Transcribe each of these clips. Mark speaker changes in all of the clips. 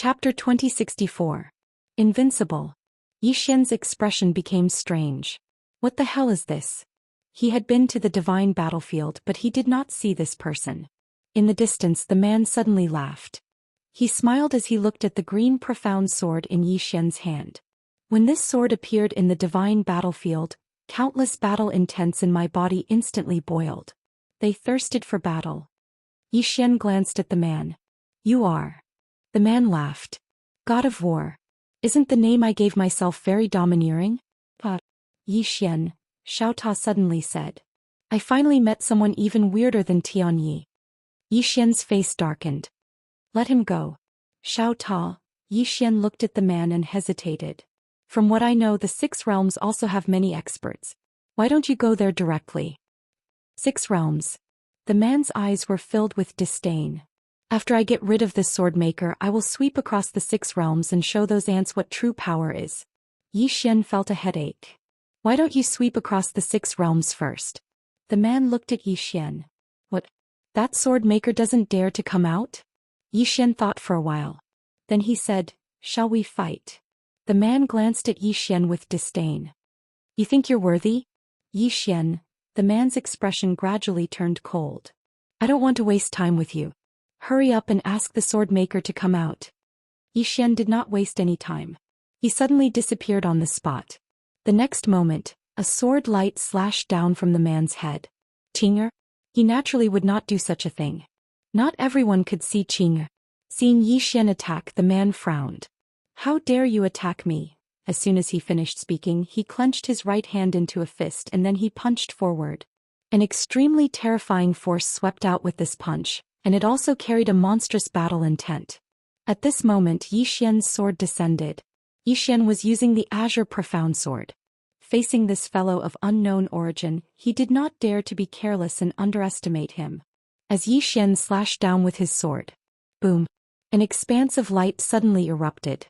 Speaker 1: Chapter 2064. Invincible. Yi Xian's expression became strange. What the hell is this? He had been to the divine battlefield, but he did not see this person. In the distance, the man suddenly laughed. He smiled as he looked at the green profound sword in Yi Xian's hand. When this sword appeared in the divine battlefield, countless battle intents in my body instantly boiled. They thirsted for battle. Yi Xian glanced at the man. You are. The man laughed. God of War. Isn't the name I gave myself very domineering? Yi Xian, Xiao Ta suddenly said. I finally met someone even weirder than Tian Yi. Yi Xian's face darkened. Let him go. Xiao Ta. Yi Xian looked at the man and hesitated. From what I know, the 6 realms also have many experts. Why don't you go there directly? 6 realms. The man's eyes were filled with disdain. After I get rid of this sword maker, I will sweep across the 6 realms and show those ants what true power is. Yi Xian felt a headache. Why don't you sweep across the 6 realms first? The man looked at Yi Xian. What? That sword maker doesn't dare to come out? Yi Xian thought for a while. Then he said, shall we fight? The man glanced at Yi Xian with disdain. You think you're worthy? Yi Xian. The man's expression gradually turned cold. I don't want to waste time with you. Hurry up and ask the sword maker to come out. Yi Xian did not waste any time. He suddenly disappeared on the spot. The next moment, a sword light slashed down from the man's head. Qing'er? He naturally would not do such a thing. Not everyone could see Qing'er. Seeing Yi Xian attack, the man frowned. How dare you attack me? As soon as he finished speaking, he clenched his right hand into a fist and then he punched forward. An extremely terrifying force swept out with this punch, and it also carried a monstrous battle intent. At this moment, Yi Xian's sword descended. Yi Xian was using the Azure Profound Sword. Facing this fellow of unknown origin, he did not dare to be careless and underestimate him. As Yi Xian slashed down with his sword, boom! An expanse of light suddenly erupted.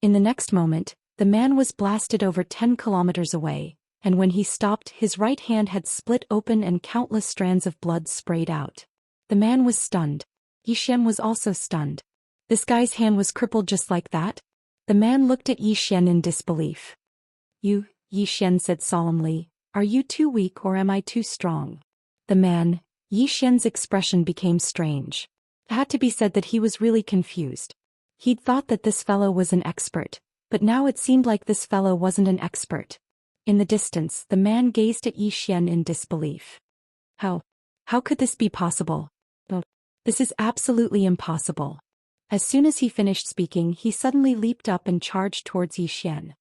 Speaker 1: In the next moment, the man was blasted over 10 kilometers away, and when he stopped, his right hand had split open and countless strands of blood sprayed out. The man was stunned. Yi Xian was also stunned. This guy's hand was crippled just like that? The man looked at Yi Xian in disbelief. You, Yi Xian said solemnly, are you too weak or am I too strong? The man, Yi Xian's expression became strange. It had to be said that he was really confused. He'd thought that this fellow was an expert, but now it seemed like this fellow wasn't an expert. In the distance, the man gazed at Yi Xian in disbelief. How could this be possible? This is absolutely impossible. As soon as he finished speaking, he suddenly leaped up and charged towards Yi Xian.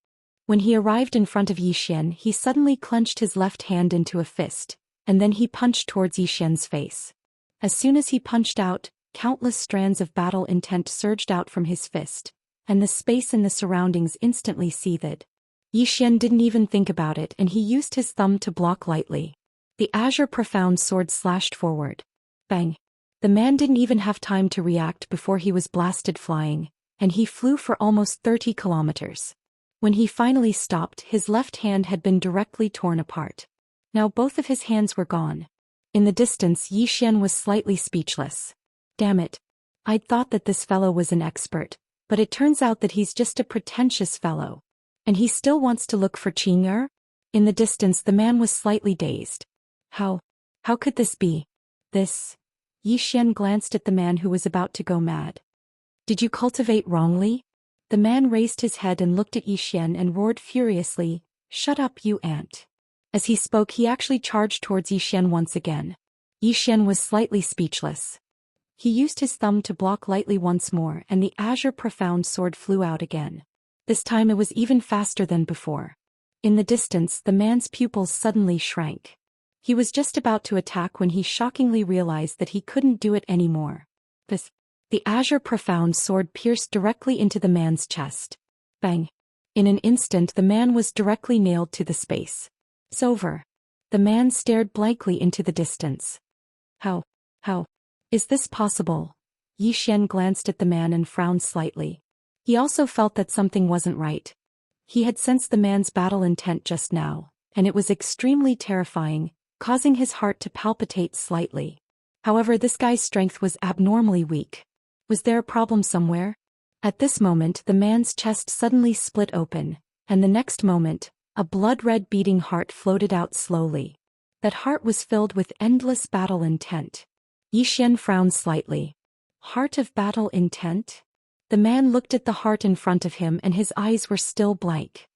Speaker 1: When he arrived in front of Yi Xian, he suddenly clenched his left hand into a fist, and then he punched towards Yi Xian's face. As soon as he punched out, countless strands of battle intent surged out from his fist, and the space in the surroundings instantly seethed. Yi Xian didn't even think about it and he used his thumb to block lightly. The Azure Profound Sword slashed forward. Bang! The man didn't even have time to react before he was blasted flying, and he flew for almost 30 kilometers. When he finally stopped, his left hand had been directly torn apart. Now both of his hands were gone. In the distance, Yi Xian was slightly speechless. Damn it. I'd thought that this fellow was an expert, but it turns out that he's just a pretentious fellow. And he still wants to look for Qing'er? In the distance, the man was slightly dazed. How could this be? This? Yi Xian glanced at the man who was about to go mad. Did you cultivate wrongly? The man raised his head and looked at Yi Xian and roared furiously, Shut up, you ant. As he spoke, he actually charged towards Yi Xian once again. Yi Xian was slightly speechless. He used his thumb to block lightly once more and the Azure Profound Sword flew out again. This time it was even faster than before. In the distance, the man's pupils suddenly shrank. He was just about to attack when he shockingly realized that he couldn't do it anymore. The Azure Profound Sword pierced directly into the man's chest. Bang! In an instant the man was directly nailed to the space. It's over. The man stared blankly into the distance. How is this possible? Yi Xian glanced at the man and frowned slightly. He also felt that something wasn't right. He had sensed the man's battle intent just now, and it was extremely terrifying, causing his heart to palpitate slightly. However, this guy's strength was abnormally weak. Was there a problem somewhere? At this moment the man's chest suddenly split open, and the next moment, a blood-red beating heart floated out slowly. That heart was filled with endless battle intent. Xian frowned slightly. Heart of battle intent? The man looked at the heart in front of him and his eyes were still blank.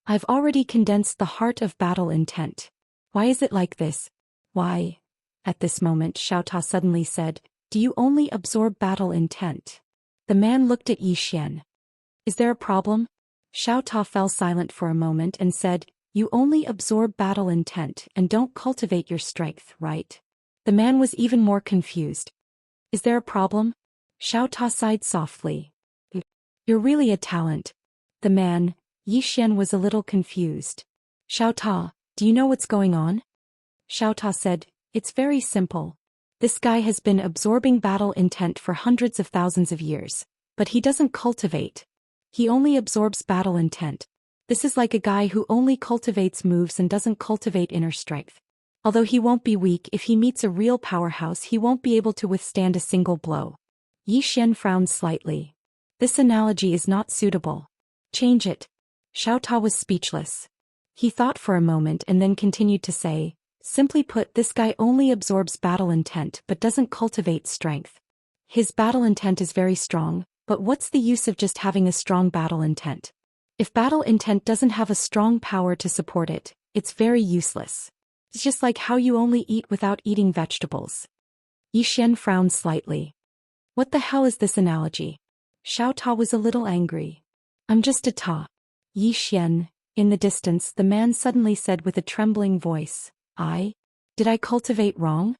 Speaker 1: I've already condensed the heart of battle intent. Why is it like this? Why? At this moment Xiaota suddenly said, do you only absorb battle intent? The man looked at Xian. Is there a problem? Xiaota fell silent for a moment and said, you only absorb battle intent and don't cultivate your strength, right? The man was even more confused. Is there a problem? Xiaota sighed softly. You're really a talent. The man, Xian, was a little confused. Xiaota, do you know what's going on? Xiaota said, it's very simple. This guy has been absorbing battle intent for hundreds of thousands of years, but he doesn't cultivate. He only absorbs battle intent. This is like a guy who only cultivates moves and doesn't cultivate inner strength. Although he won't be weak, if he meets a real powerhouse he won't be able to withstand a single blow. Xian frowned slightly. This analogy is not suitable. Change it. Xiaota was speechless. He thought for a moment and then continued to say, simply put, this guy only absorbs battle intent but doesn't cultivate strength. His battle intent is very strong, but what's the use of just having a strong battle intent? If battle intent doesn't have a strong power to support it, it's very useless. It's just like how you only eat without eating vegetables. Xian frowned slightly. What the hell is this analogy? Xiaota was a little angry. I'm just a ta. Xian. In the distance the man suddenly said with a trembling voice, Did I cultivate wrong?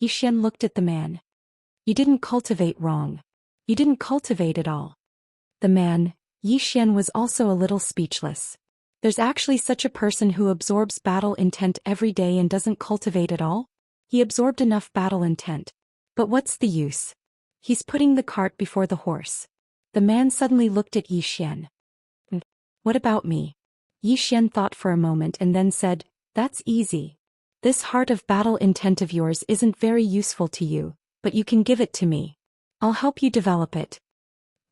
Speaker 1: Xian looked at the man. You didn't cultivate wrong. You didn't cultivate at all. The man, Xian, was also a little speechless. There's actually such a person who absorbs battle intent every day and doesn't cultivate at all? He absorbed enough battle intent. But what's the use? He's putting the cart before the horse. The man suddenly looked at Xian. What about me? Xian thought for a moment and then said, that's easy. This heart of battle intent of yours isn't very useful to you, but you can give it to me. I'll help you develop it.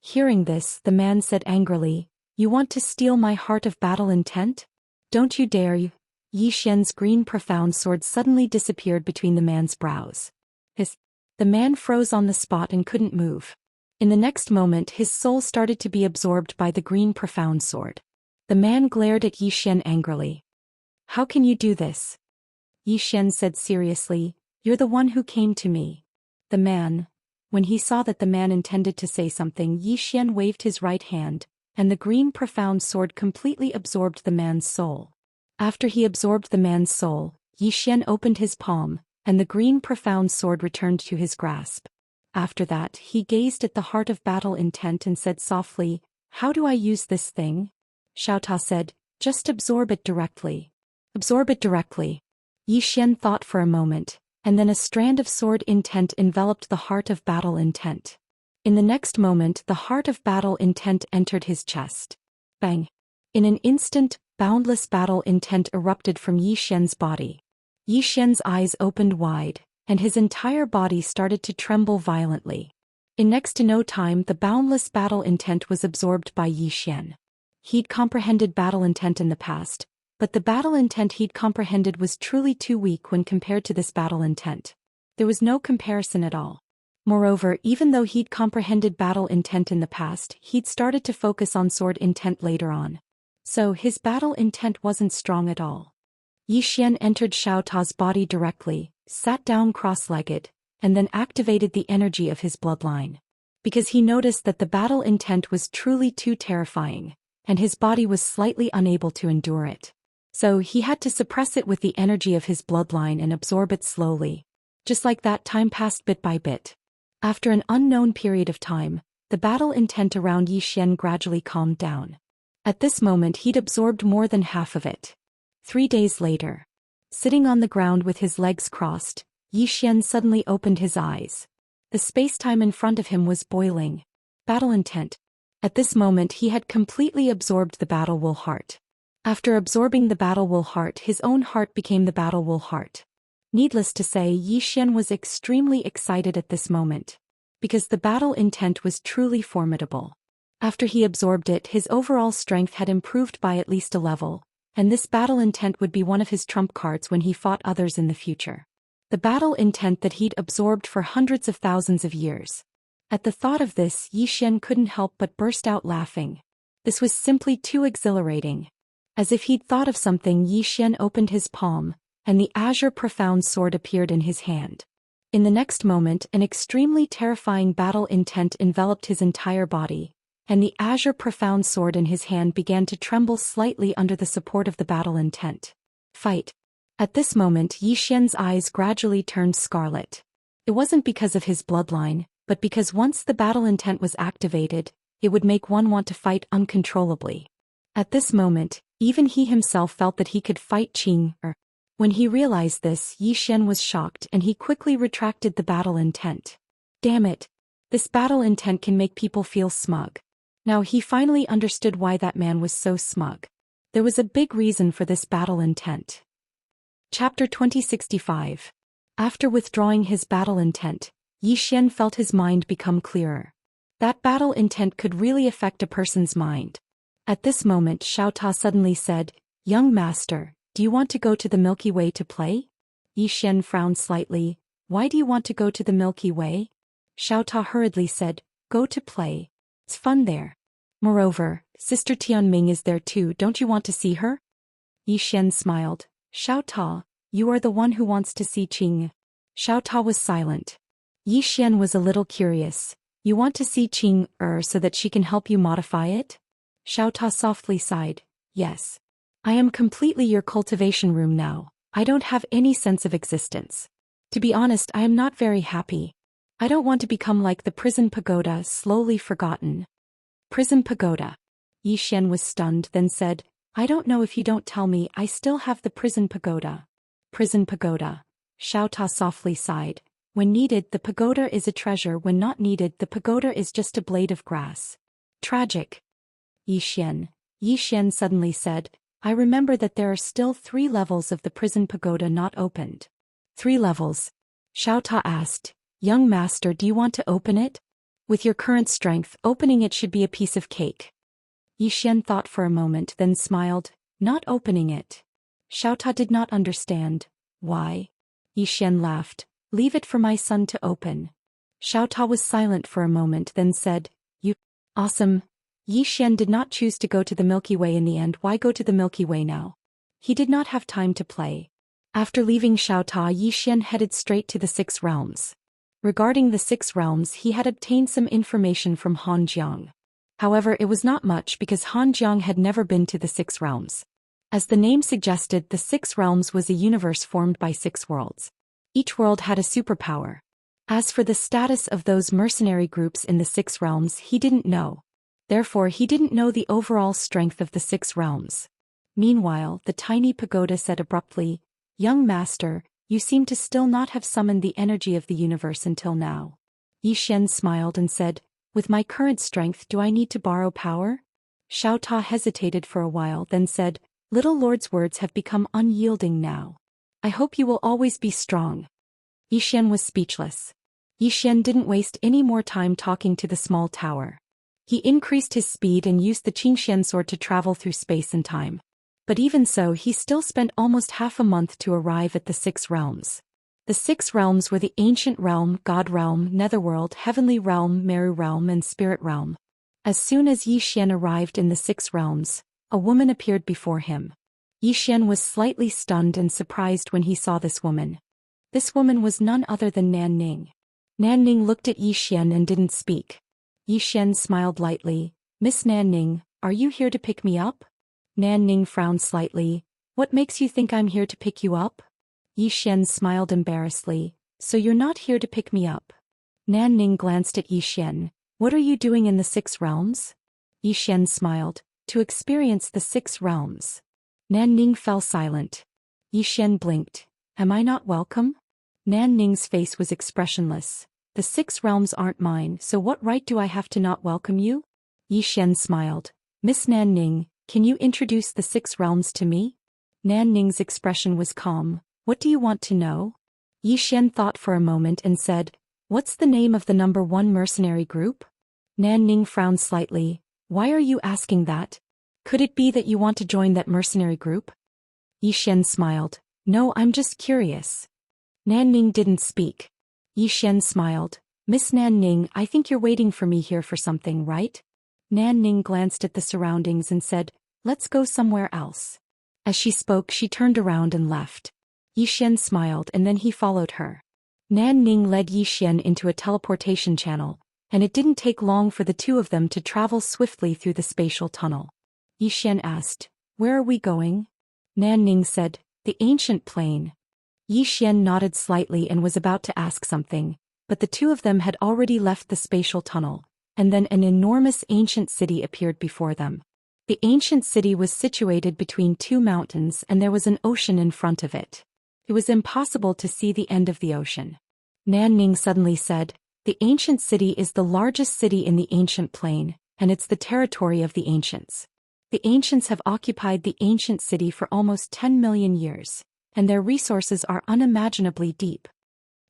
Speaker 1: Hearing this, the man said angrily, you want to steal my heart of battle intent? Don't you dare. Xian's green profound sword suddenly disappeared between the man's brows. The man froze on the spot and couldn't move. In the next moment his soul started to be absorbed by the green profound sword. The man glared at Xian angrily. How can you do this? Xian said seriously, you're the one who came to me. The man. When he saw that the man intended to say something, Xian waved his right hand, and the green profound sword completely absorbed the man's soul. After he absorbed the man's soul, Xian opened his palm, and the green profound sword returned to his grasp. After that he gazed at the heart of battle intent and said softly, how do I use this thing? Xiaota said, just absorb it directly. Absorb it directly. Xian thought for a moment, and then a strand of sword intent enveloped the heart of battle intent. In the next moment the heart of battle intent entered his chest. Bang! In an instant, boundless battle intent erupted from Xian's body. Xian's eyes opened wide, and his entire body started to tremble violently. In next to no time the boundless battle intent was absorbed by Xian. He'd comprehended battle intent in the past, but the battle intent he'd comprehended was truly too weak when compared to this battle intent. There was no comparison at all. Moreover, even though he'd comprehended battle intent in the past, he'd started to focus on sword intent later on. So his battle intent wasn't strong at all. Xian entered Xiaota's body directly, sat down cross-legged, and then activated the energy of his bloodline. Because he noticed that the battle intent was truly too terrifying, and his body was slightly unable to endure it. So he had to suppress it with the energy of his bloodline and absorb it slowly. Just like that, time passed bit by bit. After an unknown period of time, the battle intent around Xian gradually calmed down. At this moment he'd absorbed more than half of it. 3 days later. Sitting on the ground with his legs crossed, Xian suddenly opened his eyes. The space-time in front of him was boiling. Battle intent. At this moment he had completely absorbed the battle will heart. After absorbing the battle will heart, his own heart became the battle will heart. Needless to say, Xian was extremely excited at this moment. Because the battle intent was truly formidable. After he absorbed it, his overall strength had improved by at least a level, and this battle intent would be one of his trump cards when he fought others in the future. The battle intent that he'd absorbed for hundreds of thousands of years. At the thought of this, Zhou Xian couldn't help but burst out laughing. This was simply too exhilarating. As if he'd thought of something, Zhou Xian opened his palm, and the azure profound sword appeared in his hand. In the next moment, an extremely terrifying battle intent enveloped his entire body, and the azure profound sword in his hand began to tremble slightly under the support of the battle intent. Fight. At this moment, Zhou Xian's eyes gradually turned scarlet. It wasn't because of his bloodline, but because once the battle intent was activated, it would make one want to fight uncontrollably. At this moment, even he himself felt that he could fight Qing. When he realized this, Zhou Xian was shocked and he quickly retracted the battle intent. Damn it! This battle intent can make people feel smug. Now he finally understood why that man was so smug. There was a big reason for this battle intent. Chapter 2065. After withdrawing his battle intent, Zhou Xian felt his mind become clearer. That battle intent could really affect a person's mind. At this moment, Xiaota suddenly said, "Young master, do you want to go to the Milky Way to play?" Zhou Xian frowned slightly. "Why do you want to go to the Milky Way?" Xiaota hurriedly said, "Go to play. It's fun there. Moreover, Sister Tianming is there too, don't you want to see her?" Zhou Xian smiled. "Xiaota, you are the one who wants to see Qing." Xiaota was silent. Zhou Xian was a little curious. "You want to see Qing, so that she can help you modify it?" Xiaota softly sighed. "Yes. I am completely your cultivation room now. I don't have any sense of existence. To be honest, I am not very happy. I don't want to become like the prison pagoda, slowly forgotten." Prison pagoda. Zhou Xian was stunned, then said, "I don't know if you don't tell me, I still have the prison pagoda." Prison pagoda. Xiaota softly sighed. "When needed, the pagoda is a treasure. When not needed, the pagoda is just a blade of grass." Tragic. Zhou Xian suddenly said, "I remember that there are still 3 levels of the prison pagoda not opened." 3 levels. Xiaota asked, "Young master, do you want to open it? With your current strength, opening it should be a piece of cake." Zhou Xian thought for a moment, then smiled. "Not opening it." Xiaota did not understand. "Why?" Zhou Xian laughed. "Leave it for my son to open." Xiaota was silent for a moment, then said, "You." Awesome. Zhou Xian did not choose to go to the Milky Way in the end. Why go to the Milky Way now? He did not have time to play. After leaving Xiaota, Zhou Xian headed straight to the 6 realms. Regarding the 6 realms, he had obtained some information from Han Jiang. However, it was not much because Han Jiang had never been to the 6 realms. As the name suggested, the 6 realms was a universe formed by 6 worlds. Each world had a superpower. As for the status of those mercenary groups in the 6 realms, he didn't know. Therefore, he didn't know the overall strength of the 6 realms. Meanwhile, the tiny pagoda said abruptly, "Young master, you seem to still not have summoned the energy of the universe until now." Zhou Xian smiled and said, "With my current strength, do I need to borrow power?" Xiaota hesitated for a while, then said, "Little Lord's words have become unyielding now. I hope you will always be strong." Zhou Xian was speechless. Zhou Xian didn't waste any more time talking to the small tower. He increased his speed and used the Xianxia sword to travel through space and time. But even so, he still spent almost half a month to arrive at the 6 realms. The 6 realms were the Ancient Realm, God Realm, Netherworld, Heavenly Realm, Meru Realm, and Spirit Realm. As soon as Zhou Xian arrived in the 6 realms, a woman appeared before him. Zhou Xian was slightly stunned and surprised when he saw this woman. This woman was none other than Nan Ning. Nan Ning looked at Zhou Xian and didn't speak. Zhou Xian smiled lightly. "Miss Nan Ning, are you here to pick me up?" Nan Ning frowned slightly. "What makes you think I'm here to pick you up?" Zhou Xian smiled embarrassedly. "So you're not here to pick me up?" Nan Ning glanced at Zhou Xian. "What are you doing in the 6 realms?" Zhou Xian smiled. "To experience the 6 realms." Nan Ning fell silent. Zhou Xian blinked. "Am I not welcome?" Nan Ning's face was expressionless. "The 6 realms aren't mine, so what right do I have to not welcome you?" Zhou Xian smiled. "Miss Nan Ning, can you introduce the 6 realms to me?" Nan Ning's expression was calm. "What do you want to know?" Zhou Xian thought for a moment and said, "What's the name of the number 1 mercenary group?" Nan Ning frowned slightly. Why are you asking that? Could it be that you want to join that mercenary group? Xian smiled. No, I'm just curious. Nanning didn't speak. Xian smiled. Miss Nanning, I think you're waiting for me here for something, right? Nanning glanced at the surroundings and said, let's go somewhere else. As she spoke, she turned around and left. Xian smiled and then he followed her. Nanning led Xian into a teleportation channel, and it didn't take long for the two of them to travel swiftly through the spatial tunnel. Xian asked, where are we going? Nanning said, the ancient plane. Xian nodded slightly and was about to ask something, but the two of them had already left the spatial tunnel, and then an enormous ancient city appeared before them. The ancient city was situated between two mountains and there was an ocean in front of it. It was impossible to see the end of the ocean. Nanning suddenly said, the ancient city is the largest city in the ancient plane, and it's the territory of the ancients. The ancients have occupied the ancient city for almost 10 million years, and their resources are unimaginably deep.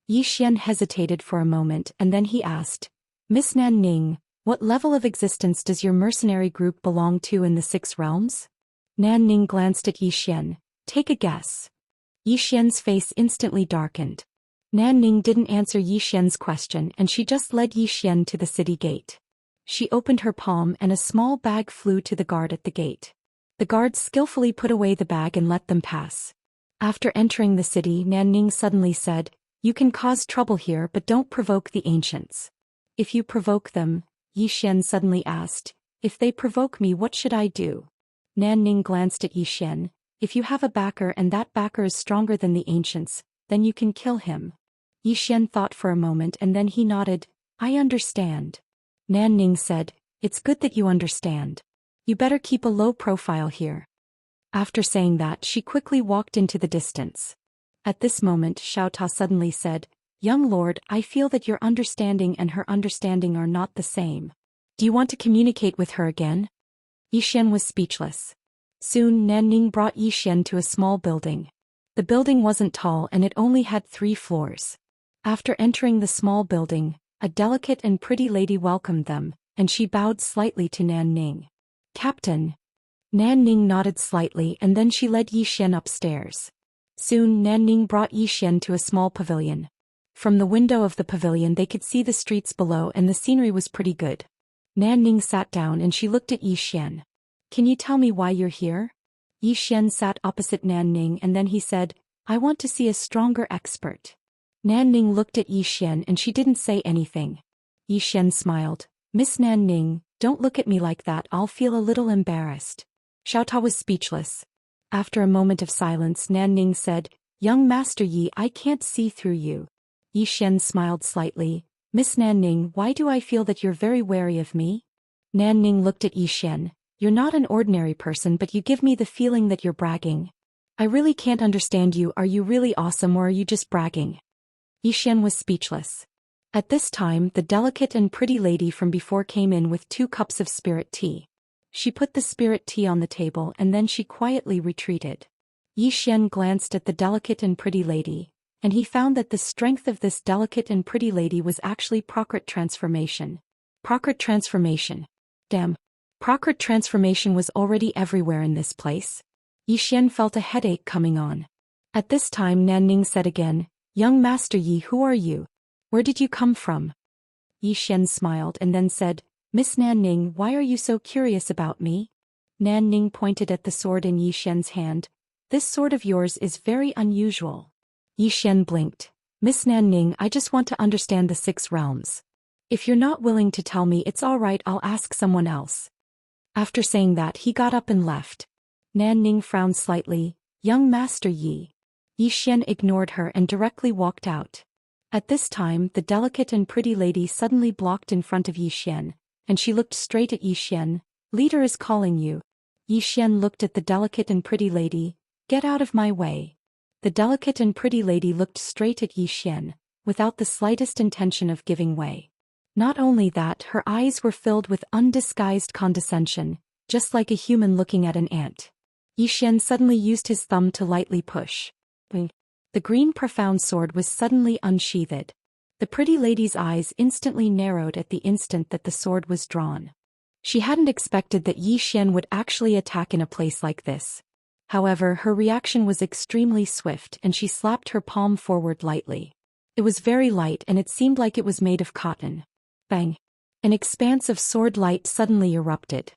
Speaker 1: Xian hesitated for a moment and then he asked, Miss Nanning, what level of existence does your mercenary group belong to in the 6 realms? Nanning glanced at Xian. Take a guess. Xian's face instantly darkened. Nanning didn't answer Xian's question and she just led Xian to the city gate. She opened her palm and a small bag flew to the guard at the gate. The guard skillfully put away the bag and let them pass. After entering the city, Nanning suddenly said, you can cause trouble here but don't provoke the ancients. If you provoke them, Xian suddenly asked, if they provoke me what should I do? Nanning glanced at Xian. If you have a backer and that backer is stronger than the ancients, then you can kill him. Xian thought for a moment and then he nodded, I understand. Nanning said, it's good that you understand. You better keep a low profile here. After saying that, she quickly walked into the distance. At this moment, Xiaota suddenly said, young lord, I feel that your understanding and her understanding are not the same. Do you want to communicate with her again? Xian was speechless. Soon Nanning brought Xian to a small building. The building wasn't tall and it only had 3 floors. After entering the small building, a delicate and pretty lady welcomed them, and she bowed slightly to Nanning. Captain. Nanning nodded slightly and then she led Xian upstairs. Soon Nanning brought Xian to a small pavilion. From the window of the pavilion they could see the streets below and the scenery was pretty good. Nanning sat down and she looked at Xian. Can you tell me why you're here? Xian sat opposite Nanning and then he said, I want to see a stronger expert. Nanning looked at Xian and she didn't say anything. Xian smiled. Miss Nanning, don't look at me like that, I'll feel a little embarrassed. Xiaota was speechless. After a moment of silence, Nanning said, young Master Yi, I can't see through you. Xian smiled slightly. Miss Nanning, why do I feel that you're very wary of me? Nanning looked at Xian. You're not an ordinary person but you give me the feeling that you're bragging. I really can't understand you, are you really awesome or are you just bragging? Xian was speechless. At this time, the delicate and pretty lady from before came in with 2 cups of spirit tea. She put the spirit tea on the table and then she quietly retreated. Xian glanced at the delicate and pretty lady, and he found that the strength of this delicate and pretty lady was actually Prakrit transformation. Prakrit transformation. Damn. Prakrit transformation was already everywhere in this place. Xian felt a headache coming on. At this time Nanning said again, young Master Yi, who are you? Where did you come from? Xian smiled and then said, Miss Nanning, why are you so curious about me? Nanning pointed at the sword in Xian's hand. This sword of yours is very unusual. Xian blinked. Miss Nanning, I just want to understand the 6 realms. If you're not willing to tell me, it's all right, I'll ask someone else. After saying that, he got up and left. Nanning frowned slightly. Young Master Yi. Xian ignored her and directly walked out. At this time, the delicate and pretty lady suddenly blocked in front of Xian, and she looked straight at Xian. Leader is calling you. Xian looked at the delicate and pretty lady. Get out of my way. The delicate and pretty lady looked straight at Xian, without the slightest intention of giving way. Not only that, her eyes were filled with undisguised condescension, just like a human looking at an ant. Xian suddenly used his thumb to lightly push. The green profound sword was suddenly unsheathed. The pretty lady's eyes instantly narrowed at the instant that the sword was drawn. She hadn't expected that Yi Xian would actually attack in a place like this. However, her reaction was extremely swift and she slapped her palm forward lightly. It was very light and it seemed like it was made of cotton. Bang! An expanse of sword light suddenly erupted.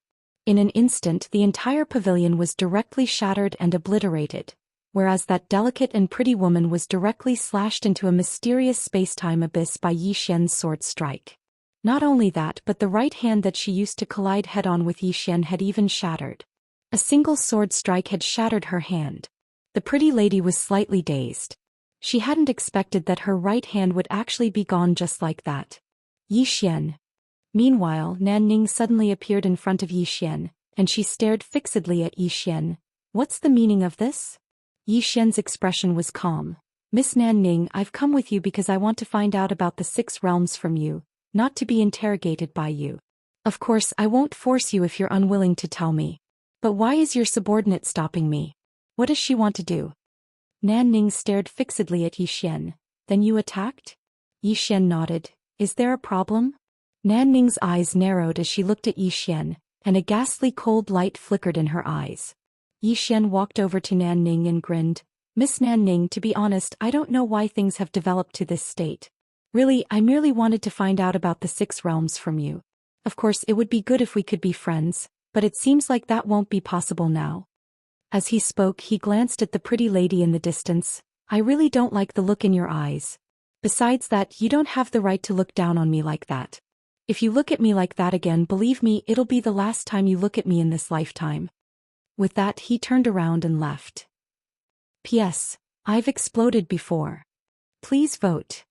Speaker 1: In an instant the entire pavilion was directly shattered and obliterated, whereas that delicate and pretty woman was directly slashed into a mysterious space-time abyss by Yi Xian's sword strike. Not only that, but the right hand that she used to collide head-on with Yi Xian had even shattered. A single sword strike had shattered her hand. The pretty lady was slightly dazed. She hadn't expected that her right hand would actually be gone just like that. Yi Xian. Meanwhile, Nan Ning suddenly appeared in front of Yi Xian, and she stared fixedly at Yi Xian. What's the meaning of this? Yi Xian's expression was calm. Miss Nan Ning, I've come with you because I want to find out about the 6 realms from you, not to be interrogated by you. Of course, I won't force you if you're unwilling to tell me. But why is your subordinate stopping me? What does she want to do? Nan Ning stared fixedly at Yi Xian. Then you attacked? Yi Xian nodded. Is there a problem? Nan Ning's eyes narrowed as she looked at Yi Xian, and a ghastly cold light flickered in her eyes. Yi Xian walked over to Nan Ning and grinned. Miss Nan Ning, to be honest, I don't know why things have developed to this state. Really, I merely wanted to find out about the 6 realms from you. Of course, it would be good if we could be friends, but it seems like that won't be possible now. As he spoke, he glanced at the pretty lady in the distance. I really don't like the look in your eyes. Besides that, you don't have the right to look down on me like that. If you look at me like that again, believe me, it'll be the last time you look at me in this lifetime. With that, he turned around and left. P.S. I've exploded before. Please vote.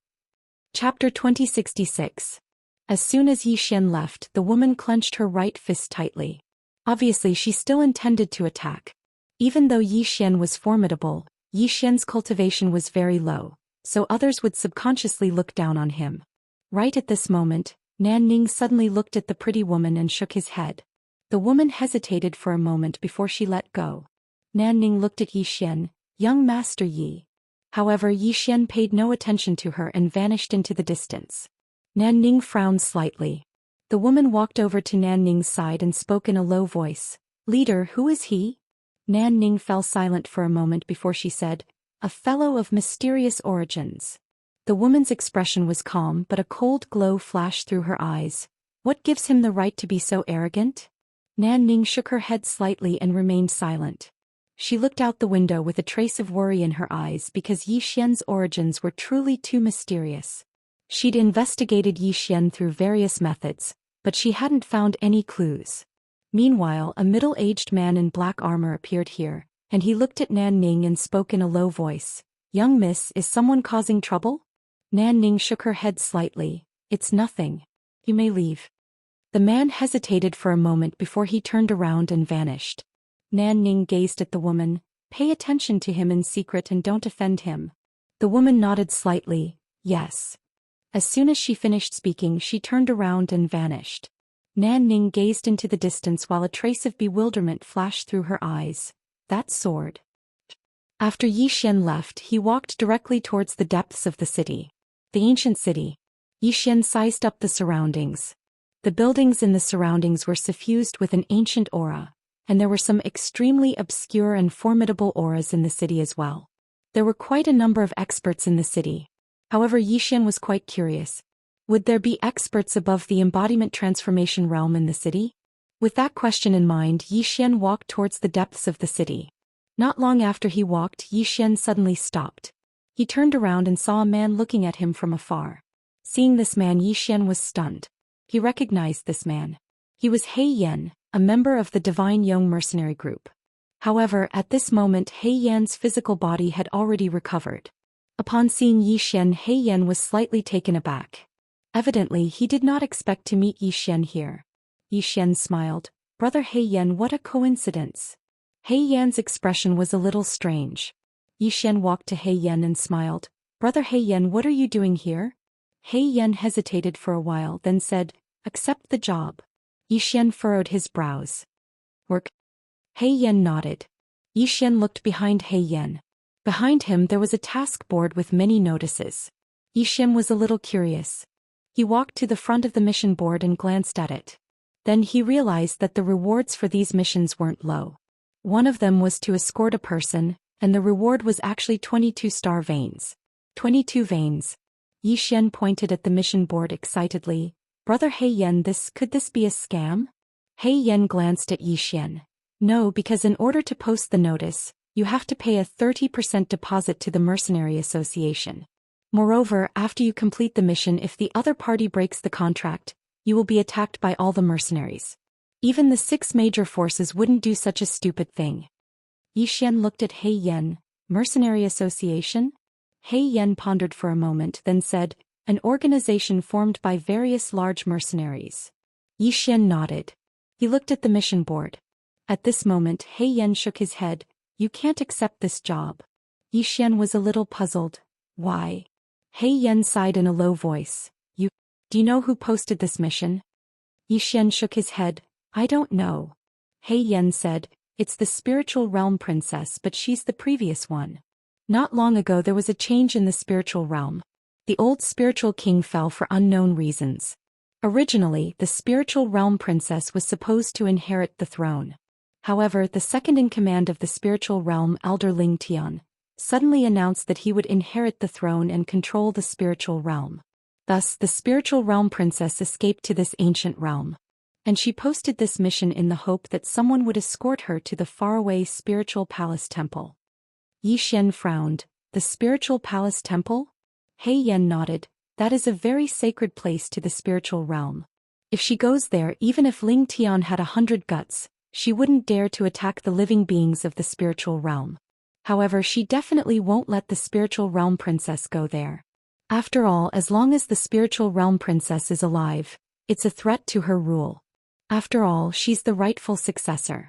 Speaker 1: Chapter 2066. As soon as Yi Xian left, the woman clenched her right fist tightly. Obviously, she still intended to attack. Even though Yi Xian was formidable, Yi Xian's cultivation was very low, so others would subconsciously look down on him. Right at this moment, Nan Ning suddenly looked at the pretty woman and shook his head. The woman hesitated for a moment before she let go. Nan Ning looked at Yi Xian. Young Master Yi. However, Yi Xian paid no attention to her and vanished into the distance. Nan Ning frowned slightly. The woman walked over to Nan Ning's side and spoke in a low voice. Leader, who is he? Nan Ning fell silent for a moment before she said, a fellow of mysterious origins. The woman's expression was calm, but a cold glow flashed through her eyes. What gives him the right to be so arrogant? Nan Ning shook her head slightly and remained silent. She looked out the window with a trace of worry in her eyes because Yi Xian's origins were truly too mysterious. She'd investigated Yi Xian through various methods, but she hadn't found any clues. Meanwhile, a middle-aged man in black armor appeared here, and he looked at Nan Ning and spoke in a low voice. Young miss, is someone causing trouble? Nan Ning shook her head slightly. It's nothing. You may leave. The man hesitated for a moment before he turned around and vanished. Nan Ning gazed at the woman. Pay attention to him in secret and don't offend him. The woman nodded slightly. Yes. As soon as she finished speaking, she turned around and vanished. Nan Ning gazed into the distance while a trace of bewilderment flashed through her eyes. That sword. After Yi Xian left, he walked directly towards the depths of the city. The ancient city. Yi Xian sized up the surroundings. The buildings in the surroundings were suffused with an ancient aura, and there were some extremely obscure and formidable auras in the city as well. There were quite a number of experts in the city. However, Yi Xian was quite curious. Would there be experts above the embodiment transformation realm in the city? With that question in mind, Yi Xian walked towards the depths of the city. Not long after he walked, Yi Xian suddenly stopped. He turned around and saw a man looking at him from afar. Seeing this man, Yi Xian was stunned. He recognized this man. He was He Yan, a member of the Divine Young Mercenary Group. However, at this moment He Yan's physical body had already recovered. Upon seeing Yi Xian, He Yan was slightly taken aback. Evidently, he did not expect to meet Yi Xian here. Yi Xian smiled. Brother He Yan, what a coincidence. He Yan's expression was a little strange. Yi Xian walked to He Yan and smiled. Brother He Yan, what are you doing here? He Yan hesitated for a while, then said, accept the job. Yi Xian furrowed his brows. Work. He Yan nodded. Yi Xian looked behind He Yan. Behind him there was a task board with many notices. Yi Xian was a little curious. He walked to the front of the mission board and glanced at it. Then he realized that the rewards for these missions weren't low. One of them was to escort a person, and the reward was actually 22 star veins. 22 veins. Yi Xian pointed at the mission board excitedly. Brother He Yan, could this be a scam? He Yan glanced at Yi Xian. No, because in order to post the notice, you have to pay a 30% deposit to the Mercenary Association. Moreover, after you complete the mission, if the other party breaks the contract, you will be attacked by all the mercenaries. Even the 6 major forces wouldn't do such a stupid thing. Yi Xian looked at He Yan. Mercenary Association? He Yan pondered for a moment, then said, an organization formed by various large mercenaries. Yi Xian nodded. He looked at the mission board. At this moment, He Yan shook his head. You can't accept this job. Yi Xian was a little puzzled. Why? He Yan sighed in a low voice. Do you know who posted this mission? Yi Xian shook his head. I don't know. He Yan said, it's the spiritual realm princess, but she's the previous one. Not long ago there was a change in the spiritual realm. The old spiritual king fell for unknown reasons. Originally, the spiritual realm princess was supposed to inherit the throne. However, the second-in-command of the spiritual realm, Elder Ling Tian, suddenly announced that he would inherit the throne and control the spiritual realm. Thus, the spiritual realm princess escaped to this ancient realm. And she posted this mission in the hope that someone would escort her to the faraway spiritual palace temple. Yi Xian frowned. The spiritual palace temple? He Yan nodded. That is a very sacred place to the spiritual realm. If she goes there, even if Ling Tian had 100 guts, she wouldn't dare to attack the living beings of the spiritual realm. However, she definitely won't let the spiritual realm princess go there. After all, as long as the spiritual realm princess is alive, it's a threat to her rule. After all, she's the rightful successor.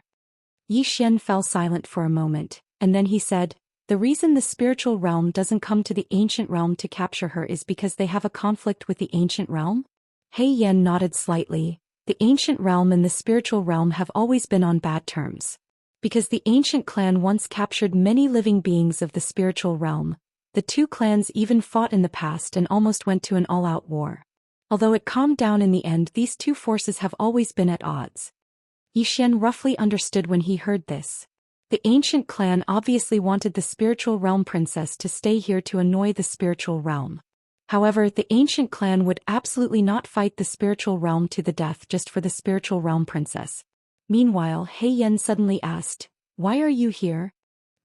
Speaker 1: Yi Xian fell silent for a moment, and then he said, the reason the spiritual realm doesn't come to the ancient realm to capture her is because they have a conflict with the ancient realm? He Yan nodded slightly. The ancient realm and the spiritual realm have always been on bad terms. Because the ancient clan once captured many living beings of the spiritual realm, the two clans even fought in the past and almost went to an all-out war. Although it calmed down in the end, these two forces have always been at odds. Yi Xian roughly understood when he heard this. The ancient clan obviously wanted the spiritual realm princess to stay here to annoy the spiritual realm. However, the ancient clan would absolutely not fight the spiritual realm to the death just for the spiritual realm princess. Meanwhile, He Yan suddenly asked, why are you here?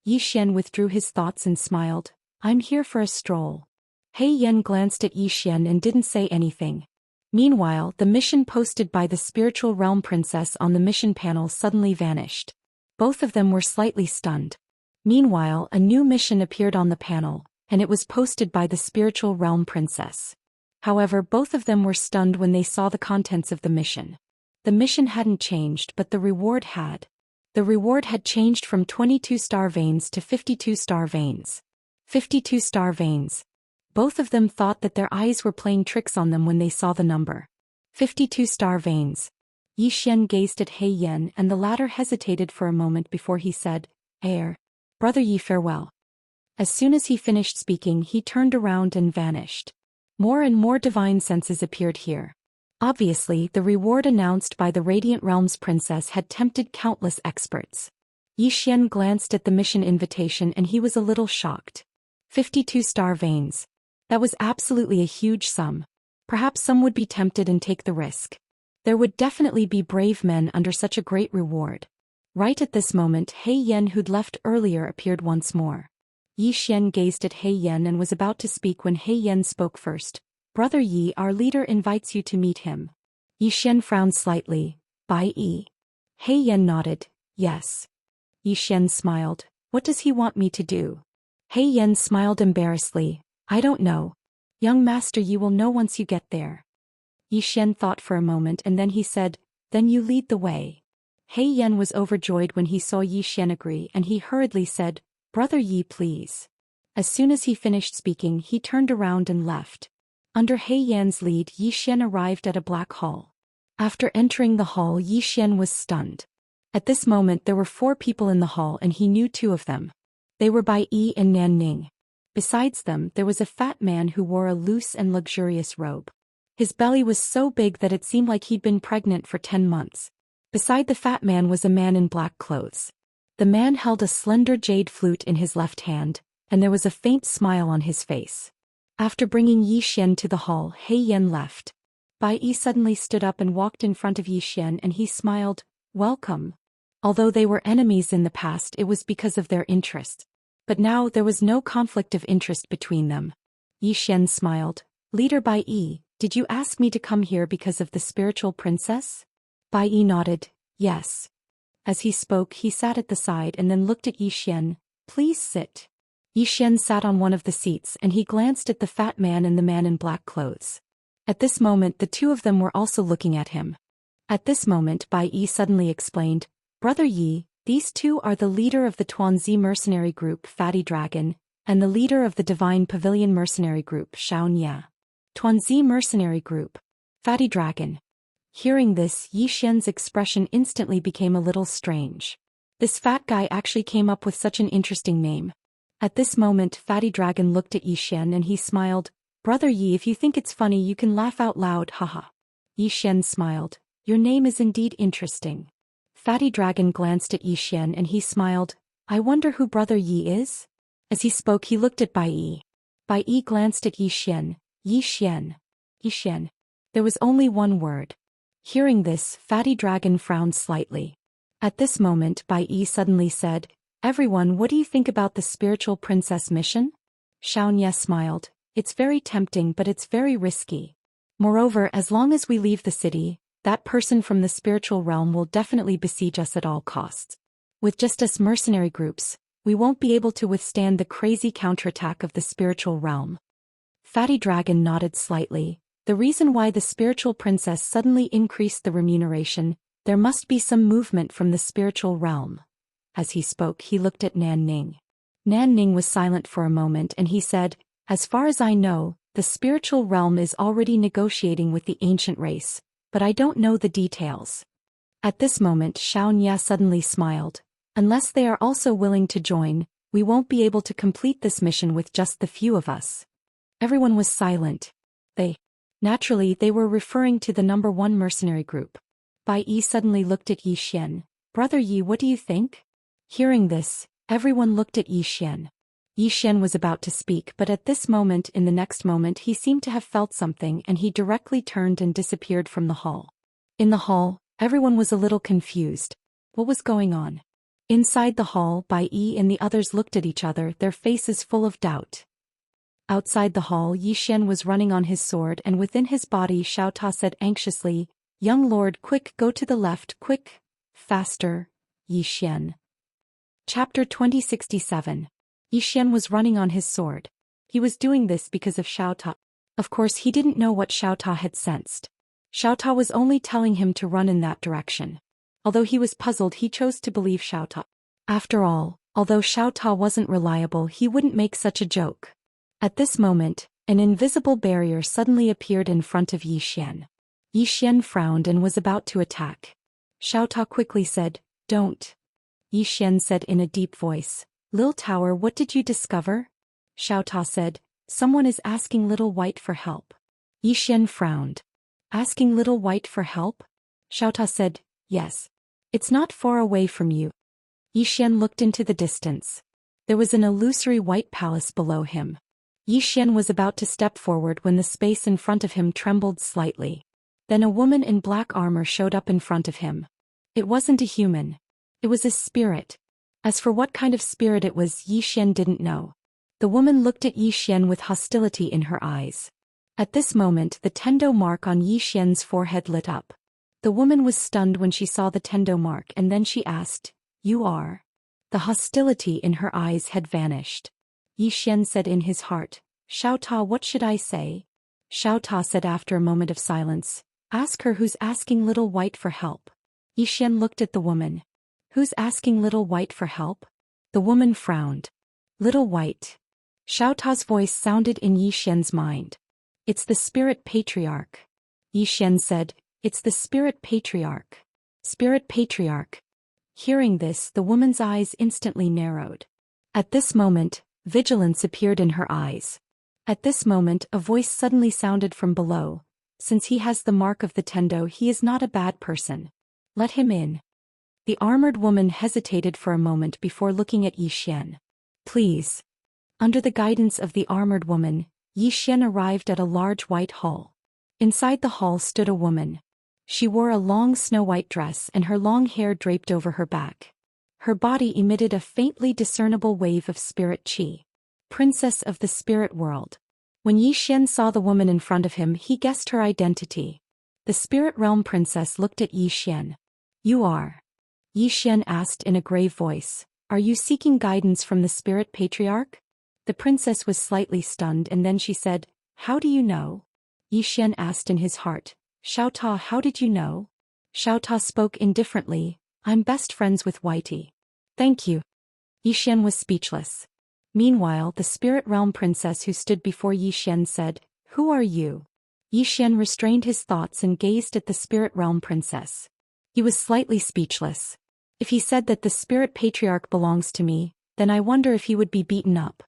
Speaker 1: Yi Xian withdrew his thoughts and smiled. I'm here for a stroll. He Yan glanced at Yi Xian and didn't say anything. Meanwhile, the mission posted by the spiritual realm princess on the mission panel suddenly vanished. Both of them were slightly stunned. Meanwhile, a new mission appeared on the panel, and it was posted by the spiritual realm princess. However, both of them were stunned when they saw the contents of the mission. The mission hadn't changed, but the reward had. The reward had changed from 22 star veins to 52 star veins. 52 star veins. Both of them thought that their eyes were playing tricks on them when they saw the number. 52 star veins. Yi Xian gazed at He Yan, and the latter hesitated for a moment before he said, Brother Yi, farewell. As soon as he finished speaking, he turned around and vanished. More and more divine senses appeared here. Obviously, the reward announced by the Radiant Realms princess had tempted countless experts. Yi Xian glanced at the mission invitation and he was a little shocked. 52 star veins. That was absolutely a huge sum. Perhaps some would be tempted and take the risk. There would definitely be brave men under such a great reward. Right at this moment, He Yan, who'd left earlier, appeared once more. Yi Xian gazed at He Yan and was about to speak when He Yan spoke first. Brother Yi, our leader invites you to meet him. Yi Xian frowned slightly. Bai Yi. He Yan nodded. Yes. Yi Xian smiled. What does he want me to do? He Yan smiled embarrassedly. I don't know. Young Master Yi will know once you get there. Yi Xian thought for a moment and then he said, then you lead the way. He Yan was overjoyed when he saw Yi Xian agree and he hurriedly said, Brother Yi, please. As soon as he finished speaking, he turned around and left. Under He Yan's lead, Yi Xian arrived at a black hall. After entering the hall, Yi Xian was stunned. At this moment there were 4 people in the hall and he knew 2 of them. They were Bai Yi and Nan Ning. Besides them, there was a fat man who wore a loose and luxurious robe. His belly was so big that it seemed like he'd been pregnant for 10 months. Beside the fat man was a man in black clothes. The man held a slender jade flute in his left hand, and there was a faint smile on his face. After bringing Yi Xian to the hall, He Yan left. Bai Yi suddenly stood up and walked in front of Yi Xian and he smiled, "Welcome." Although they were enemies in the past, it was because of their interest. But now there was no conflict of interest between them. Yi Xian smiled. "Leader Bai Yi, did you ask me to come here because of the spiritual princess?" Bai Yi nodded, "Yes." As he spoke, he sat at the side and then looked at Yi Xian. "Please sit." Yi Xian sat on one of the seats and he glanced at the fat man and the man in black clothes. At this moment the two of them were also looking at him. At this moment Bai Yi suddenly explained, "Brother Yi, these two are the leader of the Tuanzi mercenary group Fatty Dragon, and the leader of the Divine Pavilion mercenary group Xianxia." Tuanzi mercenary group. Fatty Dragon. Hearing this, Yi Xian's expression instantly became a little strange. This fat guy actually came up with such an interesting name. At this moment Fatty Dragon looked at Yi Xian and he smiled, "Brother Yi, if you think it's funny you can laugh out loud, haha." Yi Xian smiled, "Your name is indeed interesting." Fatty Dragon glanced at Yi Xian and he smiled, "I wonder who Brother Yi is?" As he spoke he looked at Bai Yi. Bai Yi glanced at Yi Xian. Yi Xian. Yi Xian. There was only one word. Hearing this, Fatty Dragon frowned slightly. At this moment Bai Yi suddenly said, "Everyone, what do you think about the spiritual princess mission?" Xianxia smiled, "It's very tempting but it's very risky. Moreover, as long as we leave the city, that person from the spiritual realm will definitely besiege us at all costs. With just us mercenary groups, we won't be able to withstand the crazy counterattack of the spiritual realm." Fatty Dragon nodded slightly. The reason why the spiritual princess suddenly increased the remuneration, there must be some movement from the spiritual realm. As he spoke he looked at Nan Ning. Nan Ning was silent for a moment and he said, "As far as I know, the spiritual realm is already negotiating with the ancient race, but I don't know the details." At this moment Xianxia suddenly smiled. "Unless they are also willing to join, we won't be able to complete this mission with just the few of us." Everyone was silent. Naturally, they were referring to the number 1 mercenary group. Bai Yi suddenly looked at Yi Xian. "Brother Yi, what do you think?" Hearing this, everyone looked at Yi Xian. Yi Xian was about to speak, but at this moment, in the next moment, he seemed to have felt something and he directly turned and disappeared from the hall. In the hall, everyone was a little confused. What was going on? Inside the hall, Bai Yi and the others looked at each other, their faces full of doubt. Outside the hall, Yi Xian was running on his sword and within his body Xiao Ta said anxiously, "Young lord, quick, go to the left, quick, faster, Yi Xian." Chapter 2067. Yi Xian was running on his sword. He was doing this because of Xiao Ta. Of course he didn't know what Xiao Ta had sensed. Xiao Ta was only telling him to run in that direction. Although he was puzzled, he chose to believe Xiao Ta. After all, although Xiao Ta wasn't reliable, he wouldn't make such a joke. At this moment, an invisible barrier suddenly appeared in front of Yi Xian. Yi Xian frowned and was about to attack. Xiao Ta quickly said, "Don't." Yi Xian said in a deep voice, "Lil Tower, what did you discover?" Xiao Ta said, "Someone is asking Little White for help." Yi Xian frowned. "Asking Little White for help?" Xiao Ta said, "Yes. It's not far away from you." Yi Xian looked into the distance. There was an illusory white palace below him. Yi Xian was about to step forward when the space in front of him trembled slightly. Then a woman in black armor showed up in front of him. It wasn't a human. It was a spirit. As for what kind of spirit it was, Yi Xian didn't know. The woman looked at Yi Xian with hostility in her eyes. At this moment the tendo mark on Yi Xian's forehead lit up. The woman was stunned when she saw the tendo mark and then she asked, "You are?" The hostility in her eyes had vanished. Yi Xian said in his heart, "Xiao Ta, what should I say?" Xiao Ta said after a moment of silence, "Ask her who's asking Little White for help." Yi Xian looked at the woman. "Who's asking Little White for help?" The woman frowned. "Little White." Xiao Ta's voice sounded in Yi Xian's mind. "It's the Spirit Patriarch." Yi Xian said, "It's the Spirit Patriarch." Spirit Patriarch. Hearing this, the woman's eyes instantly narrowed. At this moment, vigilance appeared in her eyes. At this moment, a voice suddenly sounded from below. Since he has the mark of the Tendo, he is not a bad person. Let him in. The armored woman hesitated for a moment before looking at Zhou Xian. Please. Under the guidance of the armored woman, Zhou Xian arrived at a large white hall. Inside the hall stood a woman. She wore a long snow-white dress and her long hair draped over her back. Her body emitted a faintly discernible wave of spirit qi. Princess of the spirit world. When Zhou Xian saw the woman in front of him, he guessed her identity. The spirit realm princess looked at Zhou Xian. You are? Zhou Xian asked in a grave voice. Are you seeking guidance from the spirit patriarch? The princess was slightly stunned and then she said, How do you know? Zhou Xian asked in his heart. Xiaota, how did you know? Xiaota spoke indifferently. I'm best friends with Whitey. Thank you. Zhou Xian was speechless. Meanwhile, the spirit realm princess who stood before Zhou Xian said, Who are you? Zhou Xian restrained his thoughts and gazed at the spirit realm princess. He was slightly speechless. If he said that the spirit patriarch belongs to me, then I wonder if he would be beaten up.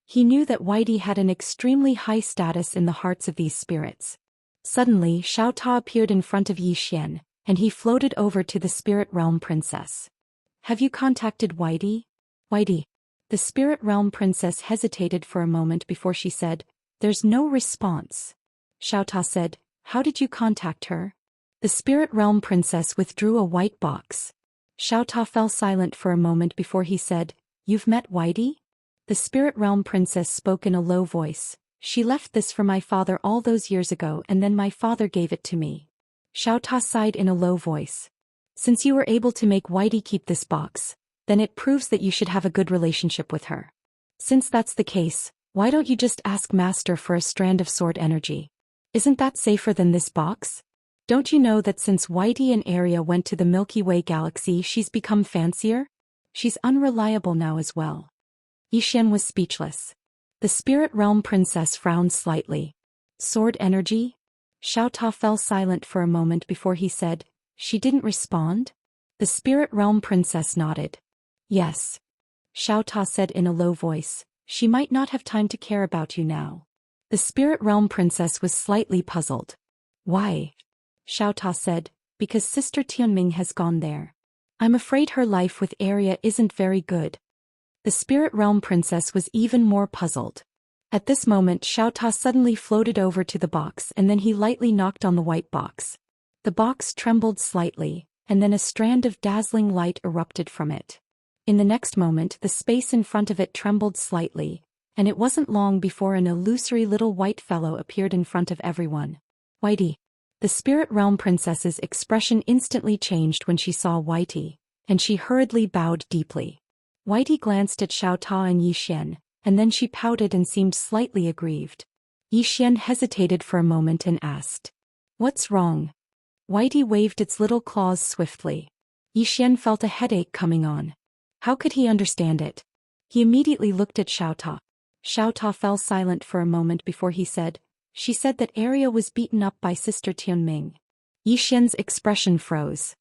Speaker 1: He knew that Whitey had an extremely high status in the hearts of these spirits. Suddenly, Xiaota appeared in front of Zhou Xian, and he floated over to the spirit realm princess. Have you contacted Whitey? Whitey. The spirit realm princess hesitated for a moment before she said, There's no response. Xiaota said, How did you contact her? The spirit realm princess withdrew a white box. Xiaota fell silent for a moment before he said, You've met Whitey? The spirit realm princess spoke in a low voice. She left this for my father all those years ago and then my father gave it to me. Xiaota sighed in a low voice. Since you were able to make Whitey keep this box, then it proves that you should have a good relationship with her. Since that's the case, why don't you just ask Master for a strand of sword energy? Isn't that safer than this box? Don't you know that since Whitey and Arya went to the Milky Way galaxy she's become fancier? She's unreliable now as well. Zhou Xian was speechless. The spirit realm princess frowned slightly. Sword energy? Xiaota fell silent for a moment before he said, She didn't respond? The spirit realm princess nodded. Yes. Xiaota said in a low voice, She might not have time to care about you now. The spirit realm princess was slightly puzzled. Why? Xiaota said, Because Sister Tianming has gone there. I'm afraid her life with Arya isn't very good. The spirit realm princess was even more puzzled. At this moment Xiaota suddenly floated over to the box and then he lightly knocked on the white box. The box trembled slightly, and then a strand of dazzling light erupted from it. In the next moment the space in front of it trembled slightly, and it wasn't long before an illusory little white fellow appeared in front of everyone. Whitey. The spirit realm princess's expression instantly changed when she saw Whitey, and she hurriedly bowed deeply. Whitey glanced at Xiaota and Zhou Xian, and then she pouted and seemed slightly aggrieved. Zhou Xian hesitated for a moment and asked, What's wrong? Whitey waved its little claws swiftly. Zhou Xian felt a headache coming on. How could he understand it? He immediately looked at Xiaota. Xiaota fell silent for a moment before he said, She said that Arya was beaten up by Sister Tianming. Zhou Xian's expression froze.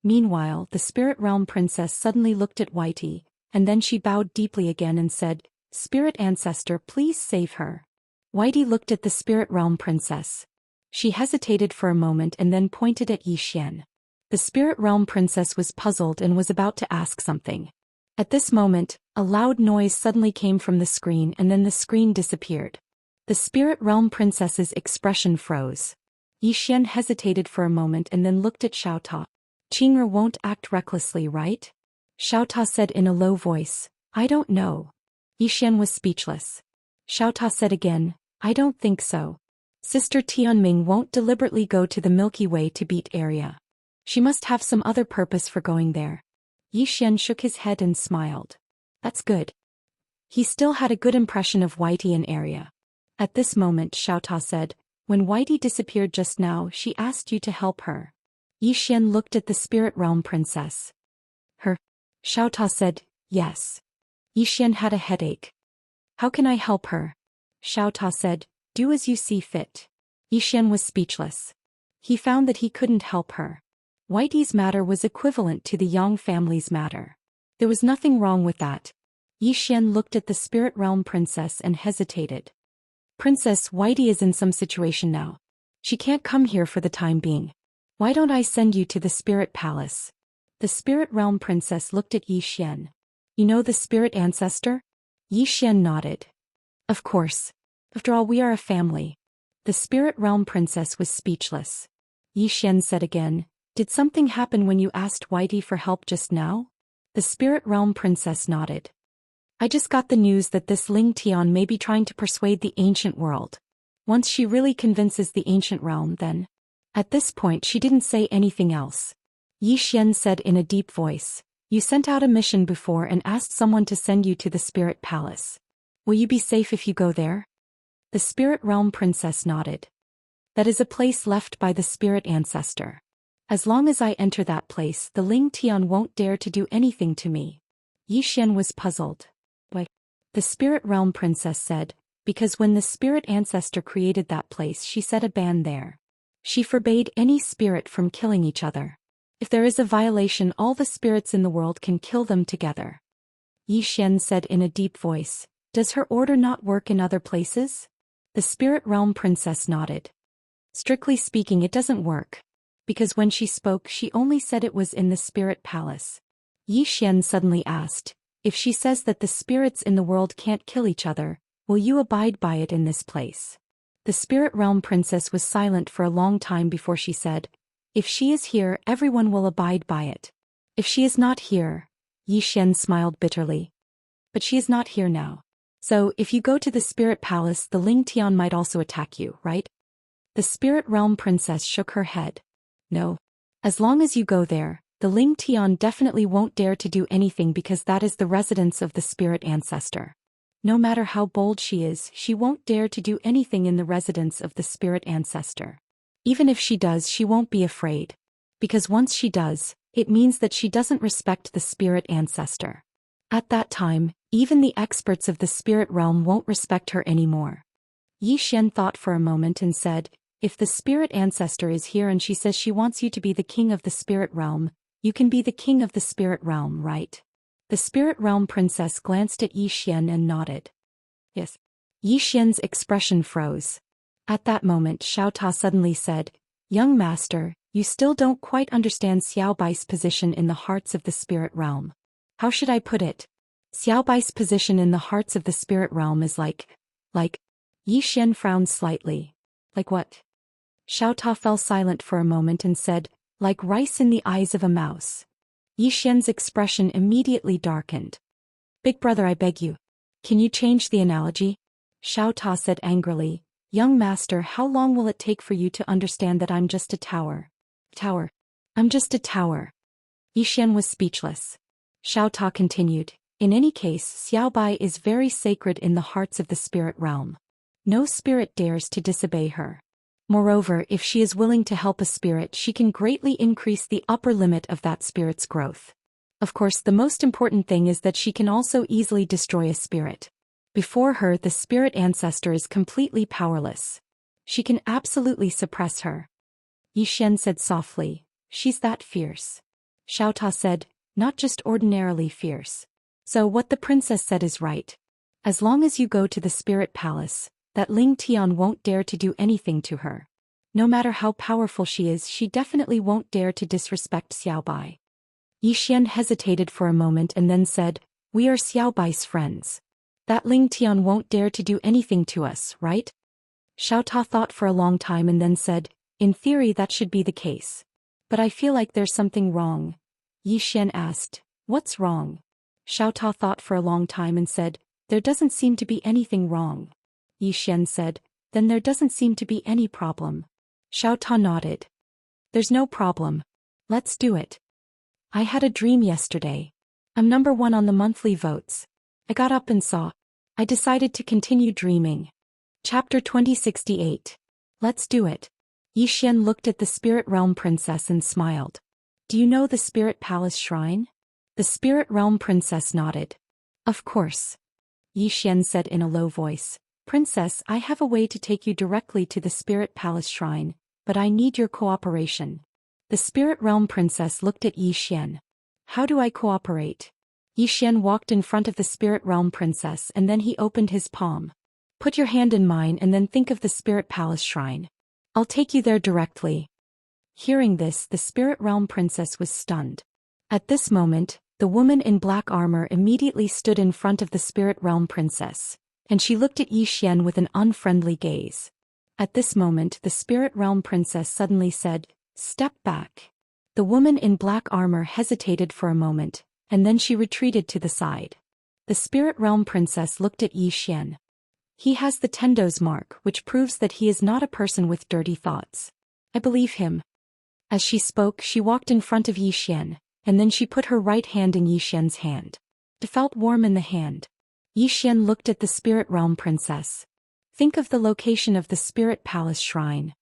Speaker 1: Meanwhile, the spirit realm princess suddenly looked at Whitey, and then she bowed deeply again and said, Spirit ancestor, please save her. Whitey looked at the spirit realm princess. She hesitated for a moment and then pointed at Zhou Xian. The spirit realm princess was puzzled and was about to ask something. At this moment, a loud noise suddenly came from the screen and then the screen disappeared. The spirit realm princess's expression froze. Zhou Xian hesitated for a moment and then looked at Xiaota. Qing'er won't act recklessly, right? Xiaota said in a low voice, I don't know. Zhou Xian was speechless. Xiaota said again, I don't think so. Sister Tianming won't deliberately go to the Milky Way to beat Arya. She must have some other purpose for going there. Zhou Xian shook his head and smiled. That's good. He still had a good impression of Whitey and Arya. At this moment Xiaota said, When Whitey disappeared just now she asked you to help her. Zhou Xian looked at the spirit realm princess. Her? Xiaota said, Yes. Zhou Xian had a headache. How can I help her? Xiaota said, Do as you see fit. Zhou Xian was speechless. He found that he couldn't help her. Whitey's matter was equivalent to the Yang family's matter. There was nothing wrong with that. Zhou Xian looked at the spirit realm princess and hesitated. Princess, Whitey is in some situation now. She can't come here for the time being. Why don't I send you to the spirit palace? The spirit realm princess looked at Zhou Xian. You know the spirit ancestor? Zhou Xian nodded. Of course. After all, we are a family. The spirit realm princess was speechless. Zhou Xian said again, did something happen when you asked Whitey for help just now? The spirit realm princess nodded. I just got the news that this Ling Tian may be trying to persuade the ancient world. Once she really convinces the ancient realm, then. At this point she didn't say anything else. Zhou Xian said in a deep voice, you sent out a mission before and asked someone to send you to the spirit palace. Will you be safe if you go there? The spirit realm princess nodded. That is a place left by the spirit ancestor. As long as I enter that place, the Ling Tian won't dare to do anything to me. Zhou Xian was puzzled. Why? The spirit realm princess said, because when the spirit ancestor created that place she set a ban there. She forbade any spirit from killing each other. If there is a violation, all the spirits in the world can kill them together. Zhou Xian said in a deep voice, does her order not work in other places? The spirit realm princess nodded. Strictly speaking, it doesn't work. Because when she spoke, she only said it was in the spirit palace. Zhou Xian suddenly asked, if she says that the spirits in the world can't kill each other, will you abide by it in this place? The spirit realm princess was silent for a long time before she said, if she is here, everyone will abide by it. If she is not here, Zhou Xian smiled bitterly. But she is not here now. So, if you go to the spirit palace, the Ling Tian might also attack you, right? The spirit realm princess shook her head. No. As long as you go there, the Ling Tian definitely won't dare to do anything because that is the residence of the spirit ancestor. No matter how bold she is, she won't dare to do anything in the residence of the spirit ancestor. Even if she does, she won't be afraid. Because once she does, it means that she doesn't respect the spirit ancestor. At that time, even the experts of the spirit realm won't respect her anymore. Zhou Xian thought for a moment and said, if the spirit ancestor is here and she says she wants you to be the king of the spirit realm, you can be the king of the spirit realm, right? The spirit realm princess glanced at Zhou Xian and nodded. Yes. Zhou Xian's expression froze. At that moment Xiao Ta suddenly said, young master, you still don't quite understand Xiao Bai's position in the hearts of the spirit realm. How should I put it? Xiao Bai's position in the hearts of the spirit realm is like. Zhou Xian frowned slightly. Like what? Xiao Ta fell silent for a moment and said, like rice in the eyes of a mouse. Zhou Xian's expression immediately darkened. Big brother, I beg you. Can you change the analogy? Xiao Ta said angrily, young master, how long will it take for you to understand that I'm just a tower? Tower. I'm just a tower. Zhou Xian was speechless. Xiao Ta continued, in any case, Xiao Bai is very sacred in the hearts of the spirit realm. No spirit dares to disobey her. Moreover, if she is willing to help a spirit, she can greatly increase the upper limit of that spirit's growth. Of course, the most important thing is that she can also easily destroy a spirit. Before her, the spirit ancestor is completely powerless. She can absolutely suppress her. Zhou Xian said softly, she's that fierce. Xiao Ta said, not just ordinarily fierce. So what the princess said is right. As long as you go to the spirit palace, that Ling Tian won't dare to do anything to her. No matter how powerful she is, she definitely won't dare to disrespect Xiao Bai. Zhou Xian hesitated for a moment and then said, we are Xiao Bai's friends. That Ling Tian won't dare to do anything to us, right? Xiao Ta thought for a long time and then said, in theory that should be the case. But I feel like there's something wrong. Zhou Xian asked, what's wrong? Xiao Ta thought for a long time and said, there doesn't seem to be anything wrong. Zhou Xian said, then there doesn't seem to be any problem. Xiao Ta nodded. There's no problem. Let's do it. I had a dream yesterday. I'm number 1 on the monthly votes. I got up and saw. I decided to continue dreaming. Chapter 2068. Let's do it. Zhou Xian looked at the spirit realm princess and smiled. Do you know the spirit palace shrine? The spirit realm princess nodded. Of course. Zhou Xian said in a low voice. Princess, I have a way to take you directly to the spirit palace shrine, but I need your cooperation. The spirit realm princess looked at Zhou Xian. How do I cooperate? Zhou Xian walked in front of the spirit realm princess and then he opened his palm. Put your hand in mine and then think of the spirit palace shrine. I'll take you there directly. Hearing this, the spirit realm princess was stunned. At this moment, the woman in black armor immediately stood in front of the spirit realm princess, and she looked at Zhou Xian with an unfriendly gaze. At this moment, the spirit realm princess suddenly said, "Step back." The woman in black armor hesitated for a moment, and then she retreated to the side. The spirit realm princess looked at Zhou Xian. He has the Tendo's mark, which proves that he is not a person with dirty thoughts. I believe him. As she spoke, she walked in front of Zhou Xian, and then she put her right hand in Zhou Xian's hand. It felt warm in the hand. Zhou Xian looked at the spirit realm princess. Think of the location of the spirit palace shrine.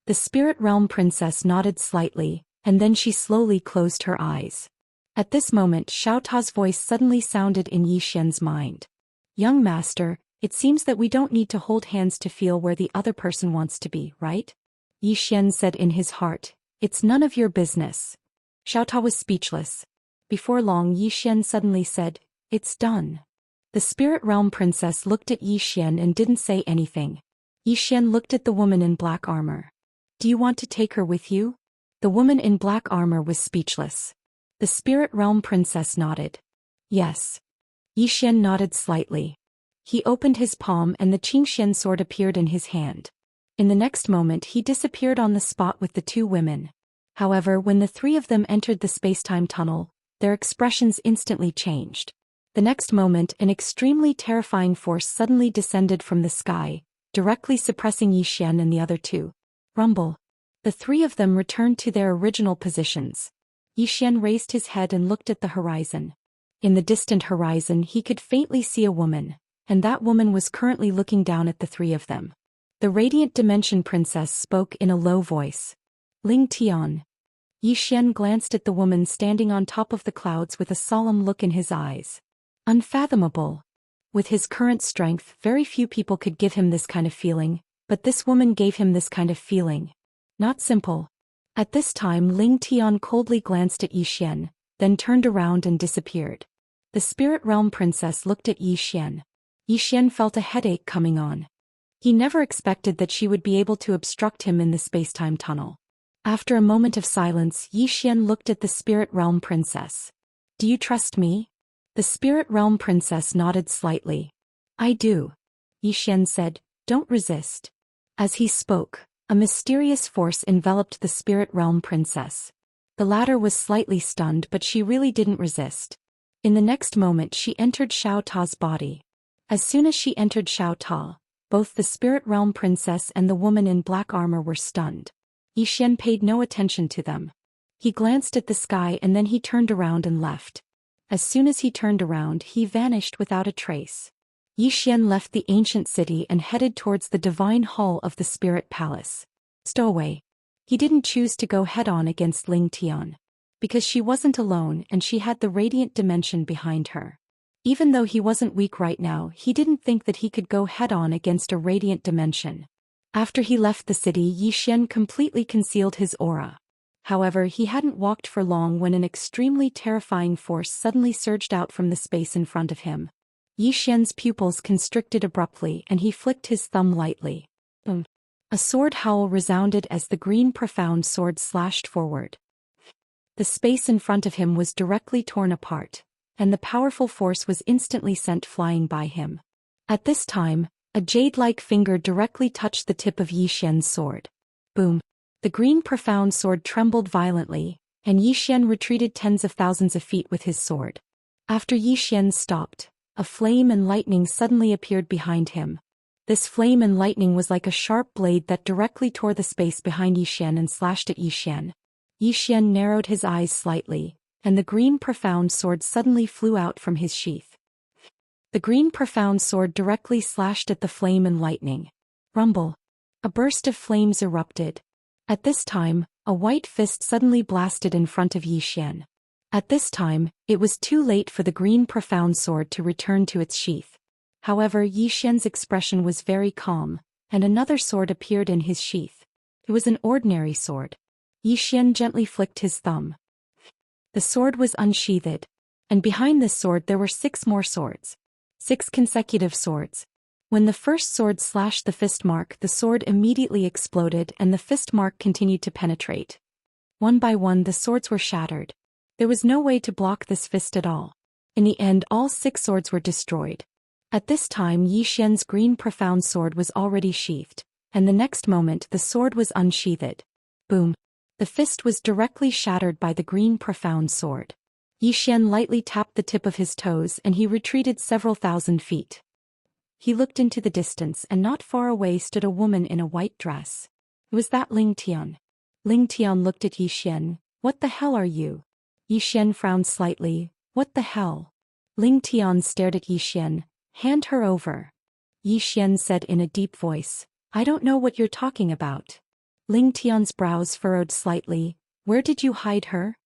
Speaker 1: The spirit realm princess nodded slightly, and then she slowly closed her eyes. At this moment, Xiao Ta's voice suddenly sounded in Zhou Xian's mind. "Young master, it seems that we don't need to hold hands to feel where the other person wants to be, right?" Zhou Xian said in his heart. "It's none of your business." Xiao Ta was speechless. Before long, Zhou Xian suddenly said, "It's done." The spirit realm princess looked at Zhou Xian and didn't say anything. Zhou Xian looked at the woman in black armor. "Do you want to take her with you?" The woman in black armor was speechless. The spirit realm princess nodded. "Yes." Zhou Xian nodded slightly. He opened his palm and the Xianxia sword appeared in his hand. In the next moment he disappeared on the spot with the two women. However, when the three of them entered the space-time tunnel, their expressions instantly changed. The next moment, an extremely terrifying force suddenly descended from the sky, directly suppressing Zhou Xian and the other two. Rumble. The three of them returned to their original positions. Zhou Xian raised his head and looked at the horizon. In the distant horizon he could faintly see a woman, and that woman was currently looking down at the three of them. The Radiant Dimension Princess spoke in a low voice. "Ling Tian." Zhou Xian glanced at the woman standing on top of the clouds with a solemn look in his eyes. Unfathomable. With his current strength, very few people could give him this kind of feeling, but this woman gave him this kind of feeling. Not simple. At this time Ling Tian coldly glanced at Zhou Xian, then turned around and disappeared. The spirit realm princess looked at Zhou Xian. Zhou Xian felt a headache coming on. He never expected that she would be able to obstruct him in the space-time tunnel. After a moment of silence, Zhou Xian looked at the spirit realm princess. "Do you trust me?" The spirit realm princess nodded slightly. "I do." Zhou Xian said, "Don't resist." As he spoke, a mysterious force enveloped the spirit realm princess. The latter was slightly stunned, but she really didn't resist. In the next moment she entered Xiao Ta's body. As soon as she entered Xiao Ta, both the spirit realm princess and the woman in black armor were stunned. Zhou Xian paid no attention to them. He glanced at the sky and then he turned around and left. As soon as he turned around, he vanished without a trace. Zhou Xian left the ancient city and headed towards the divine hall of the spirit palace. Stowaway. He didn't choose to go head-on against Ling Tian. Because she wasn't alone and she had the radiant dimension behind her. Even though he wasn't weak right now, he didn't think that he could go head-on against a radiant dimension. After he left the city, Zhou Xian completely concealed his aura. However, he hadn't walked for long when an extremely terrifying force suddenly surged out from the space in front of him. Zhou Xian's pupils constricted abruptly and he flicked his thumb lightly. Boom. A sword howl resounded as the green profound sword slashed forward. The space in front of him was directly torn apart, and the powerful force was instantly sent flying by him. At this time, a jade-like finger directly touched the tip of Zhou Xian's sword. Boom. The green profound sword trembled violently, and Zhou Xian retreated tens of thousands of feet with his sword. After Zhou Xian stopped, a flame and lightning suddenly appeared behind him. This flame and lightning was like a sharp blade that directly tore the space behind Zhou Xian and slashed at Zhou Xian. Zhou Xian narrowed his eyes slightly, and the green profound sword suddenly flew out from his sheath. The green profound sword directly slashed at the flame and lightning. Rumble. A burst of flames erupted. At this time, a white fist suddenly blasted in front of Zhou Xian. At this time, it was too late for the green profound sword to return to its sheath. However, Zhou Xian's expression was very calm, and another sword appeared in his sheath. It was an ordinary sword. Zhou Xian gently flicked his thumb. The sword was unsheathed, and behind this sword there were 6 more swords. 6 consecutive swords. When the first sword slashed the fist mark, the sword immediately exploded and the fist mark continued to penetrate. One by one the swords were shattered. There was no way to block this fist at all. In the end, all 6 swords were destroyed. At this time Xian's green profound sword was already sheathed, and the next moment the sword was unsheathed. Boom! The fist was directly shattered by the green profound sword. Xian lightly tapped the tip of his toes and he retreated several thousand feet. He looked into the distance and not far away stood a woman in a white dress. Was that Ling Tian? Ling Tian looked at Xian. What the hell are you? Xian frowned slightly. What the hell? Ling Tian stared at Xian. Hand her over. Xian said in a deep voice. I don't know what you're talking about. Ling Tian's brows furrowed slightly. Where did you hide her?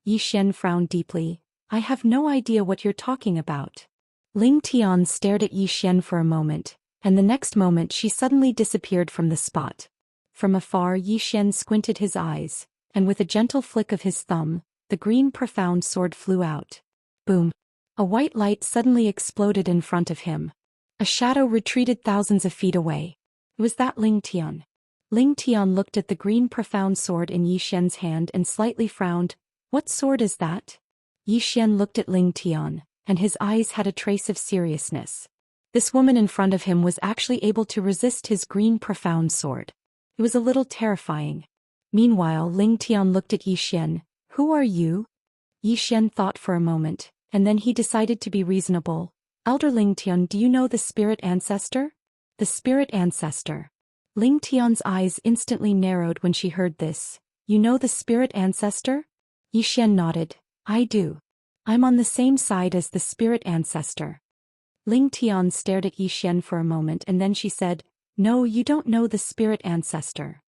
Speaker 1: Xian frowned deeply. I have no idea what you're talking about. Ling Tian stared at Xian for a moment, and the next moment she suddenly disappeared from the spot. From afar Xian squinted his eyes, and with a gentle flick of his thumb, the green profound sword flew out. Boom! A white light suddenly exploded in front of him. A shadow retreated thousands of feet away. Was that Ling Tian? Ling Tian looked at the green profound sword in Xian's hand and slightly frowned. What sword is that? Xian looked at Ling Tian, and his eyes had a trace of seriousness. This woman in front of him was actually able to resist his green profound sword. It was a little terrifying. Meanwhile, Ling Tian looked at Xian. Who are you? Xian thought for a moment, and then he decided to be reasonable. Elder Ling Tian, do you know the spirit ancestor? The spirit ancestor. Ling Tian's eyes instantly narrowed when she heard this. You know the spirit ancestor? Xian nodded. I do. I'm on the same side as the spirit ancestor. Ling Tian stared at Xian for a moment and then she said, No, you don't know the spirit ancestor.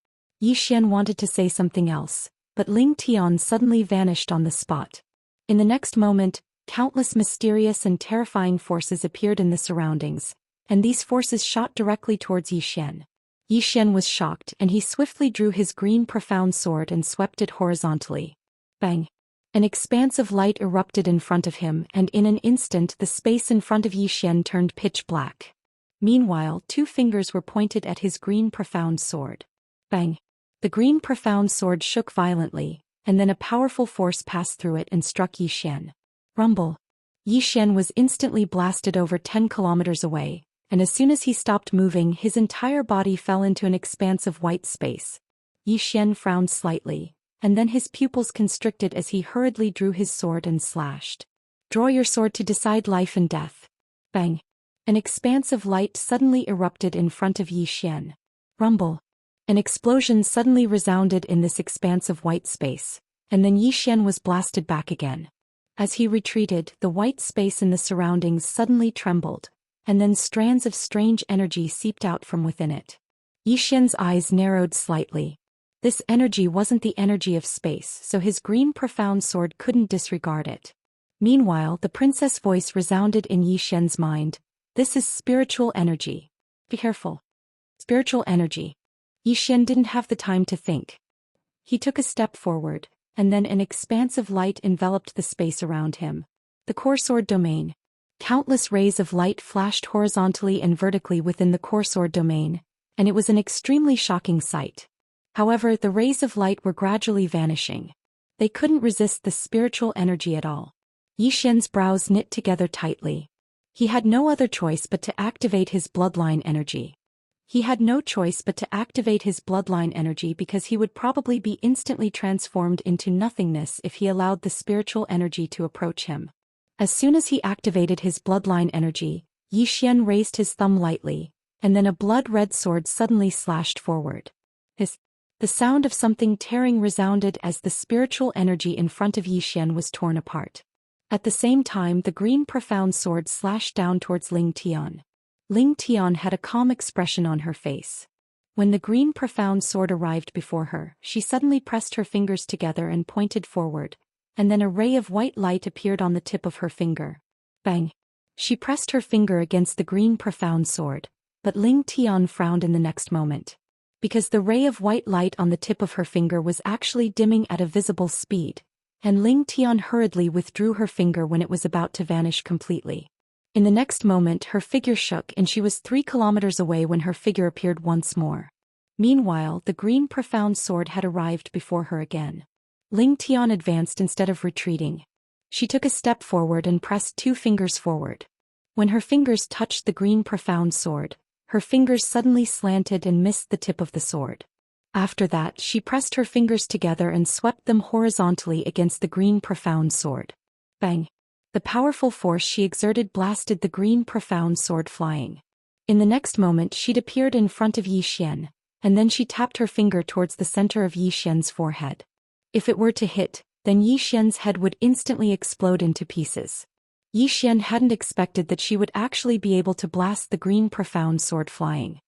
Speaker 1: Xian wanted to say something else, but Ling Tian suddenly vanished on the spot. In the next moment, countless mysterious and terrifying forces appeared in the surroundings, and these forces shot directly towards Xian. Xian was shocked and he swiftly drew his green profound sword and swept it horizontally. Bang! An expanse of light erupted in front of him and in an instant the space in front of Xian turned pitch black. Meanwhile, 2 fingers were pointed at his green profound sword. Bang! The green profound sword shook violently, and then a powerful force passed through it and struck Xian. Rumble! Xian was instantly blasted over 10 kilometers away, and as soon as he stopped moving his entire body fell into an expanse of white space. Xian frowned slightly, and then his pupils constricted as he hurriedly drew his sword and slashed. Draw your sword to decide life and death. Bang! An expanse of light suddenly erupted in front of Xian. Rumble! An explosion suddenly resounded in this expanse of white space, and then Xian was blasted back again. As he retreated, the white space in the surroundings suddenly trembled, and then strands of strange energy seeped out from within it. Xian's eyes narrowed slightly. This energy wasn't the energy of space, so his green profound sword couldn't disregard it. Meanwhile, the princess' voice resounded in Xian's mind. This is spiritual energy. Be careful. Spiritual energy. Xian didn't have the time to think. He took a step forward, and then an expanse of light enveloped the space around him. The core sword domain. Countless rays of light flashed horizontally and vertically within the core sword domain, and it was an extremely shocking sight. However, the rays of light were gradually vanishing. They couldn't resist the spiritual energy at all. Xian's brows knit together tightly. He had no other choice but to activate his bloodline energy. Because he would probably be instantly transformed into nothingness if he allowed the spiritual energy to approach him. As soon as he activated his bloodline energy, Xian raised his thumb lightly, and then a blood-red sword suddenly slashed forward. The sound of something tearing resounded as the spiritual energy in front of Xian was torn apart. At the same time, the green profound sword slashed down towards Ling Tian. Ling Tian had a calm expression on her face. When the green profound sword arrived before her, she suddenly pressed her fingers together and pointed forward, and then a ray of white light appeared on the tip of her finger. Bang! She pressed her finger against the green profound sword, but Ling Tian frowned in the next moment. Because the ray of white light on the tip of her finger was actually dimming at a visible speed, and Ling Tian hurriedly withdrew her finger when it was about to vanish completely. In the next moment her figure shook and she was 3 kilometers away when her figure appeared once more. Meanwhile, the green profound sword had arrived before her again. Ling Tian advanced instead of retreating. She took a step forward and pressed 2 fingers forward. When her fingers touched the green profound sword, her fingers suddenly slanted and missed the tip of the sword. After that, she pressed her fingers together and swept them horizontally against the green profound sword. Bang! The powerful force she exerted blasted the green profound sword flying. In the next moment she'd appeared in front of Yi Xian, and then she tapped her finger towards the center of Yi Xian's forehead. If it were to hit, then Yi Xian's head would instantly explode into pieces. Yi Xian hadn't expected that she would actually be able to blast the green profound sword flying.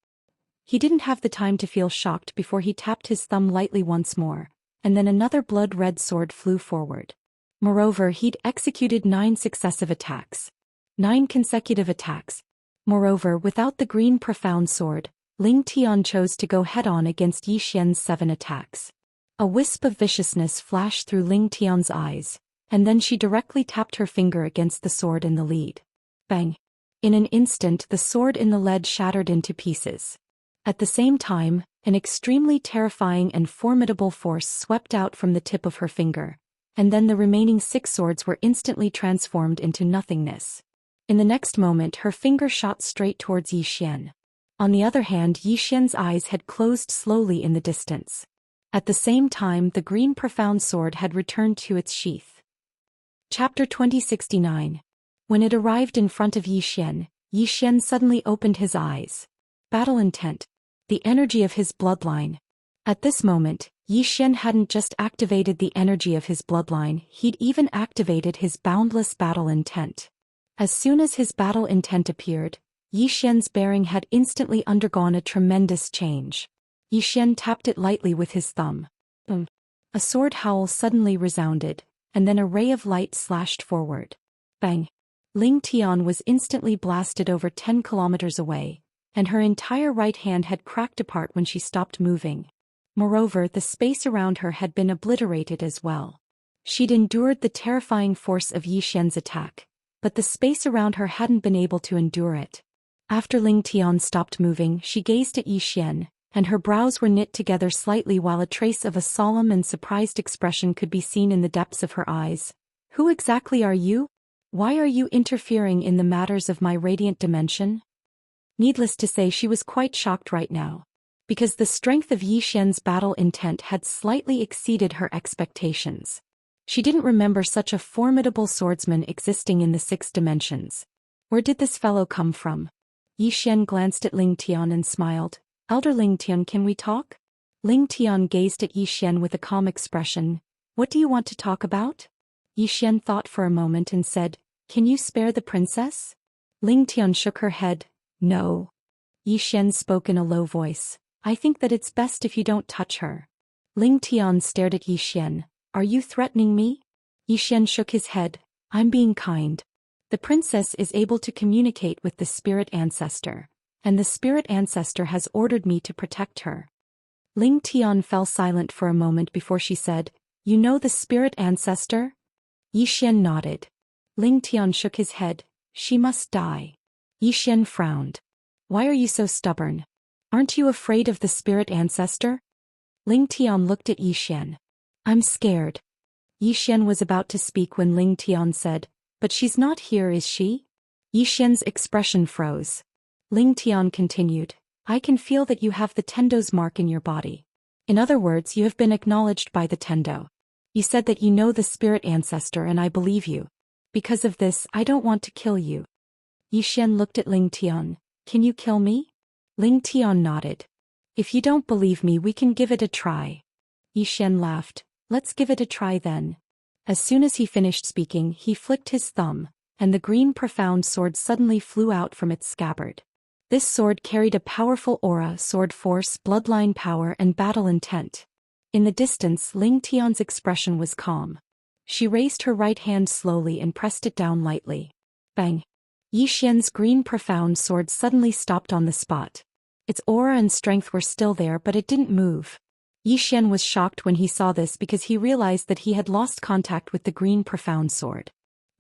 Speaker 1: He didn't have the time to feel shocked before he tapped his thumb lightly once more, and then another blood-red sword flew forward. Moreover, he'd executed 9 successive attacks. 9 consecutive attacks. Moreover, without the green profound sword, Ling Tian chose to go head-on against Yi Xian's 7 attacks. A wisp of viciousness flashed through Ling Tian's eyes, and then she directly tapped her finger against the sword in the lead. Bang! In an instant the sword in the lead shattered into pieces. At the same time, an extremely terrifying and formidable force swept out from the tip of her finger, and then the remaining 6 swords were instantly transformed into nothingness. In the next moment her finger shot straight towards Yi Xian. On the other hand, Yi Xian's eyes had closed slowly in the distance. At the same time, the green profound sword had returned to its sheath. Chapter 2069. When it arrived in front of Yi Xian suddenly opened his eyes. Battle intent. The energy of his bloodline. At this moment, Yi Xian hadn't just activated the energy of his bloodline, he'd even activated his boundless battle intent. As soon as his battle intent appeared, Yi Xian's bearing had instantly undergone a tremendous change. Yi Xian tapped it lightly with his thumb. Boom! A sword howl suddenly resounded, and then a ray of light slashed forward. Bang! Ling Tian was instantly blasted over 10 kilometers away, and her entire right hand had cracked apart when she stopped moving. Moreover, the space around her had been obliterated as well. She'd endured the terrifying force of Yi Xian's attack, but the space around her hadn't been able to endure it. After Ling Tian stopped moving, she gazed at Yi Xian, and her brows were knit together slightly while a trace of a solemn and surprised expression could be seen in the depths of her eyes. Who exactly are you? Why are you interfering in the matters of my radiant dimension? Needless to say, she was quite shocked right now, because the strength of Yi Xian's battle intent had slightly exceeded her expectations. She didn't remember such a formidable swordsman existing in the 6 dimensions. Where did this fellow come from? Yi Xian glanced at Ling Tian and smiled. Elder Ling Tian, can we talk? Ling Tian gazed at Yi Xian with a calm expression. What do you want to talk about? Yi Xian thought for a moment and said, Can you spare the princess? Ling Tian shook her head. No. Yi Xian spoke in a low voice. I think that it's best if you don't touch her. Ling Tian stared at Yi Xian. Are you threatening me? Yi Xian shook his head. I'm being kind. The princess is able to communicate with the spirit ancestor, and the spirit ancestor has ordered me to protect her. Ling Tian fell silent for a moment before she said, You know the spirit ancestor? Yi Xian nodded. Ling Tian shook his head. She must die. Yi Xian frowned. Why are you so stubborn? Aren't you afraid of the spirit ancestor? Ling Tian looked at Yi Xian. I'm scared. Yi Xian was about to speak when Ling Tian said, But she's not here, is she? Yi Xian's expression froze. Ling Tian continued, I can feel that you have the Tendo's mark in your body. In other words, you have been acknowledged by the Tendo. You said that you know the spirit ancestor and I believe you. Because of this, I don't want to kill you. Yi Xian looked at Ling Tian. Can you kill me? Ling Tian nodded. If you don't believe me, we can give it a try. Yi Xian laughed. Let's give it a try then. As soon as he finished speaking, he flicked his thumb, and the green profound sword suddenly flew out from its scabbard. This sword carried a powerful aura, sword force, bloodline power, and battle intent. In the distance, Ling Tian's expression was calm. She raised her right hand slowly and pressed it down lightly. Bang! Yi Xian's green profound sword suddenly stopped on the spot. Its aura and strength were still there, but it didn't move. Yi Xian was shocked when he saw this because he realized that he had lost contact with the green profound sword.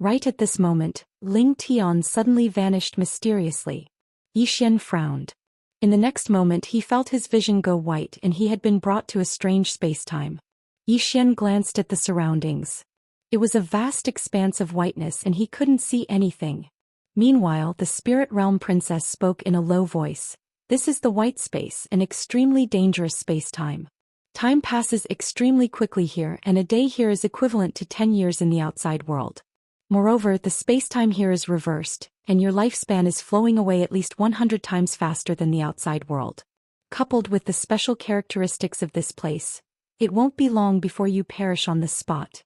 Speaker 1: Right at this moment, Ling Tian suddenly vanished mysteriously. Yixian frowned. In the next moment he felt his vision go white and he had been brought to a strange spacetime. Yixian glanced at the surroundings. It was a vast expanse of whiteness and he couldn't see anything. Meanwhile, the spirit realm princess spoke in a low voice. This is the white space, an extremely dangerous spacetime. Time passes extremely quickly here and a day here is equivalent to 10 years in the outside world. Moreover, the spacetime here is reversed, and your lifespan is flowing away at least 100 times faster than the outside world. Coupled with the special characteristics of this place, it won't be long before you perish on this spot.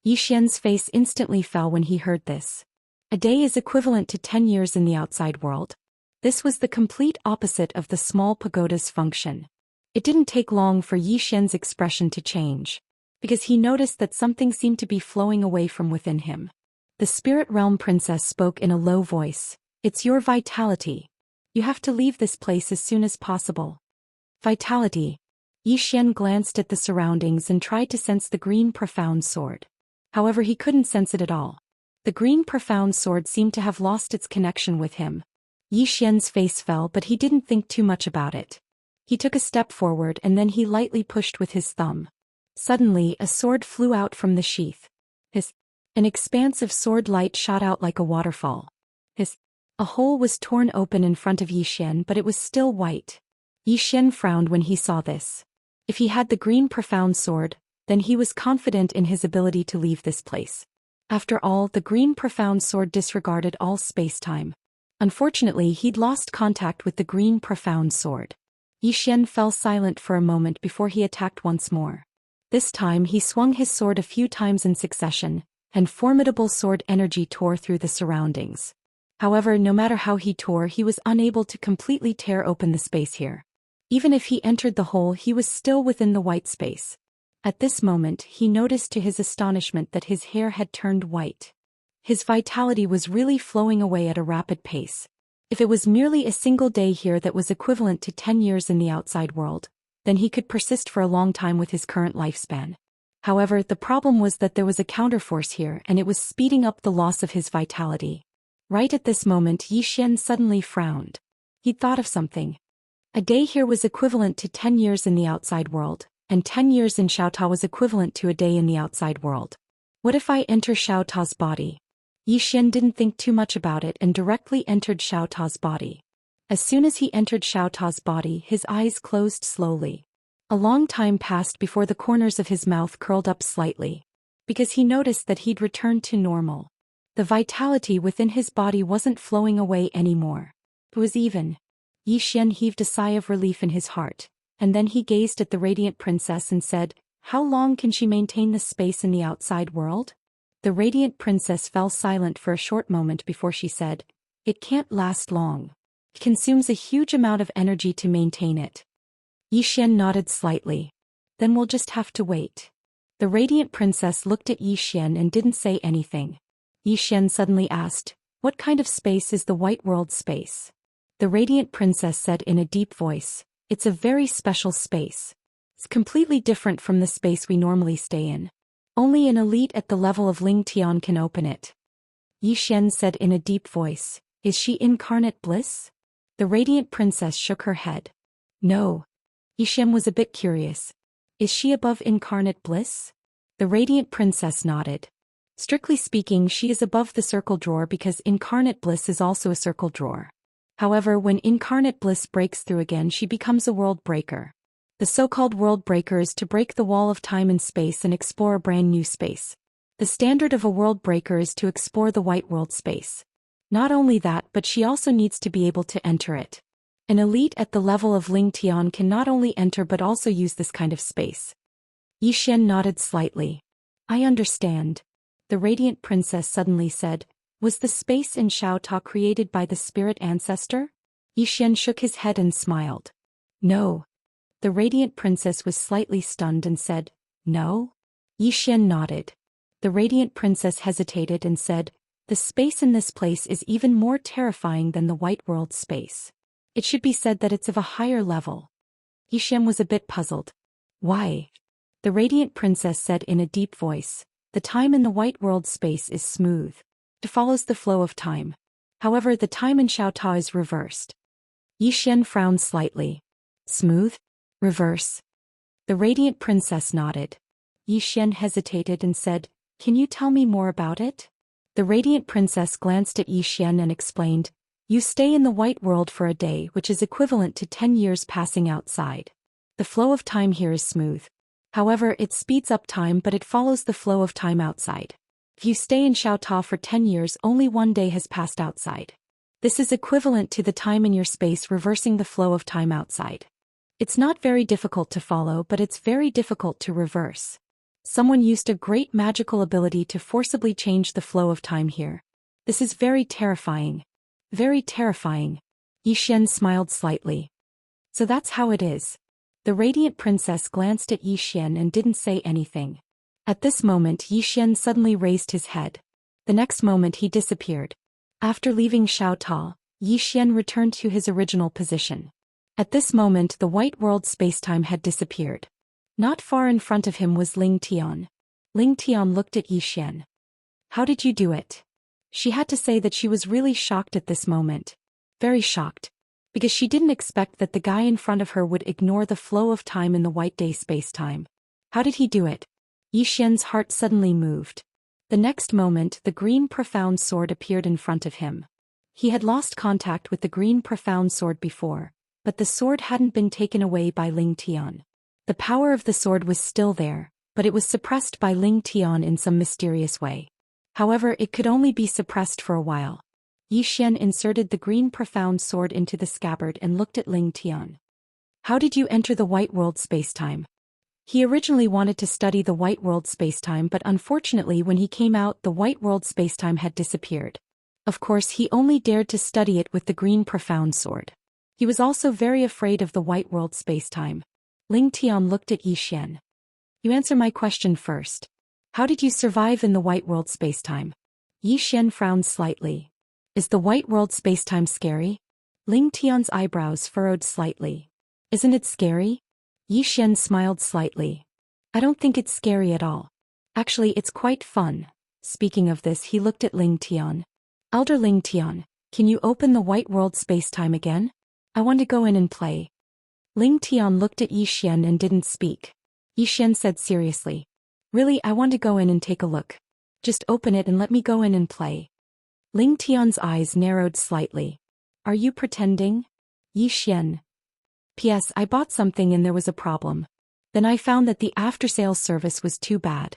Speaker 1: Yixian's face instantly fell when he heard this. A day is equivalent to 10 years in the outside world. This was the complete opposite of the small pagoda's function. It didn't take long for Yixian's expression to change, because he noticed that something seemed to be flowing away from within him. The spirit realm princess spoke in a low voice. It's your vitality. You have to leave this place as soon as possible. Vitality. Yixian glanced at the surroundings and tried to sense the green profound sword. However, he couldn't sense it at all. The green profound sword seemed to have lost its connection with him. Yixian's face fell, but he didn't think too much about it. He took a step forward and then he lightly pushed with his thumb. Suddenly, a sword flew out from the sheath. An expansive sword light shot out like a waterfall. A hole was torn open in front of Yixian, but it was still white. Yixian frowned when he saw this. If he had the green profound sword, then he was confident in his ability to leave this place. After all, the green profound sword disregarded all space-time. Unfortunately, he'd lost contact with the green profound sword. Yixian fell silent for a moment before he attacked once more. This time he swung his sword a few times in succession, and formidable sword energy tore through the surroundings. However, no matter how he tore, he was unable to completely tear open the space here. Even if he entered the hole, he was still within the white space. At this moment, he noticed to his astonishment that his hair had turned white. His vitality was really flowing away at a rapid pace. If it was merely a single day here that was equivalent to 10 years in the outside world, then he could persist for a long time with his current lifespan. However, the problem was that there was a counterforce here and it was speeding up the loss of his vitality. Right at this moment, Yixian suddenly frowned. He'd thought of something. A day here was equivalent to 10 years in the outside world, and 10 years in Xiaota was equivalent to a day in the outside world. What if I enter Xiaota's body? Yixian didn't think too much about it and directly entered Xiaota's body. As soon as he entered Xiaota's body, his eyes closed slowly. A long time passed before the corners of his mouth curled up slightly, because he noticed that he'd returned to normal. The vitality within his body wasn't flowing away anymore. It was even. Yixian heaved a sigh of relief in his heart, and then he gazed at the radiant princess and said, "How long can she maintain this space in the outside world?" The radiant princess fell silent for a short moment before she said, "It can't last long. It consumes a huge amount of energy to maintain it." Yixian nodded slightly. "Then we'll just have to wait." The radiant princess looked at Yixian and didn't say anything. Yixian suddenly asked, "What kind of space is the white world space?" The radiant princess said in a deep voice, "It's a very special space. It's completely different from the space we normally stay in. Only an elite at the level of Ling Tian can open it." Yixian said in a deep voice, "Is she incarnate bliss?" The radiant princess shook her head. "No." Yixian was a bit curious. "Is she above incarnate bliss?" The radiant princess nodded. "Strictly speaking, she is above the circle drawer because incarnate bliss is also a circle drawer. However, when incarnate bliss breaks through again, she becomes a world breaker. The so-called world breaker is to break the wall of time and space and explore a brand new space. The standard of a world breaker is to explore the white world space. Not only that, but she also needs to be able to enter it. An elite at the level of Ling Tian can not only enter but also use this kind of space." Yixian nodded slightly. "I understand." The radiant princess suddenly said, "Was the space in Xiaota created by the spirit ancestor?" Yixian shook his head and smiled. "No." The radiant princess was slightly stunned and said, "No?" Yixian nodded. The radiant princess hesitated and said, "The space in this place is even more terrifying than the white world space. It should be said that it's of a higher level." Yixian was a bit puzzled. "Why?" The radiant princess said in a deep voice, The time in the white world space is smooth. It follows the flow of time. However, the time in Xiaota is reversed. Xian frowned slightly. Smooth? Reverse? The radiant princess nodded. Xian hesitated and said, "Can you tell me more about it?" The radiant princess glanced at Xian and explained, "You stay in the white world for a day, which is equivalent to 10 years passing outside. The flow of time here is smooth. However, it speeds up time, but it follows the flow of time outside. If you stay in Xiaota for 10 years, only one day has passed outside. This is equivalent to the time in your space reversing the flow of time outside. It's not very difficult to follow, but it's very difficult to reverse. Someone used a great magical ability to forcibly change the flow of time here. This is very terrifying. Very terrifying." Xian smiled slightly. "So that's how it is." The radiant princess glanced at Xian and didn't say anything. At this moment, Xian suddenly raised his head. The next moment he disappeared. After leaving Xiaota, Xian returned to his original position. At this moment the white world spacetime had disappeared. Not far in front of him was Ling Tian. Ling Tian looked at Xian. "How did you do it?" She had to say that she was really shocked at this moment. Very shocked. Because she didn't expect that the guy in front of her would ignore the flow of time in the white day spacetime. How did he do it? Xian's heart suddenly moved. The next moment the green profound sword appeared in front of him. He had lost contact with the green profound sword before, but the sword hadn't been taken away by Ling Tian. The power of the sword was still there, but it was suppressed by Ling Tian in some mysterious way. However, it could only be suppressed for a while. Xian inserted the green profound sword into the scabbard and looked at Ling Tian. "How did you enter the white world spacetime?" He originally wanted to study the white world spacetime, but unfortunately when he came out the white world spacetime had disappeared. Of course he only dared to study it with the green profound sword. He was also very afraid of the white world spacetime. Ling Tian looked at Xian. "You answer my question first. How did you survive in the white world spacetime?" Xian frowned slightly. "Is the white world spacetime scary?" Ling Tian's eyebrows furrowed slightly. "Isn't it scary?" Xian smiled slightly. "I don't think it's scary at all. Actually, it's quite fun." Speaking of this, he looked at Ling Tian. "Elder Ling Tian, can you open the white world spacetime again? I want to go in and play." Ling Tian looked at Xian and didn't speak. Xian said seriously, "Really, I want to go in and take a look. Just open it and let me go in and play." Ling Tian's eyes narrowed slightly. "Are you pretending?" Xian. "P.S. I bought something and there was a problem. Then I found that the after-sales service was too bad.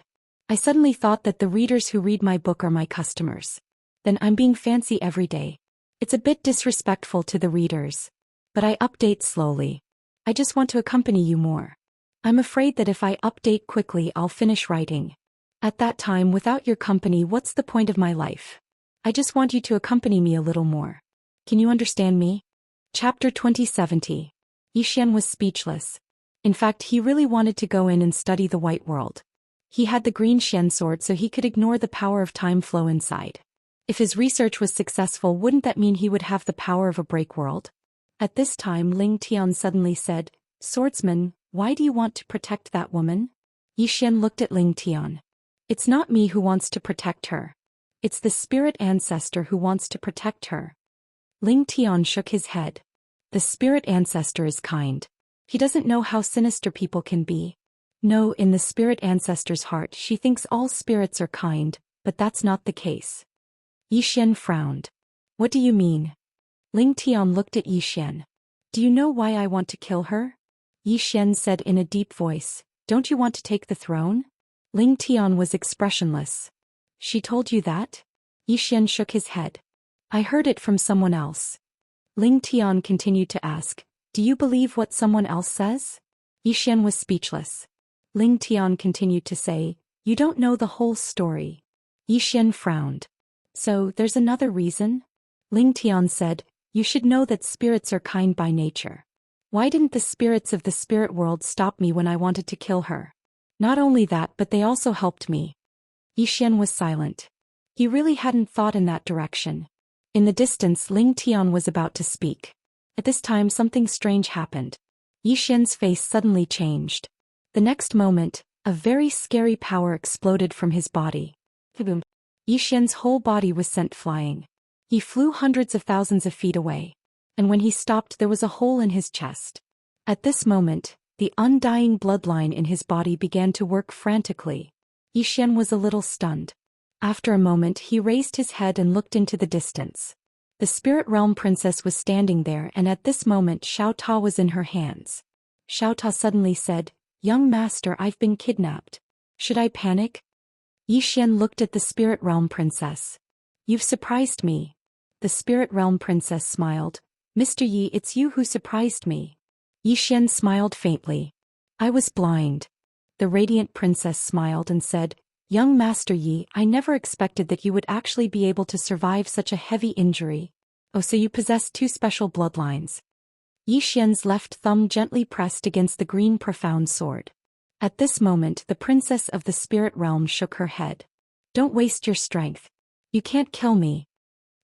Speaker 1: I suddenly thought that the readers who read my book are my customers. Then I'm being fancy every day. It's a bit disrespectful to the readers. But I update slowly. I just want to accompany you more. I'm afraid that if I update quickly I'll finish writing. At that time, without your company, what's the point of my life? I just want you to accompany me a little more. Can you understand me?" Chapter 2070. Xian was speechless. In fact, he really wanted to go in and study the white world. He had the green Xian sword so he could ignore the power of time flow inside. If his research was successful, wouldn't that mean he would have the power of a break world? At this time Ling Tian suddenly said, "Swordsman, why do you want to protect that woman?" Xian looked at Ling Tian. "It's not me who wants to protect her. It's the spirit ancestor who wants to protect her." Ling Tian shook his head. "The spirit ancestor is kind. He doesn't know how sinister people can be. No, in the spirit ancestor's heart she thinks all spirits are kind, but that's not the case." Xian frowned. "What do you mean?" Ling Tian looked at Xian. "Do you know why I want to kill her?" Xian said in a deep voice, "Don't you want to take the throne?" Ling Tian was expressionless. "She told you that?" Xian shook his head. "I heard it from someone else." Ling Tian continued to ask, "Do you believe what someone else says?" Xian was speechless. Ling Tian continued to say, "You don't know the whole story." Xian frowned. "So, there's another reason?" Ling Tian said, "You should know that spirits are kind by nature. Why didn't the spirits of the spirit world stop me when I wanted to kill her? Not only that, but they also helped me." Xian was silent. He really hadn't thought in that direction. In the distance Ling Tian was about to speak. At this time something strange happened. Xian's face suddenly changed. The next moment, A very scary power exploded from his body. Boom. Yi Xian's whole body was sent flying. He flew hundreds of thousands of feet away. And when he stopped, there was a hole in his chest. At this moment, the undying bloodline in his body began to work frantically. Yi Xian was a little stunned. After a moment, he raised his head and looked into the distance. The Spirit Realm Princess was standing there, and at this moment Xiao Ta was in her hands. Xiao Ta suddenly said, "Young master, I've been kidnapped. Should I panic?" Yi Xian looked at the Spirit Realm Princess. "You've surprised me." The Spirit Realm Princess smiled. "Mr. Yi, it's you who surprised me." Yi Xian smiled faintly. "I was blind." The Radiant Princess smiled and said, "Young Master Yi, I never expected that you would actually be able to survive such a heavy injury. Oh, so you possess two special bloodlines." Yi Xian's left thumb gently pressed against the green profound sword. At this moment, the Princess of the Spirit Realm shook her head. "Don't waste your strength. You can't kill me."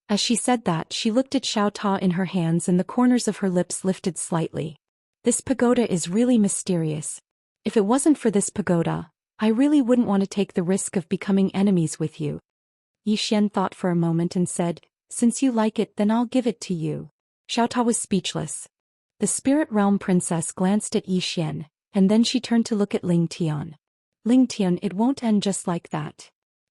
Speaker 1: As she said that, she looked at Xiao Ta in her hands and the corners of her lips lifted slightly. "This pagoda is really mysterious. If it wasn't for this pagoda, I really wouldn't want to take the risk of becoming enemies with you." Yi Xian thought for a moment and said, "Since you like it, then I'll give it to you." Xiao Ta was speechless. The Spirit Realm Princess glanced at Yi Xian, and then she turned to look at Ling Tian. "Ling Tian, it won't end just like that."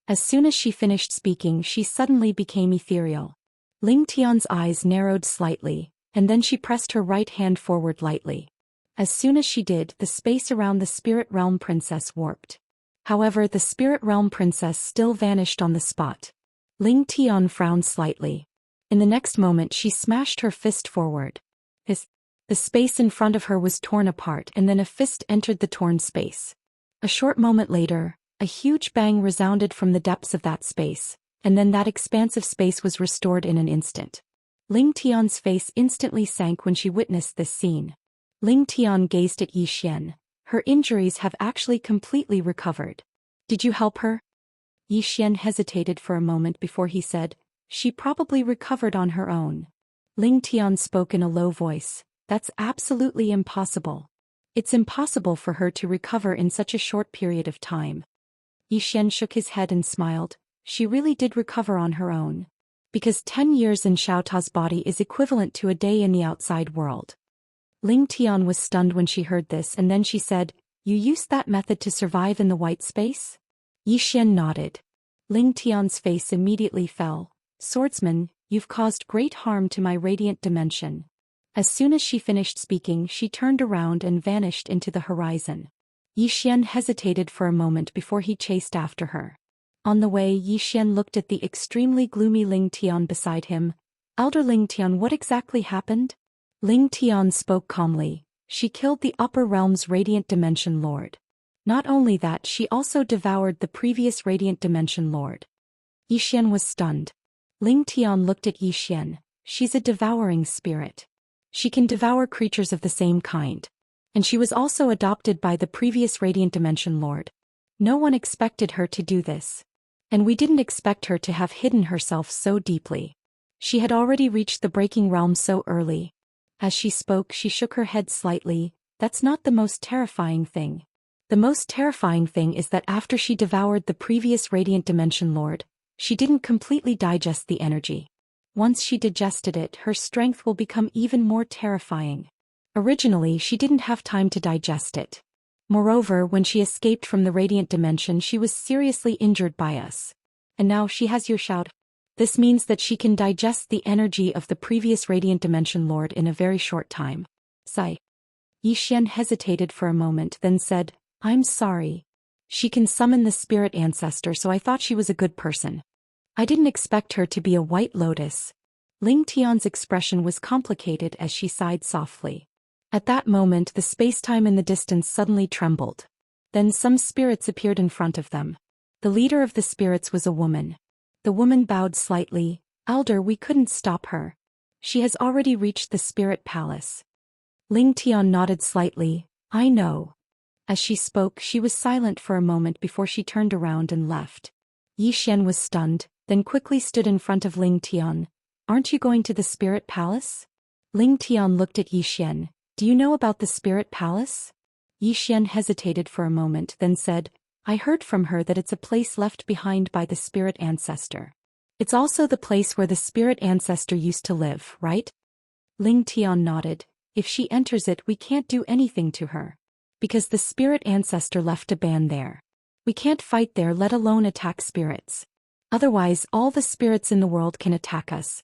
Speaker 1: As soon as she finished speaking, she suddenly became ethereal. Ling Tian's eyes narrowed slightly, and then she pressed her right hand forward lightly. As soon as she did, the space around the Spirit Realm Princess warped. However, the Spirit Realm Princess still vanished on the spot. Ling Tian frowned slightly. In the next moment she smashed her fist forward. The space in front of her was torn apart, and then a fist entered the torn space. A short moment later, a huge bang resounded from the depths of that space, and then that expansive space was restored in an instant. Ling Tian's face instantly sank when she witnessed this scene. Ling Tian gazed at Yi Xian. "Her injuries have actually completely recovered. Did you help her?" Yi Xian hesitated for a moment before he said, "She probably recovered on her own." Ling Tian spoke in a low voice, "That's absolutely impossible. It's impossible for her to recover in such a short period of time." Yi Xian shook his head and smiled. "She really did recover on her own. Because 10 years in Xiao Ta's body is equivalent to a day in the outside world." Ling Tian was stunned when she heard this, and then she said, "You used that method to survive in the white space?" Yi Xian nodded. Ling Tian's face immediately fell. "Swordsman, you've caused great harm to my radiant dimension." As soon as she finished speaking, she turned around and vanished into the horizon. Yi Xian hesitated for a moment before he chased after her. On the way, Yi Xian looked at the extremely gloomy Ling Tian beside him. "Elder Ling Tian, what exactly happened?" Ling Tian spoke calmly. "She killed the Upper Realm's Radiant Dimension Lord. Not only that, she also devoured the previous Radiant Dimension Lord." Yi Xian was stunned. Ling Tian looked at Yi Xian. "She's a devouring spirit. She can devour creatures of the same kind. And she was also adopted by the previous Radiant Dimension Lord. No one expected her to do this. And we didn't expect her to have hidden herself so deeply. She had already reached the breaking realm so early." As she spoke, she shook her head slightly. "That's not the most terrifying thing. The most terrifying thing is that after she devoured the previous Radiant Dimension Lord, she didn't completely digest the energy. Once she digested it, her strength will become even more terrifying. Originally, she didn't have time to digest it. Moreover, when she escaped from the Radiant Dimension, she was seriously injured by us. And now she has your shout. This means that she can digest the energy of the previous Radiant Dimension Lord in a very short time." Sigh. Yi Xian hesitated for a moment, then said, "I'm sorry. She can summon the spirit ancestor, so I thought she was a good person. I didn't expect her to be a white lotus." Ling Tian's expression was complicated as she sighed softly. At that moment, the space-time in the distance suddenly trembled. Then some spirits appeared in front of them. The leader of the spirits was a woman. The woman bowed slightly. "Elder, we couldn't stop her. She has already reached the spirit palace." Ling Tian nodded slightly. "I know." As she spoke, she was silent for a moment before she turned around and left. Yi Xian was stunned, then quickly stood in front of Ling Tian. "Aren't you going to the spirit palace?" Ling Tian looked at Yi Xian. "Do you know about the spirit palace?" Xian hesitated for a moment then said, I heard from her that it's a place left behind by the spirit ancestor. It's also the place where the spirit ancestor used to live, right? Ling Tian nodded. If she enters it we can't do anything to her. Because the spirit ancestor left a ban there. We can't fight there, let alone attack spirits. Otherwise all the spirits in the world can attack us.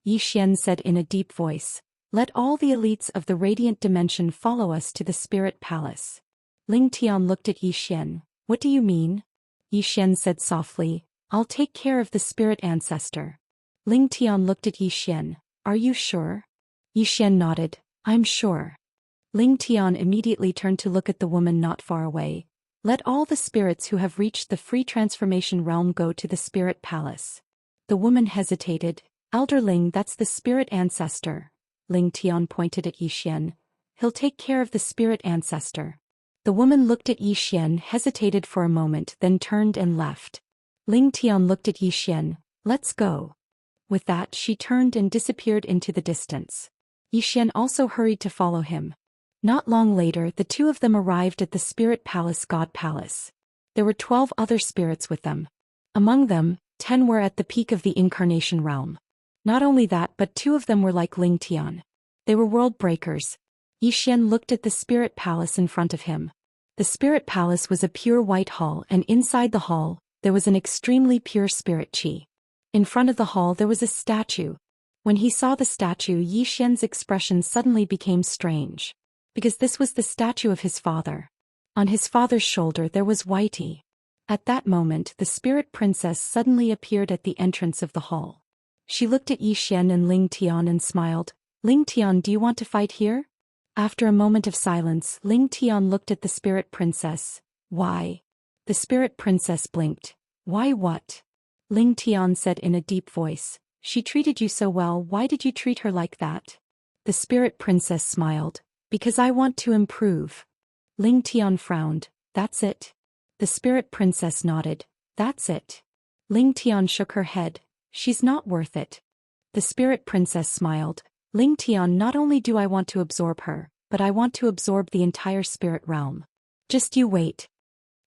Speaker 1: Xian said in a deep voice. Let all the elites of the radiant dimension follow us to the spirit palace. Ling Tian looked at Xian. What do you mean? Xian said softly. I'll take care of the spirit ancestor. Ling Tian looked at Xian. Are you sure? Xian nodded. I'm sure. Ling Tian immediately turned to look at the woman not far away. Let all the spirits who have reached the free transformation realm go to the spirit palace. The woman hesitated. Elder Ling, that's the spirit ancestor. Ling Tian pointed at Xian. He'll take care of the spirit ancestor. The woman looked at Xian, hesitated for a moment, then turned and left. Ling Tian looked at Xian. Let's go. With that she turned and disappeared into the distance. Xian also hurried to follow him. Not long later the two of them arrived at the spirit palace God Palace. There were 12 other spirits with them. Among them, 10 were at the peak of the incarnation realm. Not only that but 2 of them were like Ling Tian. They were world breakers. Xian looked at the spirit palace in front of him. The spirit palace was a pure white hall and inside the hall, there was an extremely pure spirit qi. In front of the hall there was a statue. When he saw the statue Xian's expression suddenly became strange. Because this was the statue of his father. On his father's shoulder there was Whitey. At that moment the spirit princess suddenly appeared at the entrance of the hall. She looked at Xian and Ling Tian and smiled. Ling Tian, do you want to fight here? After a moment of silence Ling Tian looked at the spirit princess. Why? The spirit princess blinked. Why what? Ling Tian said in a deep voice. She treated you so well, why did you treat her like that? The spirit princess smiled. Because I want to improve. Ling Tian frowned. That's it? The spirit princess nodded. That's it. Ling Tian shook her head. She's not worth it. The spirit princess smiled. Ling Tian, not only do I want to absorb her, but I want to absorb the entire spirit realm. Just you wait.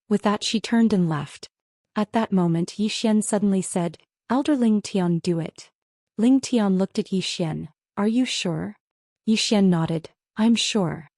Speaker 1: With that she turned and left. At that moment Xian suddenly said, Elder Ling Tian, do it. Ling Tian looked at Xian. Are you sure? Xian nodded. I'm sure.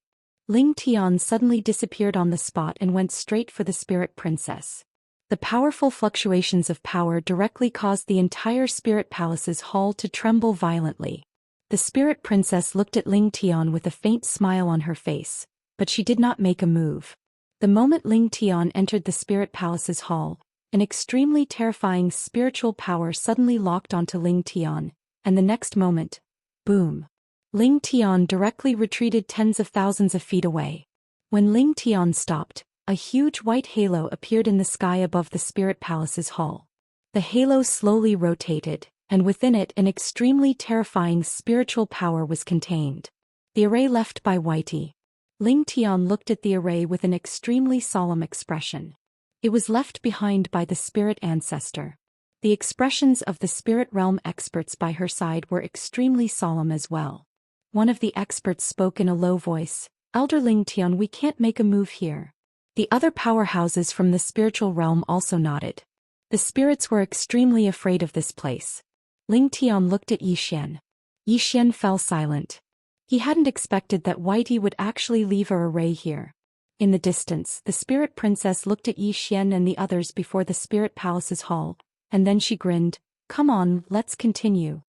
Speaker 1: Ling Tian suddenly disappeared on the spot and went straight for the spirit princess. The powerful fluctuations of power directly caused the entire spirit palace's hall to tremble violently. The spirit princess looked at Ling Tian with a faint smile on her face, but she did not make a move. The moment Ling Tian entered the spirit palace's hall, an extremely terrifying spiritual power suddenly locked onto Ling Tian, and the next moment, boom. Ling Tian directly retreated tens of thousands of feet away. When Ling Tian stopped, a huge white halo appeared in the sky above the spirit palace's hall. The halo slowly rotated, and within it an extremely terrifying spiritual power was contained. The array left by Whitey. Ling Tian looked at the array with an extremely solemn expression. It was left behind by the spirit ancestor. The expressions of the spirit realm experts by her side were extremely solemn as well. One of the experts spoke in a low voice. Elder Ling Tian, we can't make a move here. The other powerhouses from the spiritual realm also nodded. The spirits were extremely afraid of this place. Ling Tian looked at Xian. Xian fell silent. He hadn't expected that Whitey would actually leave a array here. In the distance, the spirit princess looked at Xian and the others before the spirit palace's hall, and then she grinned. Come on, let's continue.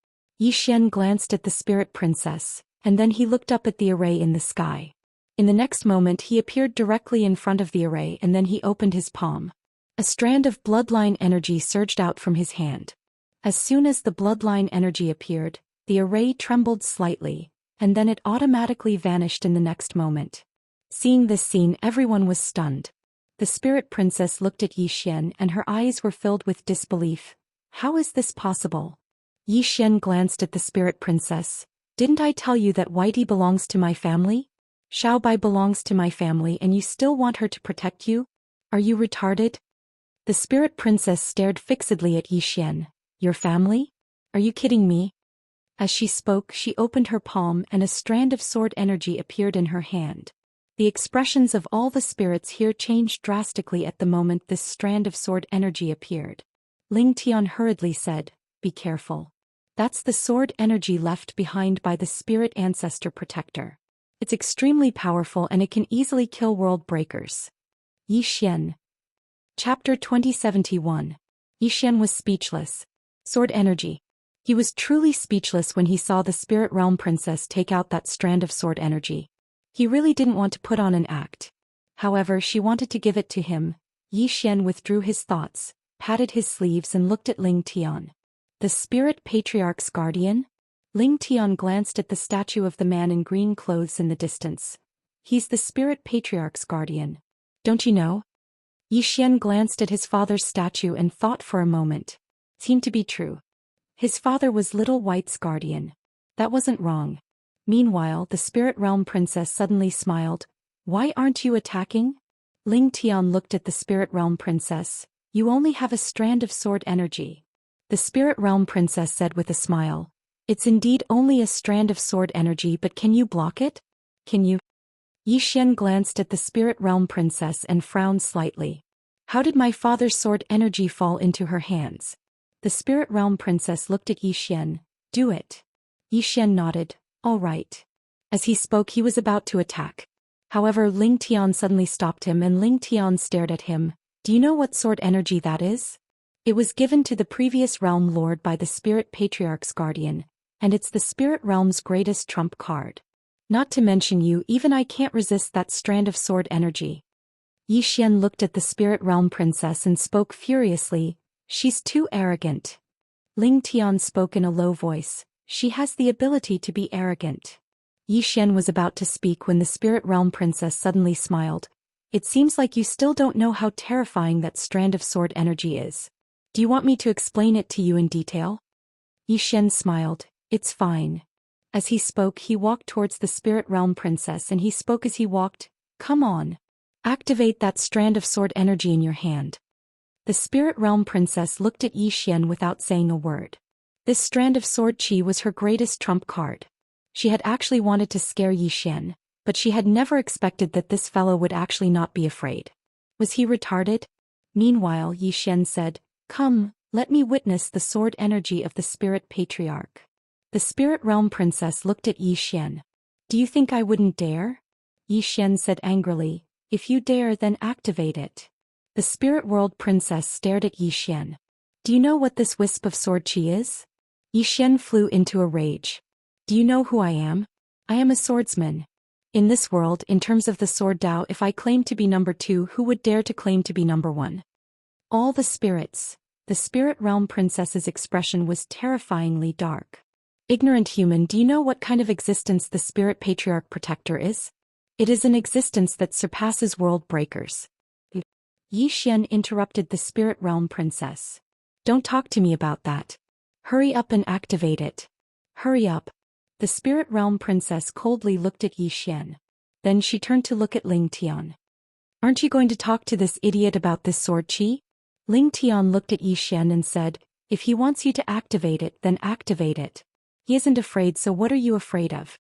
Speaker 1: Xian glanced at the spirit princess, and then he looked up at the array in the sky. In the next moment he appeared directly in front of the array and then he opened his palm. A strand of bloodline energy surged out from his hand. As soon as the bloodline energy appeared, the array trembled slightly, and then it automatically vanished in the next moment. Seeing this scene everyone was stunned. The spirit princess looked at Xian and her eyes were filled with disbelief. How is this possible? Xian glanced at the spirit princess. Didn't I tell you that Whitey belongs to my family? Xiaobai belongs to my family and you still want her to protect you? Are you retarded? The spirit princess stared fixedly at Xian. Your family? Are you kidding me? As she spoke she opened her palm and a strand of sword energy appeared in her hand. The expressions of all the spirits here changed drastically at the moment this strand of sword energy appeared. Ling Tian hurriedly said, "Be careful. That's the sword energy left behind by the spirit ancestor protector. It's extremely powerful and it can easily kill world breakers." Yi Xian. Chapter 2071. Yi Xian was speechless. Sword energy. He was truly speechless when he saw the spirit realm princess take out that strand of sword energy. He really didn't want to put on an act. However, she wanted to give it to him. Yi Xian withdrew his thoughts, patted his sleeves and looked at Ling Tian. The spirit patriarch's guardian? Ling Tian glanced at the statue of the man in green clothes in the distance. He's the spirit patriarch's guardian. Don't you know? Yi Xian glanced at his father's statue and thought for a moment. Seemed to be true. His father was Little White's guardian. That wasn't wrong. Meanwhile, the spirit realm princess suddenly smiled. "Why aren't you attacking?" Ling Tian looked at the spirit realm princess. "You only have a strand of sword energy." The spirit realm princess said with a smile. "It's indeed only a strand of sword energy, but can you block it? Can you?" Yi Xian glanced at the spirit realm princess and frowned slightly. "How did my father's sword energy fall into her hands?" The spirit realm princess looked at Yi Xian. "Do it." Yi Xian nodded. "All right." As he spoke, he was about to attack. However, Ling Tian suddenly stopped him and Ling Tian stared at him. "Do you know what sword energy that is?" "It was given to the previous realm lord by the spirit patriarch's guardian, and it's the spirit realm's greatest trump card. Not to mention you, even I can't resist that strand of sword energy." Yi Xian looked at the spirit realm princess and spoke furiously. "She's too arrogant." Ling Tian spoke in a low voice. "She has the ability to be arrogant." Yi Xian was about to speak when the spirit realm princess suddenly smiled. "It seems like you still don't know how terrifying that strand of sword energy is. Do you want me to explain it to you in detail?" Yi Xian smiled. "It's fine." As he spoke, he walked towards the spirit realm princess and he spoke as he walked. "Come on. Activate that strand of sword energy in your hand." The spirit realm princess looked at Yi Xian without saying a word. This strand of sword chi was her greatest trump card. She had actually wanted to scare Yi Xian, but she had never expected that this fellow would actually not be afraid. Was he retarded? Meanwhile, Yi Xian said, "Come, let me witness the sword energy of the spirit patriarch." The spirit realm princess looked at Yi Xian. "Do you think I wouldn't dare?" Yi Xian said angrily, "If you dare, then activate it." The spirit world princess stared at Yi Xian. "Do you know what this wisp of sword chi is?" Yi Xian flew into a rage. "Do you know who I am? I am a swordsman. In this world, in terms of the sword Dao, if I claim to be number 2, who would dare to claim to be number 1? All the spirits." The spirit realm princess's expression was terrifyingly dark. "Ignorant human, do you know what kind of existence the spirit patriarch protector is? It is an existence that surpasses world breakers." Yi Xian interrupted the spirit realm princess. "Don't talk to me about that. Hurry up and activate it. Hurry up." The spirit realm princess coldly looked at Yi Xian. Then she turned to look at Ling Tian. "Aren't you going to talk to this idiot about this sword chi?" Ling Tian looked at Yi Xian and said, "If he wants you to activate it, then activate it. He isn't afraid, so what are you afraid of?"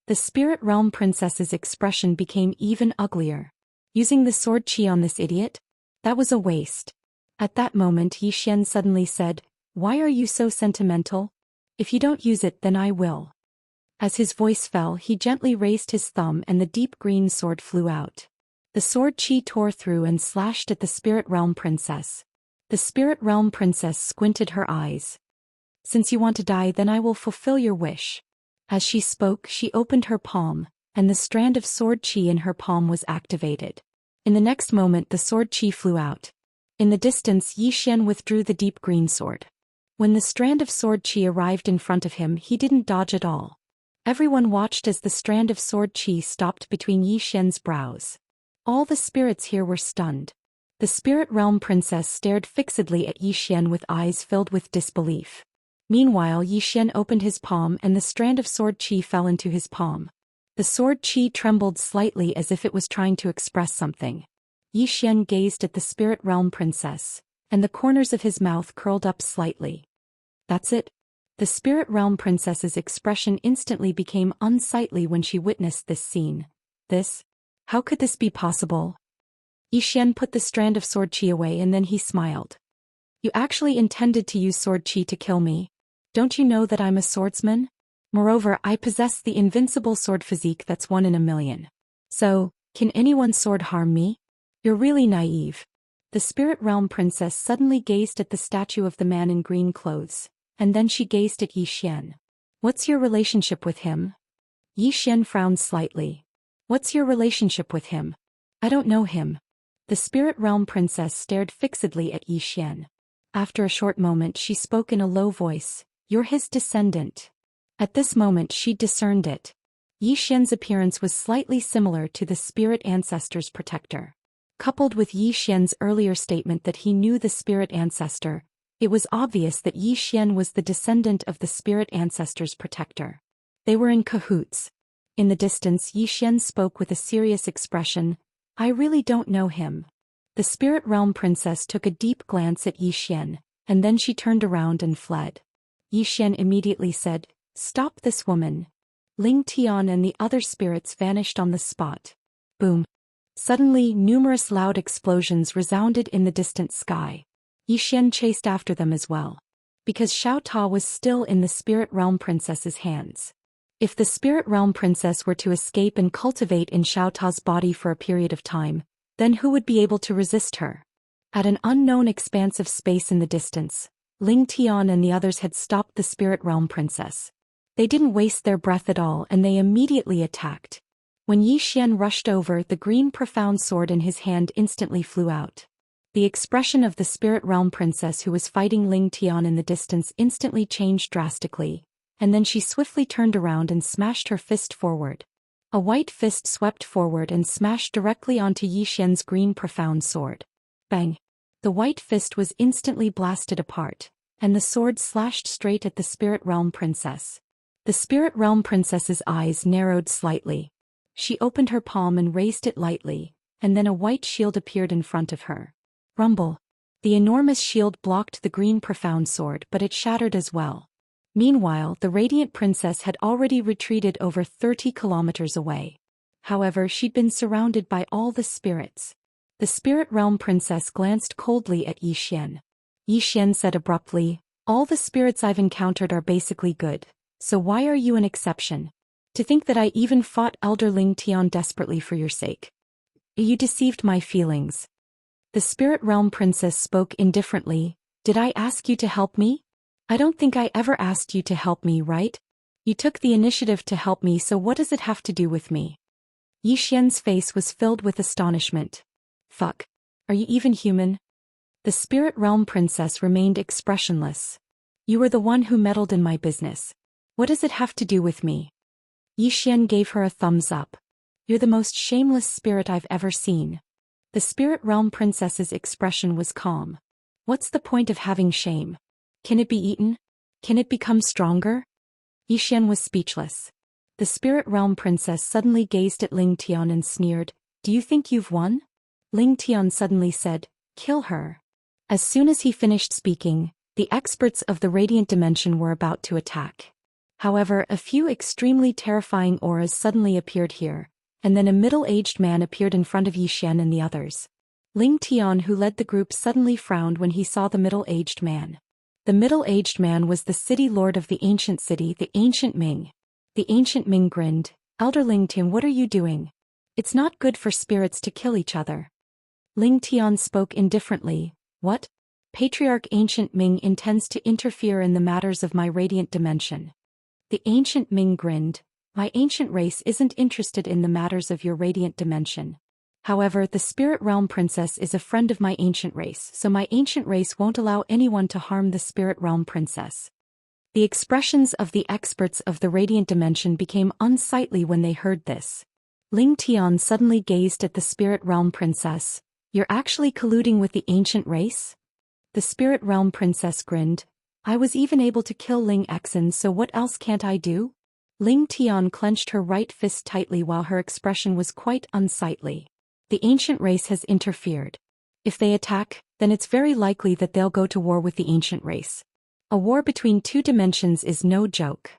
Speaker 1: The spirit realm princess's expression became even uglier. Using the sword chi on this idiot? That was a waste. At that moment, Yi Xian suddenly said, "Why are you so sentimental? If you don't use it, then I will." As his voice fell, he gently raised his thumb and the deep green sword flew out. The sword chi tore through and slashed at the spirit realm princess. The spirit realm princess squinted her eyes. "Since you want to die, then I will fulfill your wish." As she spoke, she opened her palm, and the strand of sword chi in her palm was activated. In the next moment, the sword chi flew out. In the distance, Yi Xian withdrew the deep green sword. When the strand of sword chi arrived in front of him, he didn't dodge at all. Everyone watched as the strand of sword chi stopped between Yi Xian's brows. All the spirits here were stunned. The spirit realm princess stared fixedly at Yi Xian with eyes filled with disbelief. Meanwhile, Yi Xian opened his palm and the strand of sword chi fell into his palm. The sword chi trembled slightly as if it was trying to express something. Yi Xian gazed at the spirit realm princess, and the corners of his mouth curled up slightly. "That's it?" The spirit realm princess's expression instantly became unsightly when she witnessed this scene. How could this be possible? Xian put the strand of sword chi away and then he smiled. You actually intended to use sword chi to kill me. Don't you know that I'm a swordsman? Moreover, I possess the invincible sword physique that's 1 in a million. So, can anyone's sword harm me? You're really naive. The spirit realm princess suddenly gazed at the statue of the man in green clothes, and then she gazed at Xian. What's your relationship with him? Xian frowned slightly. What's your relationship with him? I don't know him. The spirit realm princess stared fixedly at Xian. After a short moment she spoke in a low voice. You're his descendant. At this moment she discerned it. Xian's appearance was slightly similar to the spirit ancestor's protector. Coupled with Xian's earlier statement that he knew the spirit ancestor, it was obvious that Xian was the descendant of the spirit ancestor's protector. They were in cahoots. In the distance Xian spoke with a serious expression. I really don't know him. The spirit realm princess took a deep glance at Xian, and then she turned around and fled. Xian immediately said, Stop this woman. Ling Tian and the other spirits vanished on the spot. Boom. Suddenly numerous loud explosions resounded in the distant sky. Xian chased after them as well. Because Xiao Ta was still in the spirit realm princess's hands. If the spirit realm princess were to escape and cultivate in Xiao Ta's body for a period of time, then who would be able to resist her? At an unknown expanse of space in the distance, Ling Tian and the others had stopped the spirit realm princess. They didn't waste their breath at all and they immediately attacked. When Xian rushed over, the green profound sword in his hand instantly flew out. The expression of the spirit realm princess who was fighting Ling Tian in the distance instantly changed drastically, and then she swiftly turned around and smashed her fist forward. A white fist swept forward and smashed directly onto Xian's green profound sword. Bang! The white fist was instantly blasted apart, and the sword slashed straight at the spirit realm princess. The spirit realm princess's eyes narrowed slightly. She opened her palm and raised it lightly, and then a white shield appeared in front of her. Rumble! The enormous shield blocked the green profound sword, but it shattered as well. Meanwhile, the radiant princess had already retreated over 30 kilometers away. However, she'd been surrounded by all the spirits. The spirit realm princess glanced coldly at Xian. Xian said abruptly, All the spirits I've encountered are basically good, so why are you an exception? To think that I even fought Elder Ling Tian desperately for your sake. You deceived my feelings. The spirit realm princess spoke indifferently. Did I ask you to help me? I don't think I ever asked you to help me, right? You took the initiative to help me, so what does it have to do with me? Xian's face was filled with astonishment. Fuck. Are you even human? The spirit realm princess remained expressionless. You were the one who meddled in my business. What does it have to do with me? Xian gave her a thumbs up. You're the most shameless spirit I've ever seen. The spirit realm princess's expression was calm. What's the point of having shame? Can it be eaten? Can it become stronger? Xian was speechless. The spirit realm princess suddenly gazed at Ling Tian and sneered, Do you think you've won? Ling Tian suddenly said, Kill her. As soon as he finished speaking, the experts of the radiant dimension were about to attack. However, a few extremely terrifying auras suddenly appeared here, and then a middle-aged man appeared in front of Xian and the others. Ling Tian, who led the group, suddenly frowned when he saw the middle-aged man. The middle-aged man was the city lord of the ancient city, the ancient Ming. The ancient Ming grinned, Elder Ling Tian, what are you doing? It's not good for spirits to kill each other. Ling Tian spoke indifferently, What? Patriarch Ancient Ming intends to interfere in the matters of my radiant dimension. The ancient Ming grinned, My ancient race isn't interested in the matters of your radiant dimension. However, the spirit realm princess is a friend of my ancient race, so my ancient race won't allow anyone to harm the spirit realm princess. The expressions of the experts of the radiant dimension became unsightly when they heard this. Ling Tian suddenly gazed at the spirit realm princess. You're actually colluding with the ancient race? The spirit realm princess grinned. I was even able to kill Ling Exen, so what else can't I do? Ling Tian clenched her right fist tightly while her expression was quite unsightly. The ancient race has interfered. If they attack, then it's very likely that they'll go to war with the ancient race. A war between two dimensions is no joke.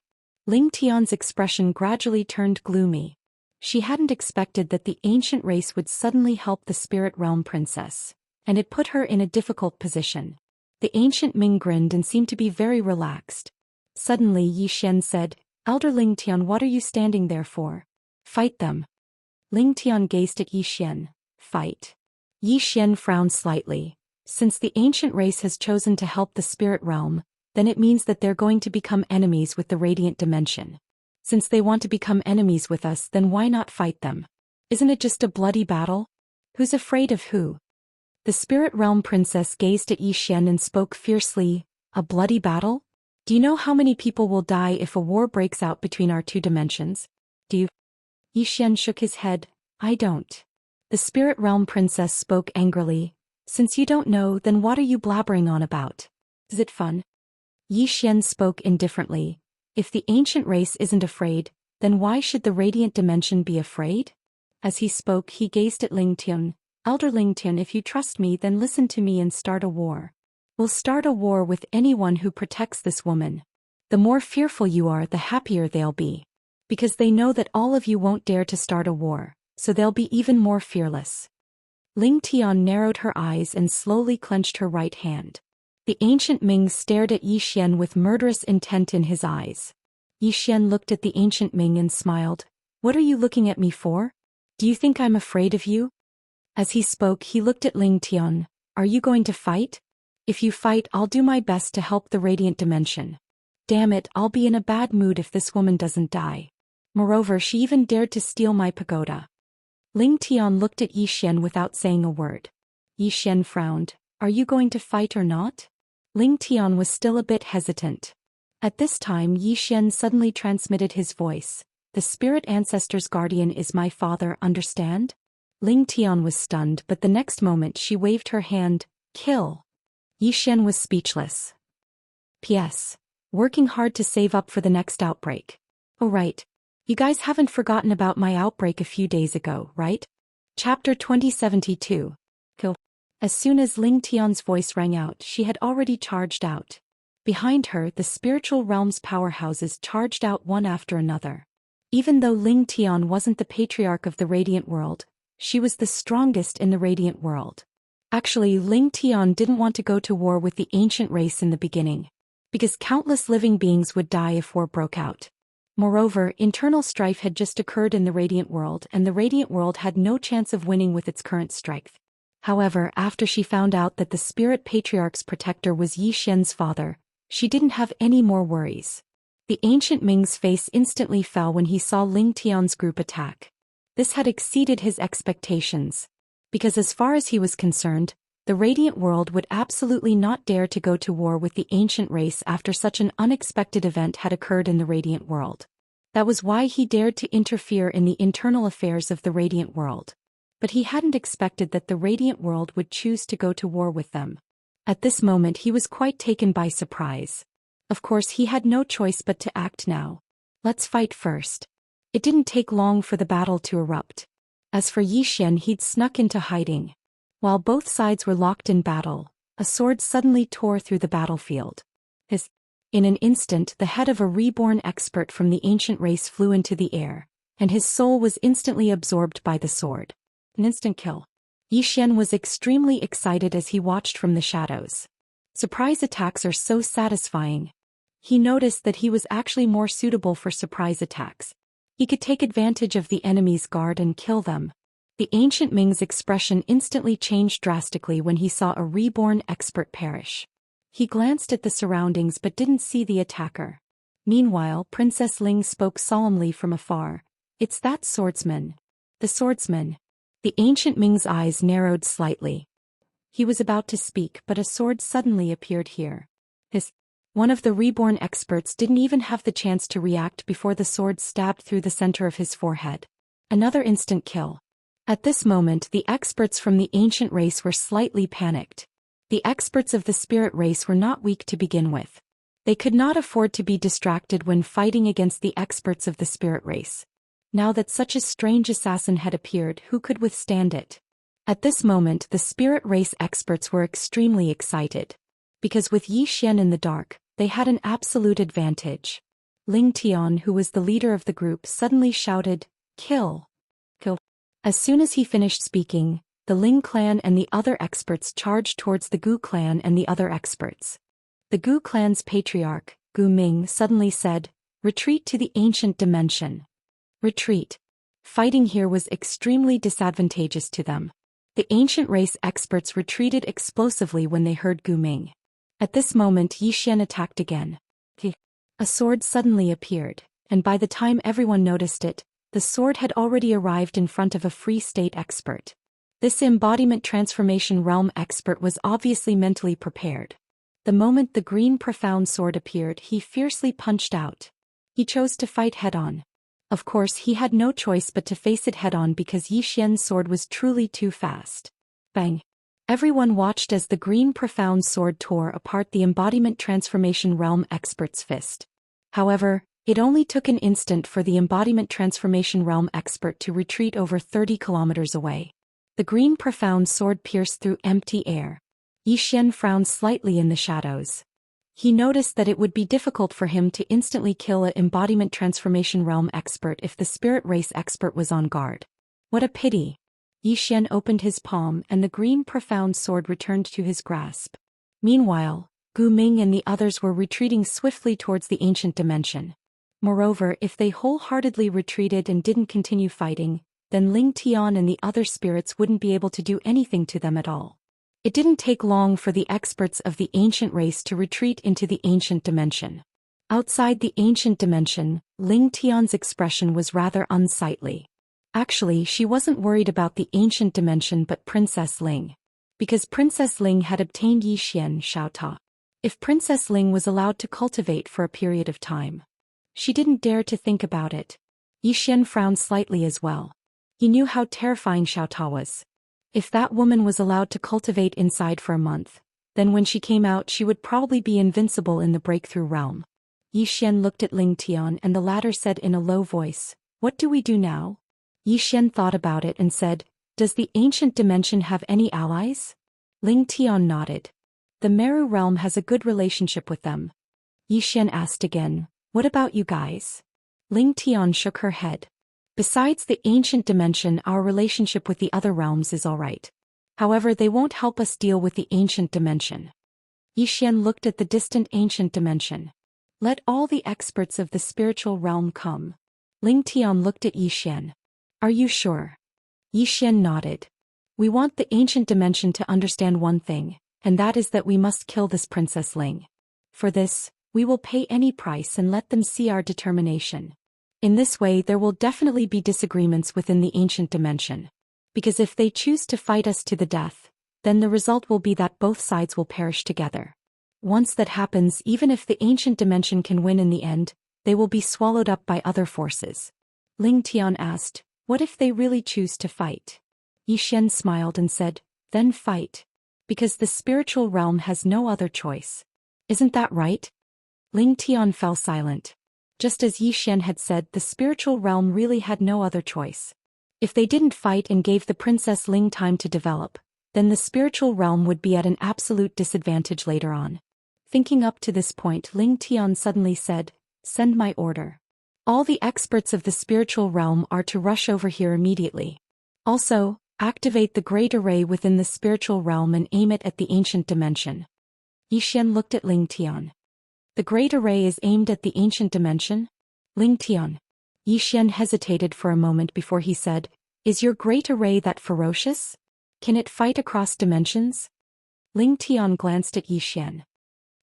Speaker 1: Ling Tian's expression gradually turned gloomy. She hadn't expected that the ancient race would suddenly help the spirit realm princess, and it put her in a difficult position. The ancient Ming grinned and seemed to be very relaxed. Suddenly Yi Xian said, "Elder Ling Tian, what are you standing there for? Fight them." Ling Tian gazed at Yi Xian. Fight. Yi Xian frowned slightly. Since the ancient race has chosen to help the spirit realm, then it means that they're going to become enemies with the radiant dimension. Since they want to become enemies with us, then why not fight them? Isn't it just a bloody battle? Who's afraid of who? The spirit realm princess gazed at Yi Xian and spoke fiercely, "A bloody battle? Do you know how many people will die if a war breaks out between our two dimensions? Do you?" Yi Xian shook his head, "I don't." The spirit realm princess spoke angrily, "Since you don't know, then what are you blabbering on about? Is it fun?" Yi Xian spoke indifferently, "If the ancient race isn't afraid, then why should the radiant dimension be afraid?" As he spoke, he gazed at Ling Tian. "Elder Ling Tian, if you trust me, then listen to me and start a war. We'll start a war with anyone who protects this woman. The more fearful you are, the happier they'll be. Because they know that all of you won't dare to start a war, so they'll be even more fearless." Ling Tian narrowed her eyes and slowly clenched her right hand. The ancient Ming stared at Yi Xian with murderous intent in his eyes. Yi Xian looked at the ancient Ming and smiled. "What are you looking at me for? Do you think I'm afraid of you?" As he spoke, he looked at Ling Tian. "Are you going to fight? If you fight, I'll do my best to help the radiant dimension. Damn it, I'll be in a bad mood if this woman doesn't die. Moreover, she even dared to steal my pagoda." Ling Tian looked at Yi Xian without saying a word. Yi Xian frowned. "Are you going to fight or not?" Ling Tian was still a bit hesitant. At this time, Yi Xian suddenly transmitted his voice. "The spirit ancestor's guardian is my father, understand?" Ling Tian was stunned, but the next moment she waved her hand. "Kill." Yi Xian was speechless. P.S. Working hard to save up for the next outbreak. Oh right. You guys haven't forgotten about my outbreak a few days ago, right? Chapter 2072. Kill. As soon as Ling Tian's voice rang out, she had already charged out. Behind her, the spiritual realm's powerhouses charged out one after another. Even though Ling Tian wasn't the patriarch of the radiant world, she was the strongest in the radiant world. Actually, Ling Tian didn't want to go to war with the ancient race in the beginning, because countless living beings would die if war broke out. Moreover, internal strife had just occurred in the radiant world, and the radiant world had no chance of winning with its current strength. However, after she found out that the spirit patriarch's protector was Yi Xian's father, she didn't have any more worries. The ancient Ming's face instantly fell when he saw Ling Tian's group attack. This had exceeded his expectations. Because as far as he was concerned, the radiant world would absolutely not dare to go to war with the ancient race after such an unexpected event had occurred in the radiant world. That was why he dared to interfere in the internal affairs of the radiant world. But he hadn't expected that the radiant world would choose to go to war with them. At this moment he was quite taken by surprise. Of course he had no choice but to act now. Let's fight first. It didn't take long for the battle to erupt. As for Yi Xian, he'd snuck into hiding. While both sides were locked in battle, a sword suddenly tore through the battlefield. In an instant, the head of a reborn expert from the ancient race flew into the air, and his soul was instantly absorbed by the sword. An instant kill. Yi Xian was extremely excited as he watched from the shadows. Surprise attacks are so satisfying. He noticed that he was actually more suitable for surprise attacks. He could take advantage of the enemy's guard and kill them. The ancient Ming's expression instantly changed drastically when he saw a reborn expert perish. He glanced at the surroundings but didn't see the attacker. Meanwhile, Princess Ling spoke solemnly from afar. "It's that swordsman. The swordsman." The ancient Ming's eyes narrowed slightly. He was about to speak, but a sword suddenly appeared here. One of the reborn experts didn't even have the chance to react before the sword stabbed through the center of his forehead. Another instant kill. At this moment, the experts from the ancient race were slightly panicked. The experts of the spirit race were not weak to begin with. They could not afford to be distracted when fighting against the experts of the spirit race. Now that such a strange assassin had appeared, who could withstand it? At this moment, the spirit race experts were extremely excited. Because with Yi Xian in the dark, they had an absolute advantage. Ling Tian, who was the leader of the group, suddenly shouted, "Kill!" As soon as he finished speaking, the Ling clan and the other experts charged towards the Gu clan and the other experts. The Gu clan's patriarch, Gu Ming, suddenly said, "Retreat to the ancient dimension." Retreat. Fighting here was extremely disadvantageous to them. The ancient race experts retreated explosively when they heard Gu Ming. At this moment Yi Xian attacked again. A sword suddenly appeared, and by the time everyone noticed it, the sword had already arrived in front of a free state expert. This embodiment transformation realm expert was obviously mentally prepared. The moment the green profound sword appeared, he fiercely punched out. He chose to fight head-on. Of course he had no choice but to face it head-on because Yi Xian's sword was truly too fast. Bang! Everyone watched as the green profound sword tore apart the embodiment transformation realm expert's fist. However, it only took an instant for the embodiment transformation realm expert to retreat over 30 kilometers away. The green profound sword pierced through empty air. Yi Xian frowned slightly in the shadows. He noticed that it would be difficult for him to instantly kill an embodiment transformation realm expert if the spirit race expert was on guard. What a pity! Yi Xian opened his palm and the green profound sword returned to his grasp. Meanwhile, Gu Ming and the others were retreating swiftly towards the ancient dimension. Moreover, if they wholeheartedly retreated and didn't continue fighting, then Ling Tian and the other spirits wouldn't be able to do anything to them at all. It didn't take long for the experts of the ancient race to retreat into the ancient dimension. Outside the ancient dimension, Ling Tian's expression was rather unsightly. Actually, she wasn't worried about the ancient dimension but Princess Ling. Because Princess Ling had obtained Yi Xian Xiaota. If Princess Ling was allowed to cultivate for a period of time, she didn't dare to think about it. Yi Xian frowned slightly as well. He knew how terrifying Xiaota was. If that woman was allowed to cultivate inside for a month, then when she came out she would probably be invincible in the breakthrough realm. Yi Xian looked at Ling Tian and the latter said in a low voice, "What do we do now?" Yi Xian thought about it and said, "Does the ancient dimension have any allies?" Ling Tian nodded. "The Meru realm has a good relationship with them." Yi Xian asked again, "What about you guys?" Ling Tian shook her head. "Besides the ancient dimension, our relationship with the other realms is alright. However, they won't help us deal with the ancient dimension." Yi Xian looked at the distant ancient dimension. "Let all the experts of the spiritual realm come." Ling Tian looked at Yi Xian. "Are you sure?" Yi Xian nodded. "We want the ancient dimension to understand one thing, and that is that we must kill this Princess Ling. For this, we will pay any price and let them see our determination. In this way there will definitely be disagreements within the ancient dimension. Because if they choose to fight us to the death, then the result will be that both sides will perish together. Once that happens, even if the ancient dimension can win in the end, they will be swallowed up by other forces." Ling Tian asked, "What if they really choose to fight?" Yi Xian smiled and said, "Then fight. Because the spiritual realm has no other choice. Isn't that right?" Ling Tian fell silent. Just as Yi Xian had said, the spiritual realm really had no other choice. If they didn't fight and gave the Princess Ling time to develop, then the spiritual realm would be at an absolute disadvantage later on. Thinking up to this point, Ling Tian suddenly said, "Send my order. All the experts of the spiritual realm are to rush over here immediately. Also, activate the great array within the spiritual realm and aim it at the ancient dimension." Yi Xian looked at Ling Tian. "The great array is aimed at the ancient dimension?" Ling Tian. Yi Xian hesitated for a moment before he said, "Is your great array that ferocious? Can it fight across dimensions?" Ling Tian glanced at Yi Xian.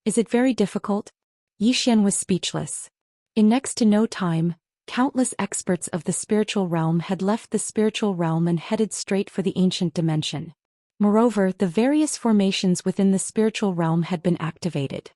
Speaker 1: "Is it very difficult?" Yi Xian was speechless. In next to no time, countless experts of the spiritual realm had left the spiritual realm and headed straight for the ancient dimension. Moreover, the various formations within the spiritual realm had been activated.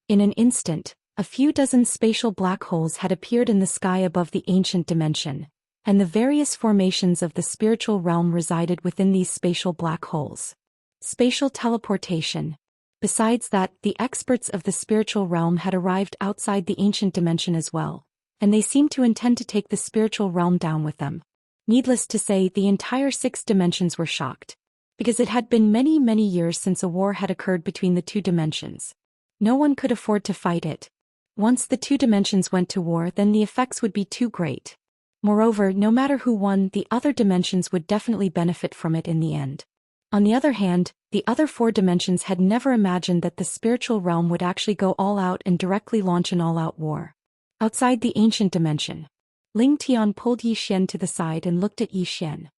Speaker 1: In an instant, a few dozen spatial black holes had appeared in the sky above the ancient dimension, and the various formations of the spiritual realm resided within these spatial black holes. Spatial teleportation. Besides that, the experts of the spiritual realm had arrived outside the ancient dimension as well, and they seemed to intend to take the spiritual realm down with them. Needless to say, the entire 6 dimensions were shocked, because it had been many, many years since a war had occurred between the 2 dimensions. No one could afford to fight it. Once the 2 dimensions went to war, then the effects would be too great. Moreover, no matter who won, the other dimensions would definitely benefit from it in the end. On the other hand, the other 4 dimensions had never imagined that the spiritual realm would actually go all out and directly launch an all-out war. Outside the ancient dimension, Ling Tian pulled Yi Xian to the side and looked at Yi Xian.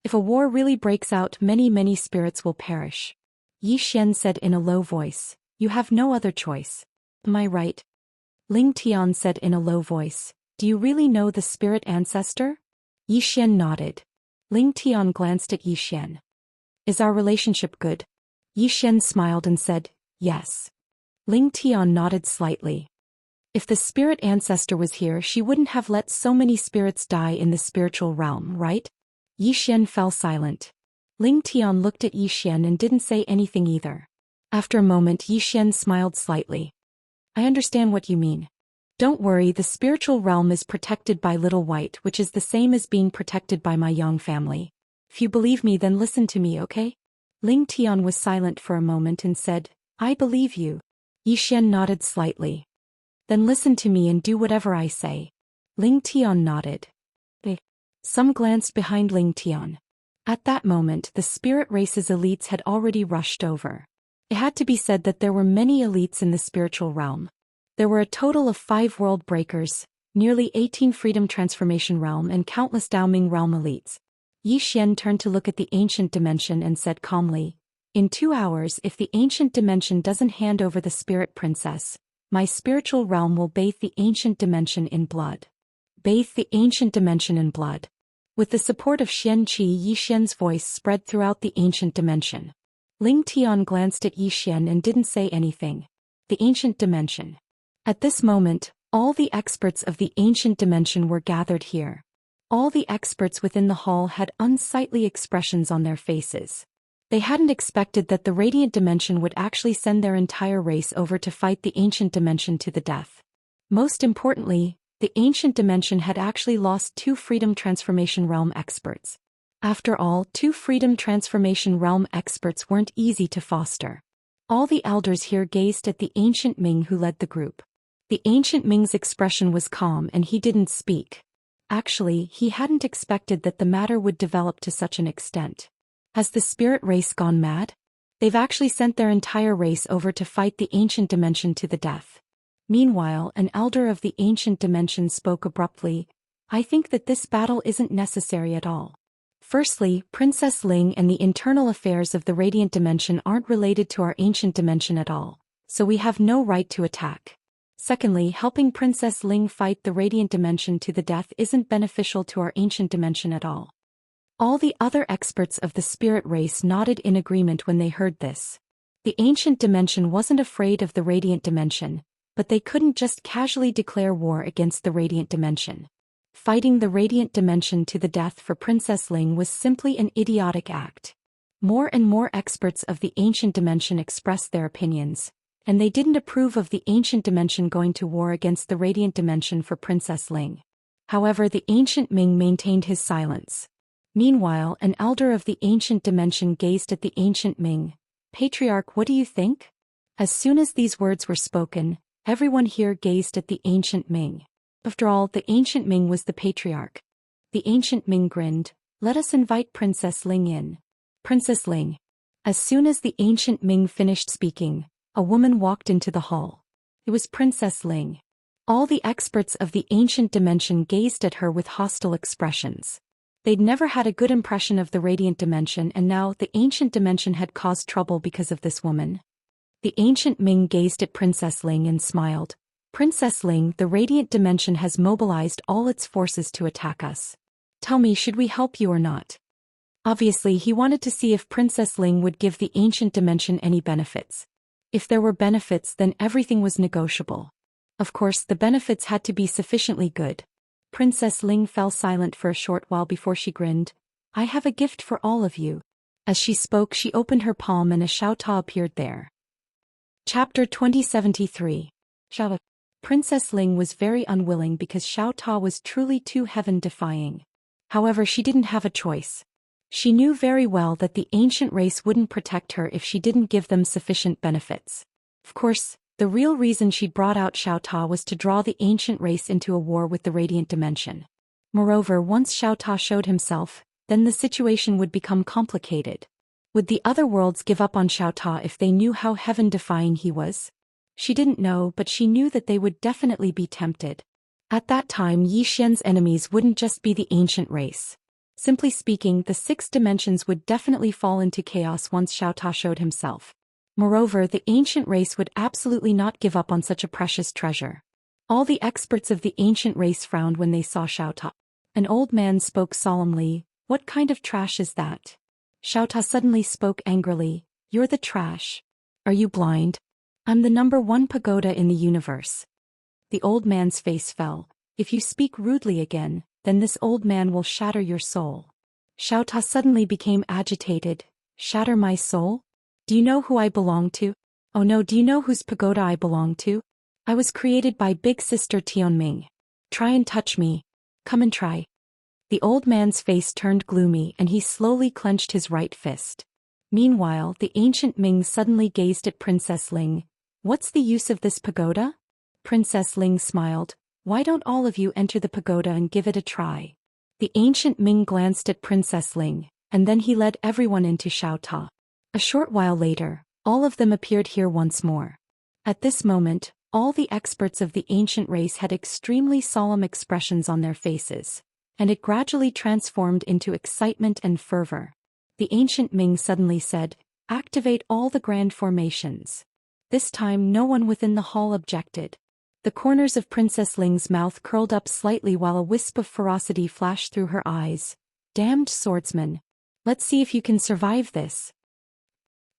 Speaker 1: If a war really breaks out, many spirits will perish. Yi Xian said in a low voice, "You have no other choice. Am I right?" Ling Tian said in a low voice, "Do you really know the spirit ancestor?" Yi Xian nodded. Ling Tian glanced at Yi Xian. "Is our relationship good?" Yi Xian smiled and said, "Yes." Ling Tian nodded slightly. If the spirit ancestor was here, she wouldn't have let so many spirits die in the spiritual realm, right? Yi Xian fell silent. Ling Tian looked at Yi Xian and didn't say anything either. After a moment, Yi Xian smiled slightly. "I understand what you mean. Don't worry, the spiritual realm is protected by Little White, which is the same as being protected by my Yang family. If you believe me, then listen to me, okay?" Ling Tian was silent for a moment and said, "I believe you." Yi Xian nodded slightly. "Then listen to me and do whatever I say." Ling Tian nodded. Some glanced behind Ling Tian. At that moment, the spirit race's elites had already rushed over. It had to be said that there were many elites in the spiritual realm. There were a total of 5 world breakers, nearly 18 freedom transformation realm and countless Daoming realm elites. Yi Xian turned to look at the ancient dimension and said calmly, "In 2 hours, if the ancient dimension doesn't hand over the spirit princess, my spiritual realm will bathe the ancient dimension in blood." Bathe the ancient dimension in blood. With the support of Xianqi, Yi Xian's voice spread throughout the ancient dimension. Ling Tian glanced at Yi Xian and didn't say anything. The ancient dimension. At this moment, all the experts of the ancient dimension were gathered here. All the experts within the hall had unsightly expressions on their faces. They hadn't expected that the radiant dimension would actually send their entire race over to fight the ancient dimension to the death. Most importantly, the ancient dimension had actually lost 2 freedom transformation realm experts. After all, 2 freedom transformation realm experts weren't easy to foster. All the elders here gazed at the ancient Ming who led the group. The ancient Ming's expression was calm and he didn't speak. Actually, he hadn't expected that the matter would develop to such an extent. Has the spirit race gone mad? They've actually sent their entire race over to fight the ancient dimension to the death. Meanwhile, an elder of the ancient dimension spoke abruptly, "I think that this battle isn't necessary at all. Firstly, Princess Ling and the internal affairs of the radiant dimension aren't related to our ancient dimension at all, so we have no right to attack. Secondly, helping Princess Ling fight the radiant dimension to the death isn't beneficial to our ancient dimension at all." All the other experts of the spirit race nodded in agreement when they heard this. The ancient dimension wasn't afraid of the radiant dimension, but they couldn't just casually declare war against the radiant dimension. Fighting the radiant dimension to the death for Princess Ling was simply an idiotic act. More and more experts of the ancient dimension expressed their opinions, and they didn't approve of the ancient dimension going to war against the radiant dimension for Princess Ling. However, the ancient Ming maintained his silence. Meanwhile, an elder of the ancient dimension gazed at the ancient Ming. "Patriarch, what do you think?" As soon as these words were spoken, everyone here gazed at the ancient Ming. After all, the ancient Ming was the patriarch. The ancient Ming grinned. "Let us invite Princess Ling in." Princess Ling. As soon as the ancient Ming finished speaking, a woman walked into the hall. It was Princess Ling. All the experts of the ancient dimension gazed at her with hostile expressions. They'd never had a good impression of the radiant dimension, and now the ancient dimension had caused trouble because of this woman. The ancient Ming gazed at Princess Ling and smiled. "Princess Ling, the radiant dimension has mobilized all its forces to attack us. Tell me, should we help you or not?" Obviously, he wanted to see if Princess Ling would give the ancient dimension any benefits. If there were benefits, then everything was negotiable. Of course, the benefits had to be sufficiently good. Princess Ling fell silent for a short while before she grinned. "I have a gift for all of you." As she spoke, she opened her palm and a Xiaota appeared there. Chapter 2073. Xiaota. Princess Ling was very unwilling because Xiaota was truly too heaven-defying. However, she didn't have a choice. She knew very well that the ancient race wouldn't protect her if she didn't give them sufficient benefits. Of course, the real reason she'd brought out Xiaota was to draw the ancient race into a war with the radiant dimension. Moreover, once Xiao Ta showed himself, then the situation would become complicated. Would the other worlds give up on Xiao Ta if they knew how heaven-defying he was? She didn't know, but she knew that they would definitely be tempted. At that time, Yi Xian's enemies wouldn't just be the ancient race. Simply speaking, the 6 dimensions would definitely fall into chaos once Xiao Ta showed himself. Moreover, the ancient race would absolutely not give up on such a precious treasure. All the experts of the ancient race frowned when they saw Xiao Ta. An old man spoke solemnly. What kind of trash is that? Xiao Ta suddenly spoke angrily. You're the trash. Are you blind? I'm the #1 pagoda in the universe. The old man's face fell. If you speak rudely again, then this old man will shatter your soul. Xiao Ta suddenly became agitated. Shatter my soul? Do you know who I belong to? Oh no, do you know whose pagoda I belong to? I was created by Big Sister Tianming. Try and touch me. Come and try. The old man's face turned gloomy and he slowly clenched his right fist. Meanwhile, the ancient Ming suddenly gazed at Princess Ling. What's the use of this pagoda? Princess Ling smiled. Why don't all of you enter the pagoda and give it a try? The ancient Ming glanced at Princess Ling, and then he led everyone into Xiao Ta. A short while later, all of them appeared here once more. At this moment, all the experts of the ancient race had extremely solemn expressions on their faces, and it gradually transformed into excitement and fervor. The ancient Ming suddenly said, "Activate all the grand formations." This time no one within the hall objected. The corners of Princess Ling's mouth curled up slightly while a wisp of ferocity flashed through her eyes. Damned swordsman. Let's see if you can survive this.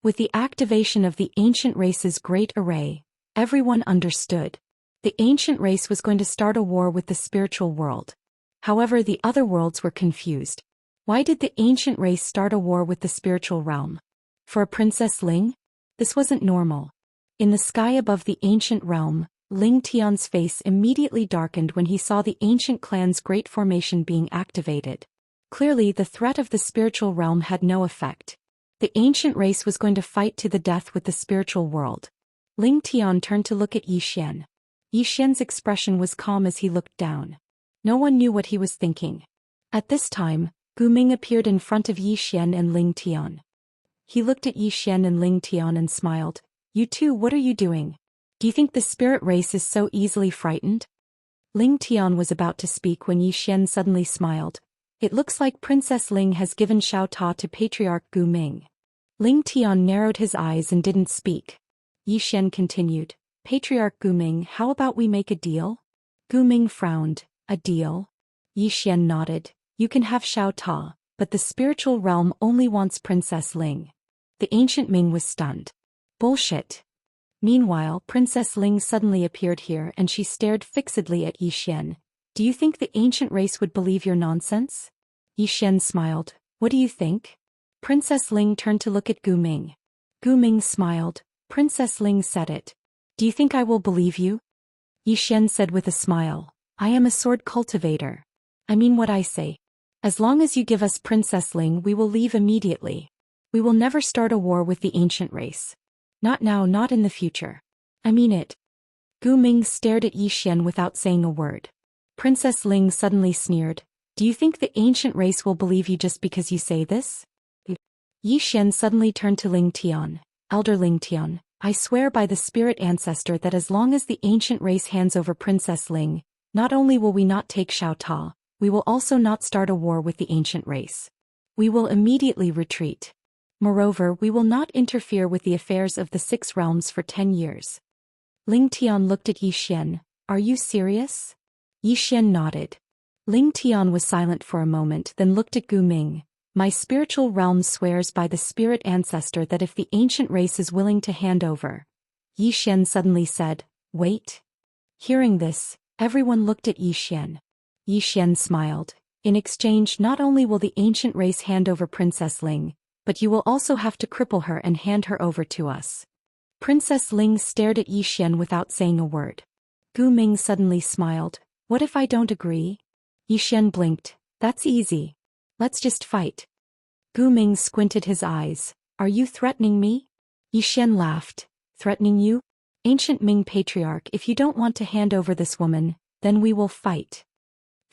Speaker 1: With the activation of the ancient race's great array, everyone understood. The ancient race was going to start a war with the spiritual world. However, the other worlds were confused. Why did the ancient race start a war with the spiritual realm? For a Princess Ling? This wasn't normal. In the sky above the ancient realm, Ling Tian's face immediately darkened when he saw the ancient clan's great formation being activated. Clearly, the threat of the spiritual realm had no effect. The ancient race was going to fight to the death with the spiritual world. Ling Tian turned to look at Yi Xian. Yi Xian's expression was calm as he looked down. No one knew what he was thinking. At this time, Gu Ming appeared in front of Yi Xian and Ling Tian. He looked at Yi Xian and Ling Tian and smiled. You two, what are you doing? Do you think the spirit race is so easily frightened? Ling Tian was about to speak when Yi Xian suddenly smiled. It looks like Princess Ling has given Xiao Ta to Patriarch Gu Ming. Ling Tian narrowed his eyes and didn't speak. Yi Xian continued. Patriarch Gu Ming, how about we make a deal? Gu Ming frowned. A deal? Yi Xian nodded. You can have Xiao Ta, but the spiritual realm only wants Princess Ling. The ancient Ming was stunned. Bullshit. Meanwhile, Princess Ling suddenly appeared here and she stared fixedly at Yi Xian. Do you think the ancient race would believe your nonsense? Yi Xian smiled. What do you think? Princess Ling turned to look at Gu Ming. Gu Ming smiled. Princess Ling said it. Do you think I will believe you? Yi Xian said with a smile. I am a sword cultivator. I mean what I say. As long as you give us Princess Ling, we will leave immediately. We will never start a war with the ancient race. Not now, not in the future. I mean it. Gu Ming stared at Yi Xian without saying a word. Princess Ling suddenly sneered. Do you think the ancient race will believe you just because you say this? Yi Xian suddenly turned to Ling Tian. Elder Ling Tian, I swear by the spirit ancestor that as long as the ancient race hands over Princess Ling, not only will we not take Xiao Ta, we will also not start a war with the ancient race. We will immediately retreat. Moreover, we will not interfere with the affairs of the 6 realms for 10 years. Ling Tian looked at Yi Xian. Are you serious? Yi Xian nodded. Ling Tian was silent for a moment, then looked at Gu Ming. My spiritual realm swears by the spirit ancestor that if the ancient race is willing to hand over. Yi Xian suddenly said, Wait. Hearing this, everyone looked at Yi Xian. Yi Xian smiled. In exchange, not only will the ancient race hand over Princess Ling, but you will also have to cripple her and hand her over to us. Princess Ling stared at Yi Xian without saying a word. Gu Ming suddenly smiled. What if I don't agree? Yi Xian blinked. That's easy. Let's just fight. Gu Ming squinted his eyes. Are you threatening me? Yi Xian laughed. Threatening you? Ancient Ming Patriarch, if you don't want to hand over this woman, then we will fight.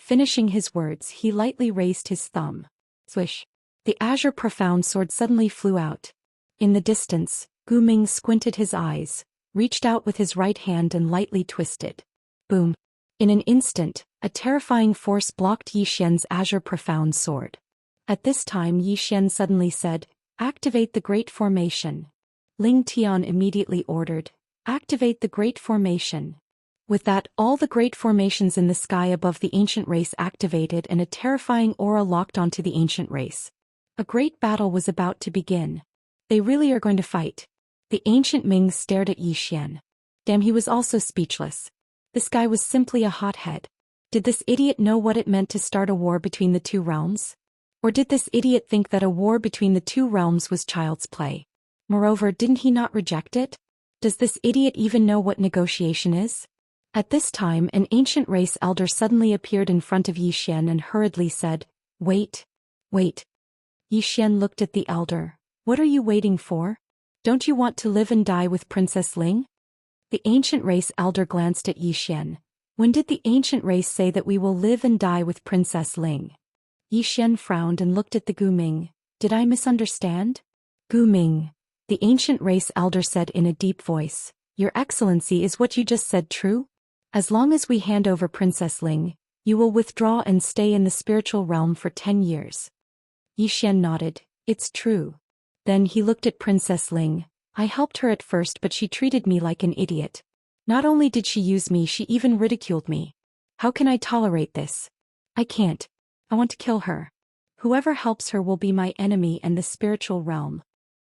Speaker 1: Finishing his words, he lightly raised his thumb. Swish. The azure profound sword suddenly flew out. In the distance, Gu Ming squinted his eyes, reached out with his right hand and lightly twisted. Boom. In an instant, a terrifying force blocked Yi Xian's azure profound sword. At this time Yi Xian suddenly said, "Activate the Great Formation." Ling Tian immediately ordered, "Activate the Great Formation." With that, all the great formations in the sky above the ancient race activated and a terrifying aura locked onto the ancient race. A great battle was about to begin. They really are going to fight. The ancient Ming stared at Yi Xian. Damn, he was also speechless. This guy was simply a hothead. Did this idiot know what it meant to start a war between the two realms? Or did this idiot think that a war between the two realms was child's play? Moreover, didn't he not reject it? Does this idiot even know what negotiation is? At this time, an ancient race elder suddenly appeared in front of Yi Xian and hurriedly said, "Wait. Wait." Yi Xian looked at the elder. "What are you waiting for? Don't you want to live and die with Princess Ling?" The ancient race elder glanced at Yi Xian. "When did the ancient race say that we will live and die with Princess Ling?" Yi Xian frowned and looked at the Gu Ming. "Did I misunderstand?" "Gu Ming," the ancient race elder said in a deep voice, "Your Excellency, is what you just said true? As long as we hand over Princess Ling, you will withdraw and stay in the spiritual realm for 10 years. Yi Xian nodded. "It's true." Then he looked at Princess Ling. "I helped her at first, but she treated me like an idiot. Not only did she use me, she even ridiculed me. How can I tolerate this? I can't. I want to kill her. Whoever helps her will be my enemy and the spiritual realm."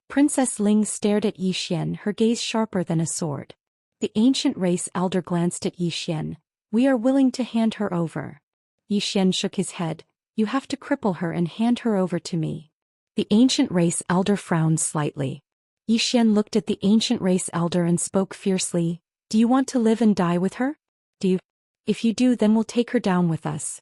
Speaker 1: Princess Ling stared at Yi Xian, her gaze sharper than a sword. The ancient race elder glanced at Yi Xian. "We are willing to hand her over." Yi Xian shook his head. "You have to cripple her and hand her over to me." The ancient race elder frowned slightly. Yi Xian looked at the ancient race elder and spoke fiercely. "Do you want to live and die with her? Do you? If you do, then we'll take her down with us."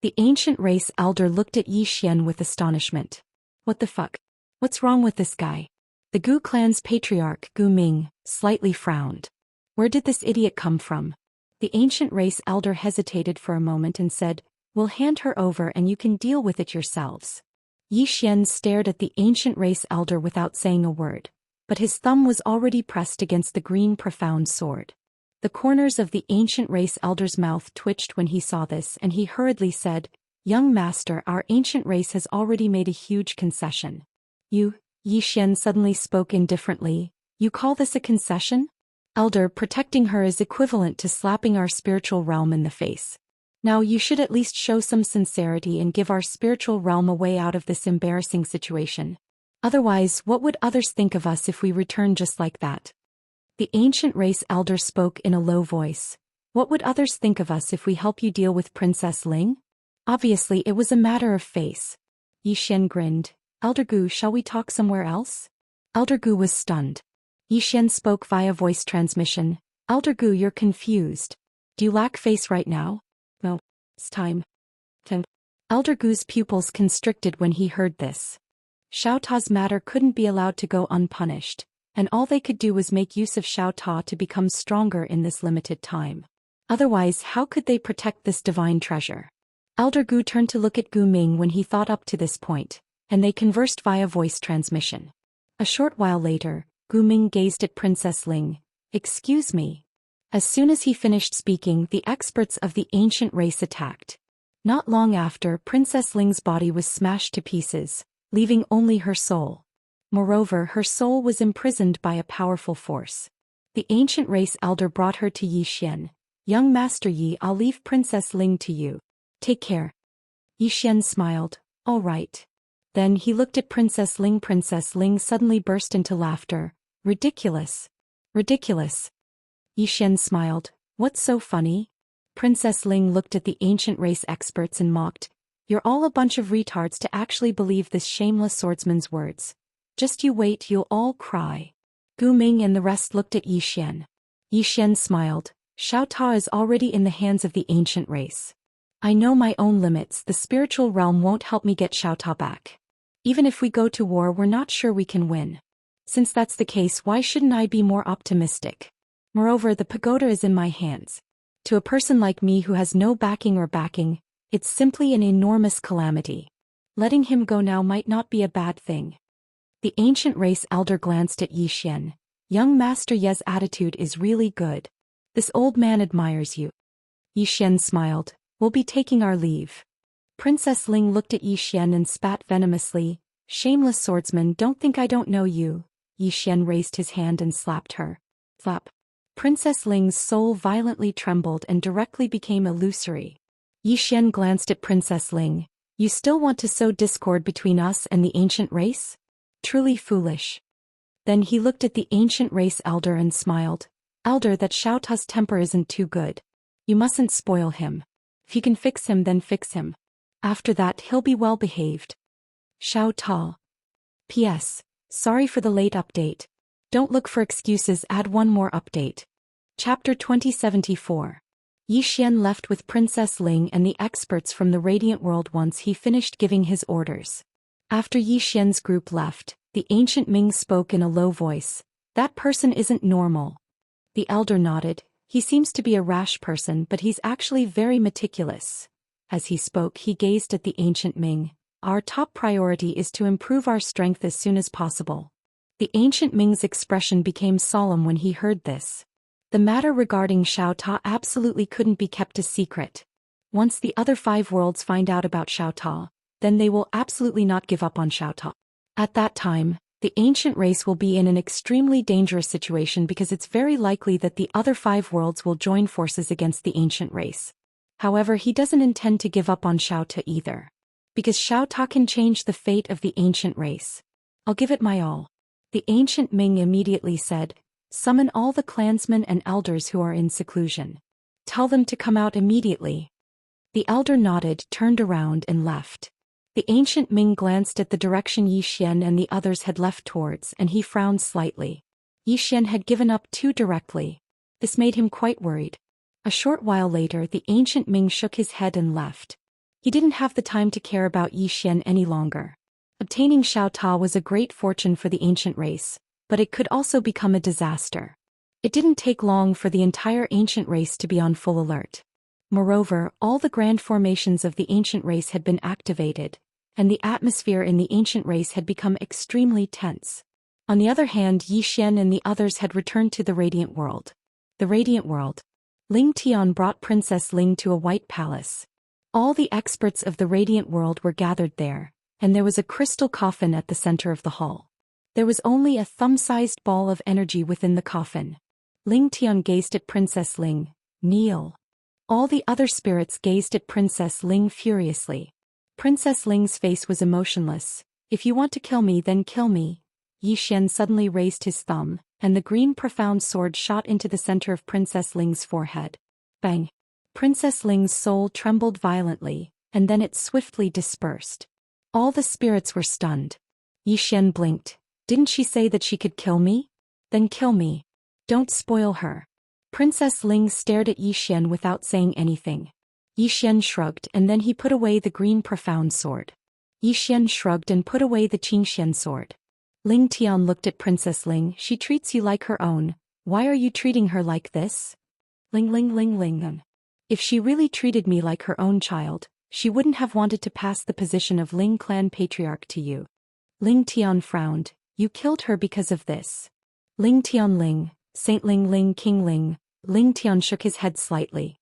Speaker 1: The ancient race elder looked at Yi Xian with astonishment. "What the fuck? What's wrong with this guy?" The Gu clan's patriarch, Gu Ming, slightly frowned. Where did this idiot come from? The ancient race elder hesitated for a moment and said, "We'll hand her over and you can deal with it yourselves." Yi Xian stared at the ancient race elder without saying a word, but his thumb was already pressed against the green profound sword. The corners of the ancient race elder's mouth twitched when he saw this, and he hurriedly said, "Young master, our ancient race has already made a huge concession." "You," Yi Xian suddenly spoke indifferently, "you call this a concession? Elder, protecting her is equivalent to slapping our spiritual realm in the face. Now you should at least show some sincerity and give our spiritual realm a way out of this embarrassing situation. Otherwise, what would others think of us if we return just like that?" The ancient race elder spoke in a low voice. "What would others think of us if we help you deal with Princess Ling?" Obviously, it was a matter of face. Yi Xian grinned. "Elder Gu, shall we talk somewhere else?" Elder Gu was stunned. Yi Xian spoke via voice transmission. "Elder Gu, you're confused. Do you lack face right now?" "No. It's time." Elder Gu's pupils constricted when he heard this. Xiao Ta's matter couldn't be allowed to go unpunished, and all they could do was make use of Xiao Ta to become stronger in this limited time. Otherwise, how could they protect this divine treasure? Elder Gu turned to look at Gu Ming when he thought up to this point, and they conversed via voice transmission. A short while later, Gu Ming gazed at Princess Ling. "Excuse me." As soon as he finished speaking, the experts of the ancient race attacked. Not long after, Princess Ling's body was smashed to pieces, leaving only her soul. Moreover, her soul was imprisoned by a powerful force. The ancient race elder brought her to Yi Xian. "Young Master Yi, I'll leave Princess Ling to you. Take care." Yi Xian smiled. "All right." Then he looked at Princess Ling. Princess Ling suddenly burst into laughter. "Ridiculous. Ridiculous." Yi Xian smiled. "What's so funny?" Princess Ling looked at the ancient race experts and mocked. "You're all a bunch of retards to actually believe this shameless swordsman's words. Just you wait, you'll all cry." Gu Ming and the rest looked at Yi Xian. Yi Xian smiled. "Xiao Ta is already in the hands of the ancient race. I know my own limits. The spiritual realm won't help me get Xiao Ta back. Even if we go to war, we're not sure we can win. Since that's the case, why shouldn't I be more optimistic? Moreover, the pagoda is in my hands. To a person like me who has no backing, It's simply an enormous calamity. Letting him go now might not be a bad thing. The ancient race elder glanced at Zhou Xian. Young Master Ye's attitude is really good. This old man admires you. Zhou Xian smiled. We'll be taking our leave. Princess Ling looked at Zhou Xian and spat venomously. Shameless swordsman, don't think I don't know you. Zhou Xian raised his hand and slapped her. Flap. Princess Ling's soul violently trembled and directly became illusory. Zhou Xian glanced at Princess Ling. You still want to sow discord between us and the ancient race? Truly foolish. Then he looked at the ancient race elder and smiled. Elder, that Xiaota's temper isn't too good. You mustn't spoil him. If you can fix him, then fix him. After that he'll be well behaved. Xiaota. P.S. Sorry for the late update. Don't look for excuses, add one more update. Chapter 2074. Zhou Xian left with Princess Ling and the experts from the Radiant World once he finished giving his orders. After Zhou Xian's group left, the ancient Ming spoke in a low voice. That person isn't normal. The elder nodded. He seems to be a rash person, but he's actually very meticulous. As he spoke, he gazed at the ancient Ming. Our top priority is to improve our strength as soon as possible. The ancient Ming's expression became solemn when he heard this. The matter regarding Xiaota absolutely couldn't be kept a secret. Once the other 5 worlds find out about Xiaota, then they will absolutely not give up on Xiaota. At that time, the ancient race will be in an extremely dangerous situation because it's very likely that the other 5 worlds will join forces against the ancient race. However, he doesn't intend to give up on Xiaota either. Because Xiaota can change the fate of the ancient race. I'll give it my all. The ancient Ming immediately said, summon all the clansmen and elders who are in seclusion. Tell them to come out immediately. The elder nodded, turned around and left. The ancient Ming glanced at the direction Zhou Xian and the others had left towards and he frowned slightly. Zhou Xian had given up too directly. This made him quite worried. A short while later the ancient Ming shook his head and left. He didn't have the time to care about Zhou Xian any longer. Obtaining Xiaota was a great fortune for the ancient race, but it could also become a disaster. It didn't take long for the entire ancient race to be on full alert. Moreover, all the grand formations of the ancient race had been activated, and the atmosphere in the ancient race had become extremely tense. On the other hand, Zhou Xian and the others had returned to the Radiant World. The Radiant World. Ling Tian brought Princess Ling to a white palace. All the experts of the Radiant World were gathered there, and there was a crystal coffin at the center of the hall. There was only a thumb-sized ball of energy within the coffin. Ling Tian gazed at Princess Ling. Kneel. All the other spirits gazed at Princess Ling furiously. Princess Ling's face was emotionless. If you want to kill me, then kill me. Zhou Xian suddenly raised his thumb, and the green profound sword shot into the center of Princess Ling's forehead. Bang! Princess Ling's soul trembled violently, and then it swiftly dispersed. All the spirits were stunned. Zhou Xian blinked. Didn't she say that she could kill me? Then kill me. Don't spoil her. Princess Ling stared at Zhou Xian without saying anything. Zhou Xian shrugged and then he put away the green profound sword. Zhou Xian shrugged and put away the Xianxia sword. Ling Tian looked at Princess Ling. She treats you like her own. Why are you treating her like this? Ling. If she really treated me like her own child, she wouldn't have wanted to pass the position of Ling clan patriarch to you. Ling Tian frowned. You killed her because of this. Ling Tian Ling, Saint Ling King Ling. Ling Tian shook his head slightly.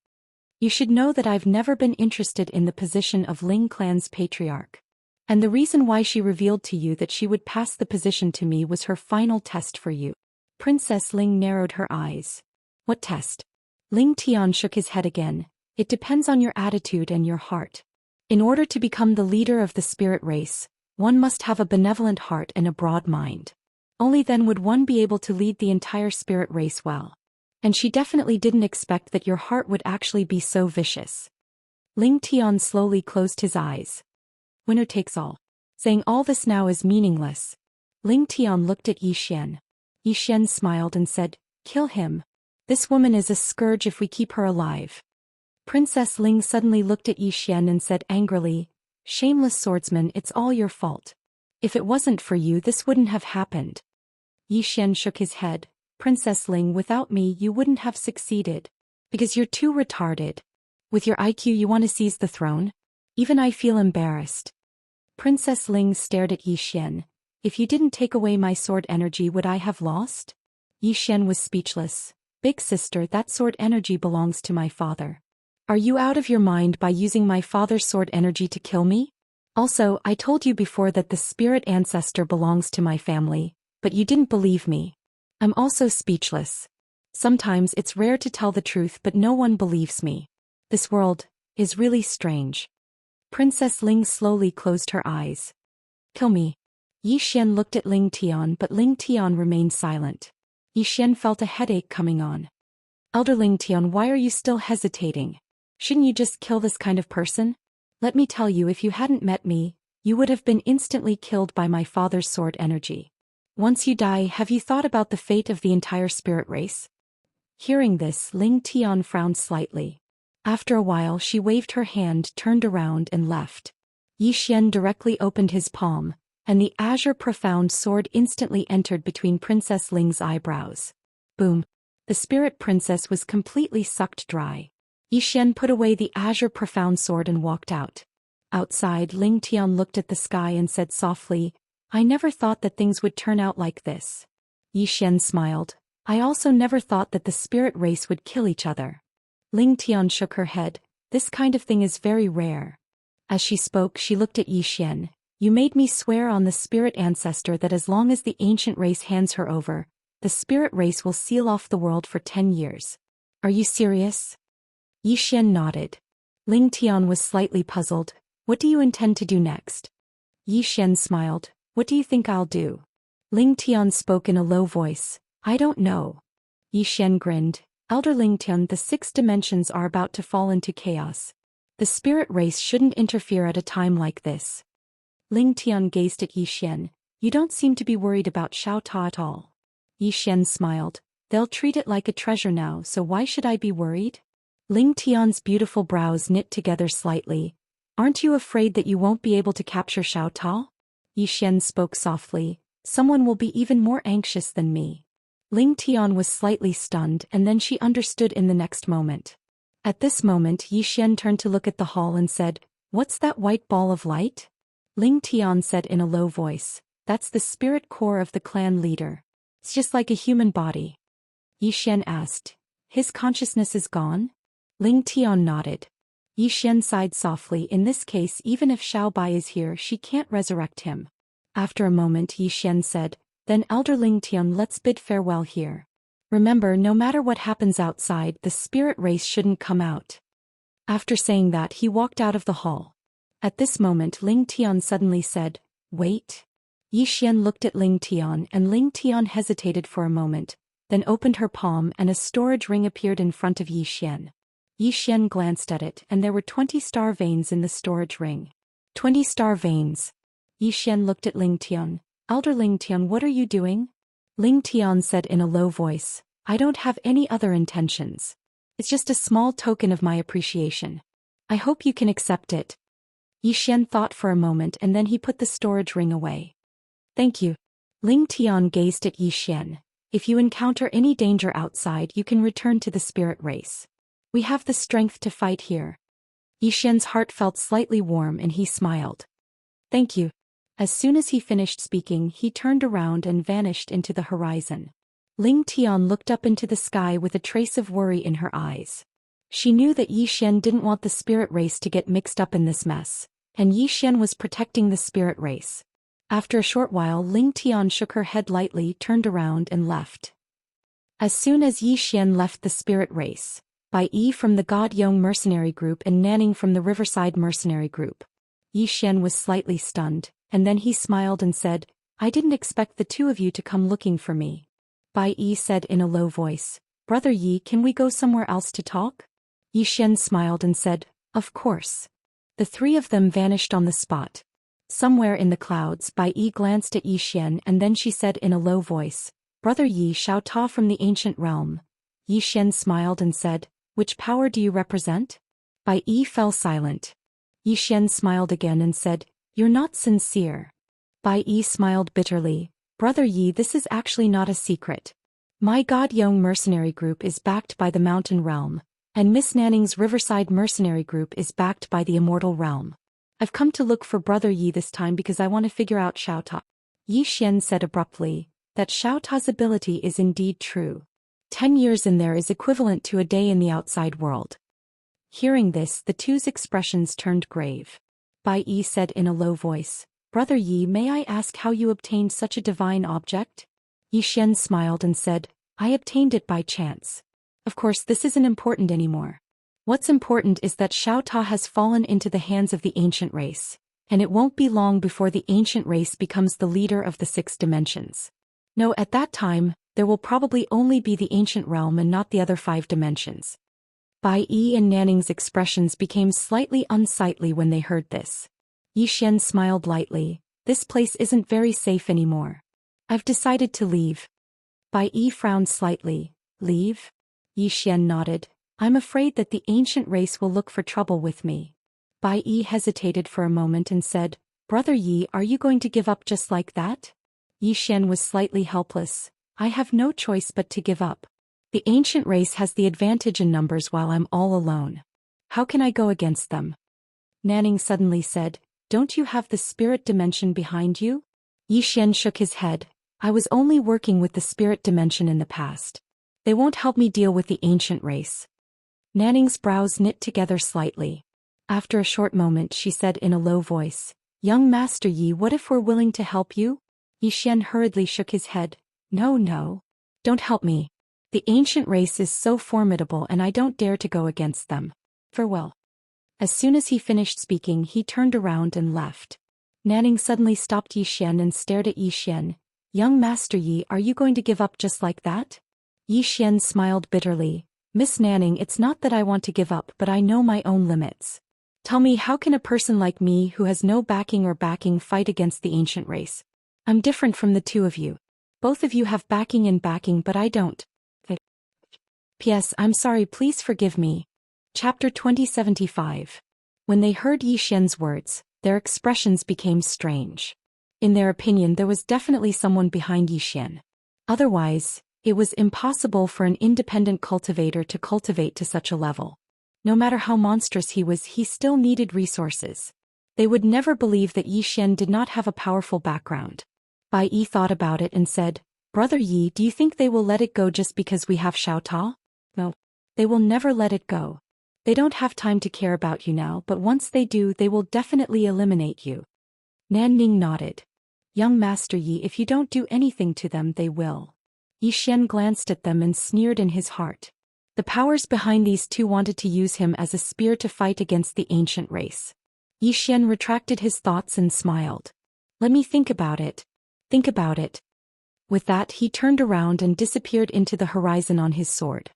Speaker 1: You should know that I've never been interested in the position of Ling clan's patriarch. And the reason why she revealed to you that she would pass the position to me was her final test for you. Princess Ling narrowed her eyes. What test? Ling Tian shook his head again. It depends on your attitude and your heart. In order to become the leader of the spirit race, one must have a benevolent heart and a broad mind. Only then would one be able to lead the entire spirit race well. And she definitely didn't expect that your heart would actually be so vicious. Ling Tian slowly closed his eyes. Winner takes all. Saying all this now is meaningless. Ling Tian looked at Zhou Xian. Zhou Xian smiled and said, kill him. This woman is a scourge if we keep her alive. Princess Ling suddenly looked at Zhou Xian and said angrily, shameless swordsman, it's all your fault. If it wasn't for you, this wouldn't have happened. Zhou Xian shook his head. Princess Ling, without me you wouldn't have succeeded. Because you're too retarded. With your IQ you want to seize the throne? Even I feel embarrassed. Princess Ling stared at Yi Xian. If you didn't take away my sword energy, would I have lost? Yi Xian was speechless. Big sister, that sword energy belongs to my father. Are you out of your mind by using my father's sword energy to kill me? Also, I told you before that the spirit ancestor belongs to my family, but you didn't believe me. I'm also speechless. Sometimes it's rare to tell the truth, but no one believes me. This world is really strange. Princess Ling slowly closed her eyes. Kill me. Yi Xian looked at Ling Tian, but Ling Tian remained silent. Yi Xian felt a headache coming on. Elder Ling Tian, why are you still hesitating? Shouldn't you just kill this kind of person? Let me tell you, if you hadn't met me, you would have been instantly killed by my father's sword energy. Once you die, have you thought about the fate of the entire spirit race? Hearing this, Ling Tian frowned slightly. After a while she waved her hand, turned around and left. Yi Xian directly opened his palm, and the azure profound sword instantly entered between Princess Ling's eyebrows. Boom! The spirit princess was completely sucked dry. Yi Xian put away the azure profound sword and walked out. Outside, Ling Tian looked at the sky and said softly, I never thought that things would turn out like this. Yi Xian smiled. I also never thought that the spirit race would kill each other. Ling Tian shook her head. This kind of thing is very rare. As she spoke, she looked at Yi Xian. You made me swear on the spirit ancestor that as long as the ancient race hands her over, the spirit race will seal off the world for 10 years. Are you serious? Yi Xian nodded. Ling Tian was slightly puzzled. What do you intend to do next? Yi Xian smiled. What do you think I'll do? Ling Tian spoke in a low voice. I don't know. Yi Xian grinned. Elder Ling Tian, the 6 dimensions are about to fall into chaos. The spirit race shouldn't interfere at a time like this. Ling Tian gazed at Yi Xian. You don't seem to be worried about Xiao Ta at all. Yi Xian smiled. They'll treat it like a treasure now, so why should I be worried? Ling Tian's beautiful brows knit together slightly. Aren't you afraid that you won't be able to capture Xiao Ta? Yi Xian spoke softly. Someone will be even more anxious than me. Ling Tian was slightly stunned, and then she understood in the next moment. At this moment, Yi Xian turned to look at the hall and said, What's that white ball of light? Ling Tian said in a low voice, That's the spirit core of the clan leader. It's just like a human body. Yi Xian asked, His consciousness is gone? Ling Tian nodded. Yi Xian sighed softly. In this case, even if Xiao Bai is here, she can't resurrect him. After a moment, Yi Xian said, Then Elder Ling Tian, let's bid farewell here. Remember, no matter what happens outside, the spirit race shouldn't come out. After saying that, he walked out of the hall. At this moment, Ling Tian suddenly said, Wait. Yi Xian looked at Ling Tian, and Ling Tian hesitated for a moment, then opened her palm and a storage ring appeared in front of Yi Xian. Yi Xian glanced at it, and there were 20 star veins in the storage ring. 20 star veins. Yi Xian looked at Ling Tian. Elder Ling Tian, what are you doing? Ling Tian said in a low voice, I don't have any other intentions. It's just a small token of my appreciation. I hope you can accept it. Yi Xian thought for a moment and then he put the storage ring away. Thank you. Ling Tian gazed at Yi Xian. If you encounter any danger outside, you can return to the spirit race. We have the strength to fight here. Yi Xian's heart felt slightly warm and he smiled. Thank you. As soon as he finished speaking, he turned around and vanished into the horizon. Ling Tian looked up into the sky with a trace of worry in her eyes. She knew that Yi Xian didn't want the spirit race to get mixed up in this mess, and Yi Xian was protecting the spirit race. After a short while, Ling Tian shook her head lightly, turned around and left. As soon as Yi Xian left the spirit race, Bai Yi from the God Yong mercenary group and Nanning from the Riverside mercenary group, Yi Xian was slightly stunned, and then he smiled and said, I didn't expect the two of you to come looking for me. Bai Yi said in a low voice, Brother Yi, can we go somewhere else to talk? Yi Xian smiled and said, Of course. The 3 of them vanished on the spot. Somewhere in the clouds, Bai Yi glanced at Yi Xian and then she said in a low voice, Brother Yi, Xiao Ta from the ancient realm. Yi Xian smiled and said, Which power do you represent? Bai Yi fell silent. Yi Xian smiled again and said, You're not sincere. Bai Yi smiled bitterly. Brother Yi, this is actually not a secret. My God Yong mercenary group is backed by the Mountain Realm, and Miss Nanning's Riverside mercenary group is backed by the Immortal Realm. I've come to look for Brother Yi this time because I want to figure out Xiao Ta. Yi Xian said abruptly, that Xiao Ta's ability is indeed true. 10 years in there is equivalent to a day in the outside world. Hearing this, the two's expressions turned grave. Bai Yi said in a low voice, Brother Yi, may I ask how you obtained such a divine object? Yi Xian smiled and said, I obtained it by chance. Of course, this isn't important anymore. What's important is that Xiao Ta has fallen into the hands of the ancient race, and it won't be long before the ancient race becomes the leader of the 6 dimensions. No, at that time, there will probably only be the ancient realm and not the other 5 dimensions. Bai Yi and Nanning's expressions became slightly unsightly when they heard this. Yi Xian smiled lightly, this place isn't very safe anymore. I've decided to leave. Bai Yi frowned slightly, leave? Yi Xian nodded, I'm afraid that the ancient race will look for trouble with me. Bai Yi hesitated for a moment and said, Brother Yi, are you going to give up just like that? Yi Xian was slightly helpless, I have no choice but to give up. The ancient race has the advantage in numbers while I'm all alone. How can I go against them? Nanning suddenly said, Don't you have the spirit dimension behind you? Yi Xian shook his head, I was only working with the spirit dimension in the past. They won't help me deal with the ancient race. Nanning's brows knit together slightly. After a short moment she said in a low voice, Young Master Yi, what if we're willing to help you? Yi Xian hurriedly shook his head, No. Don't help me. The ancient race is so formidable and I don't dare to go against them. Farewell. As soon as he finished speaking, he turned around and left. Nanning suddenly stopped Yi Xian and stared at Yi Xian. Young Master Yi, are you going to give up just like that? Yi Xian smiled bitterly. Miss Nanning, it's not that I want to give up, but I know my own limits. Tell me, how can a person like me who has no backing fight against the ancient race? I'm different from the 2 of you. Both of you have backing, but I don't. P.S. I'm sorry, please forgive me. Chapter 2075. When they heard Yi Xian's words, their expressions became strange. In their opinion, there was definitely someone behind Yi Xian. Otherwise, it was impossible for an independent cultivator to cultivate to such a level. No matter how monstrous he was, he still needed resources. They would never believe that Yi Xian did not have a powerful background. Bai Yi thought about it and said, Brother Yi, do you think they will let it go just because we have Xiao Ta? No. They will never let it go. They don't have time to care about you now, but once they do, they will definitely eliminate you. Nanning nodded. Young Master Yi, if you don't do anything to them, they will. Yi Xian glanced at them and sneered in his heart. The powers behind these 2 wanted to use him as a spear to fight against the ancient race. Yi Xian retracted his thoughts and smiled. Let me think about it. Think about it. With that, he turned around and disappeared into the horizon on his sword.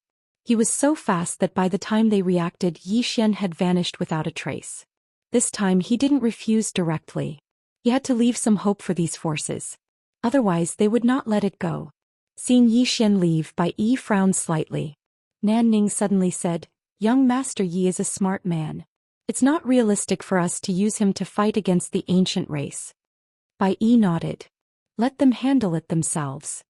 Speaker 1: He was so fast that by the time they reacted, Yi Xian had vanished without a trace. This time he didn't refuse directly. He had to leave some hope for these forces. Otherwise they would not let it go. Seeing Yi Xian leave, Bai Yi frowned slightly. Nanning suddenly said, Young Master Yi is a smart man. It's not realistic for us to use him to fight against the ancient race. Bai Yi nodded. Let them handle it themselves.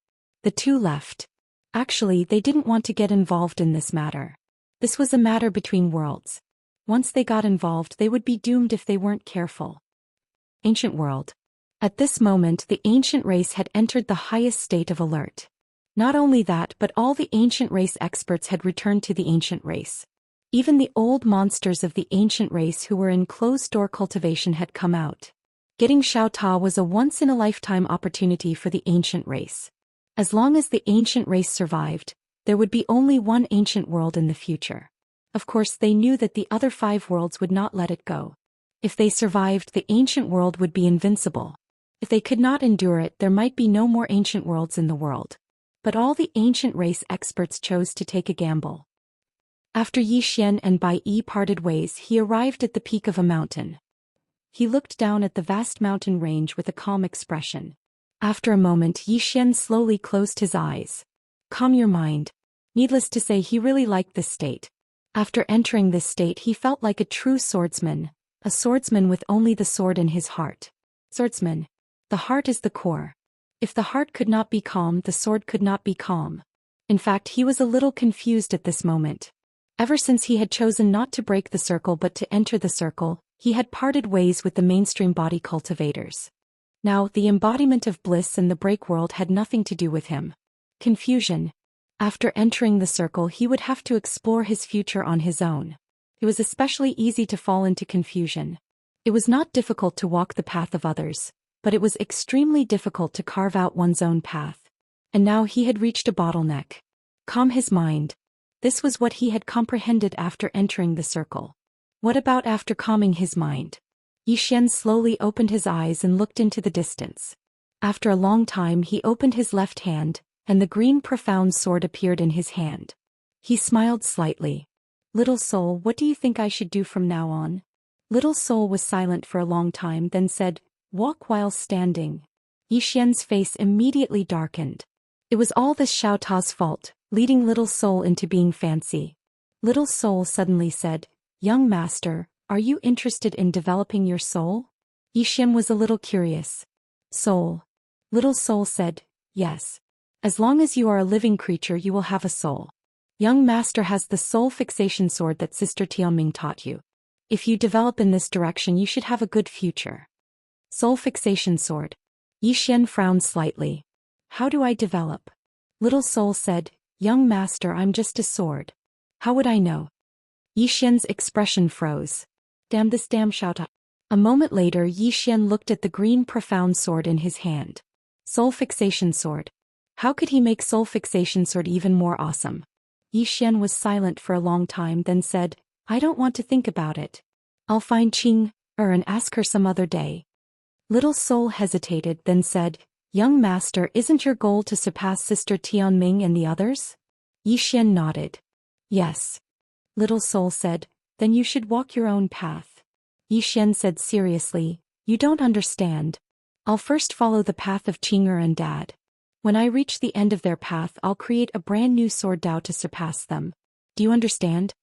Speaker 1: The 2 left. Actually, they didn't want to get involved in this matter. This was a matter between worlds. Once they got involved, they would be doomed if they weren't careful. Ancient world. At this moment, the ancient race had entered the highest state of alert. Not only that, but all the ancient race experts had returned to the ancient race. Even the old monsters of the ancient race who were in closed-door cultivation had come out. Getting Xiao Ta was a once-in-a-lifetime opportunity for the ancient race. As long as the ancient race survived, there would be only one ancient world in the future. Of course, they knew that the other 5 worlds would not let it go. If they survived, the ancient world would be invincible. If they could not endure it, there might be no more ancient worlds in the world. But all the ancient race experts chose to take a gamble. After Yi Xian and Bai Yi parted ways, he arrived at the peak of a mountain. He looked down at the vast mountain range with a calm expression. After a moment, Yi Xian slowly closed his eyes. Calm your mind. Needless to say, he really liked this state. After entering this state, he felt like a true swordsman, a swordsman with only the sword in his heart. Swordsman. The heart is the core. If the heart could not be calm, the sword could not be calm. In fact, he was a little confused at this moment. Ever since he had chosen not to break the circle but to enter the circle, He had parted ways with the mainstream body cultivators. Now, the embodiment of bliss and the break world had nothing to do with him. Confusion. After entering the circle, he would have to explore his future on his own. It was especially easy to fall into confusion. It was not difficult to walk the path of others, but it was extremely difficult to carve out one's own path. And now he had reached a bottleneck. Calm his mind. This was what he had comprehended after entering the circle. What about after calming his mind? Zhou Xian slowly opened his eyes and looked into the distance. After a long time he opened his left hand, and the green profound sword appeared in his hand. He smiled slightly. Little soul, what do you think I should do from now on? Little soul was silent for a long time, then said, walk while standing. Zhou Xian's face immediately darkened. It was all this Xiao Ta's fault, leading little soul into being fancy. Little soul suddenly said, young master, are you interested in developing your soul? Zhou Xian was a little curious. Soul. Little soul said, yes. As long as you are a living creature you will have a soul. Young master has the soul fixation sword that Sister Tianming taught you. If you develop in this direction you should have a good future. Soul fixation sword. Zhou Xian frowned slightly. How do I develop? Little soul said, young master, I'm just a sword. How would I know? Zhou Xian's expression froze. Damn this damn Xiao. A moment later Zhou Xian looked at the green profound sword in his hand. Soul fixation sword. How could he make soul fixation sword even more awesome? Zhou Xian was silent for a long time, then said, I don't want to think about it. I'll find Qing and ask her some other day. Little soul hesitated, then said, young master, isn't your goal to surpass Sister Tianming and the others? Zhou Xian nodded. Yes. Little soul said, then you should walk your own path. Zhou Xian said seriously, you don't understand. I'll first follow the path of Qing'er and Dad. When I reach the end of their path I'll create a brand new sword Dao to surpass them. Do you understand?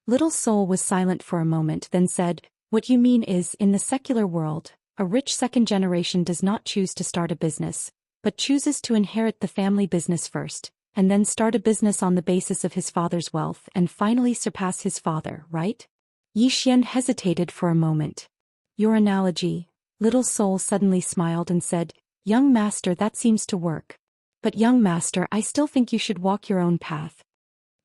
Speaker 1: Little soul was silent for a moment, then said, what you mean is, in the secular world, a rich second generation does not choose to start a business, but chooses to inherit the family business first, and then start a business on the basis of his father's wealth and finally surpass his father, right? Zhou Xian hesitated for a moment. Your analogy. Little soul suddenly smiled and said, young master, that seems to work. But young master, I still think you should walk your own path.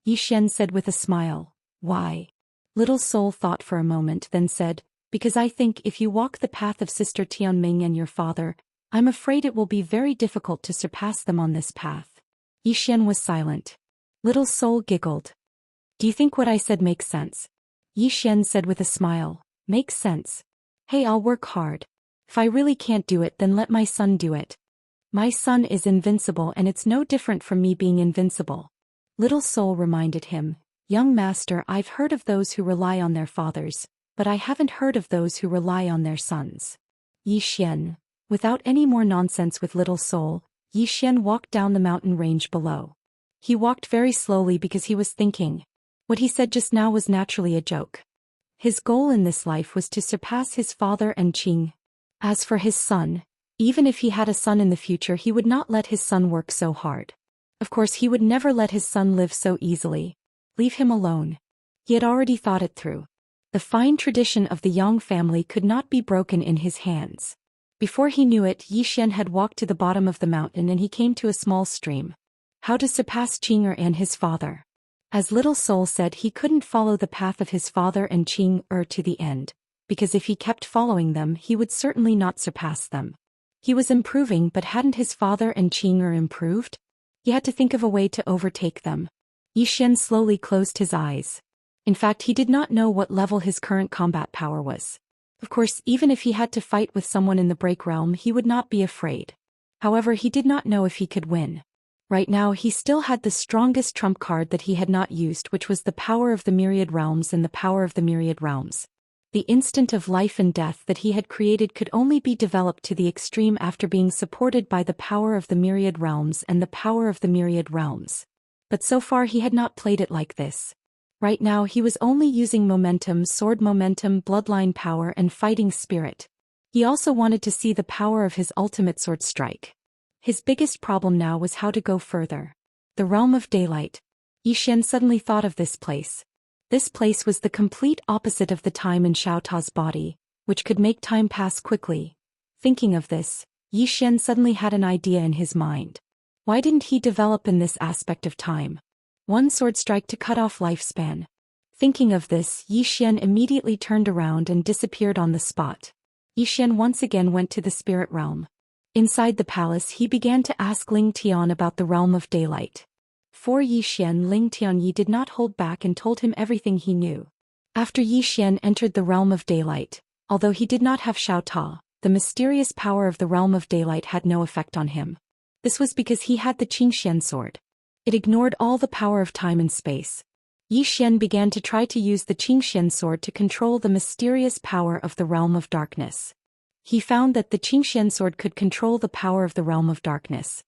Speaker 1: Zhou Xian said with a smile, why? Little soul thought for a moment, then said, because I think if you walk the path of Sister Tianming and your father, I'm afraid it will be very difficult to surpass them on this path. Zhou Xian was silent. Little soul giggled. Do you think what I said makes sense? Zhou Xian said with a smile, makes sense. Hey, I'll work hard. If I really can't do it, then let my son do it. My son is invincible and it's no different from me being invincible. Little soul reminded him, young master, I've heard of those who rely on their fathers, but I haven't heard of those who rely on their sons. Zhou Xian. Without any more nonsense with little soul, Zhou Xian walked down the mountain range below. He walked very slowly because he was thinking. What he said just now was naturally a joke. His goal in this life was to surpass his father and Qing. As for his son, even if he had a son in the future he would not let his son work so hard. Of course he would never let his son live so easily. Leave him alone. He had already thought it through. The fine tradition of the Yang family could not be broken in his hands. Before he knew it, Zhou Xian had walked to the bottom of the mountain and he came to a small stream. How to surpass Qing'er and his father? As little soul said, he couldn't follow the path of his father and Qing'er to the end, because if he kept following them he would certainly not surpass them. He was improving, but hadn't his father and Qing'er improved? He had to think of a way to overtake them. Zhou Xian slowly closed his eyes. In fact, he did not know what level his current combat power was. Of course, even if he had to fight with someone in the break realm he would not be afraid. However, he did not know if he could win. Right now he still had the strongest trump card that he had not used, which was the power of the myriad realms and the power of the myriad realms. The instant of life and death that he had created could only be developed to the extreme after being supported by the power of the myriad realms and the power of the myriad realms. But so far he had not played it like this. Right now he was only using momentum, sword momentum, bloodline power and fighting spirit. He also wanted to see the power of his ultimate sword strike. His biggest problem now was how to go further. The realm of daylight. Zhou Xian suddenly thought of this place. This place was the complete opposite of the time in Xiao Ta's body, which could make time pass quickly. Thinking of this, Yi Xian suddenly had an idea in his mind. Why didn't he develop in this aspect of time? One sword strike to cut off lifespan. Thinking of this, Yi Xian immediately turned around and disappeared on the spot. Yi Xian once again went to the spirit realm. Inside the palace, he began to ask Ling Tian about the realm of daylight. For Yi Xian, Ling Tianyi did not hold back and told him everything he knew. After Yi Xian entered the realm of daylight, although he did not have Xiao Ta, the mysterious power of the realm of daylight had no effect on him. This was because he had the Xianxia sword. It ignored all the power of time and space. Yi Xian began to try to use the Xianxia sword to control the mysterious power of the realm of darkness. He found that the Xianxia sword could control the power of the realm of darkness.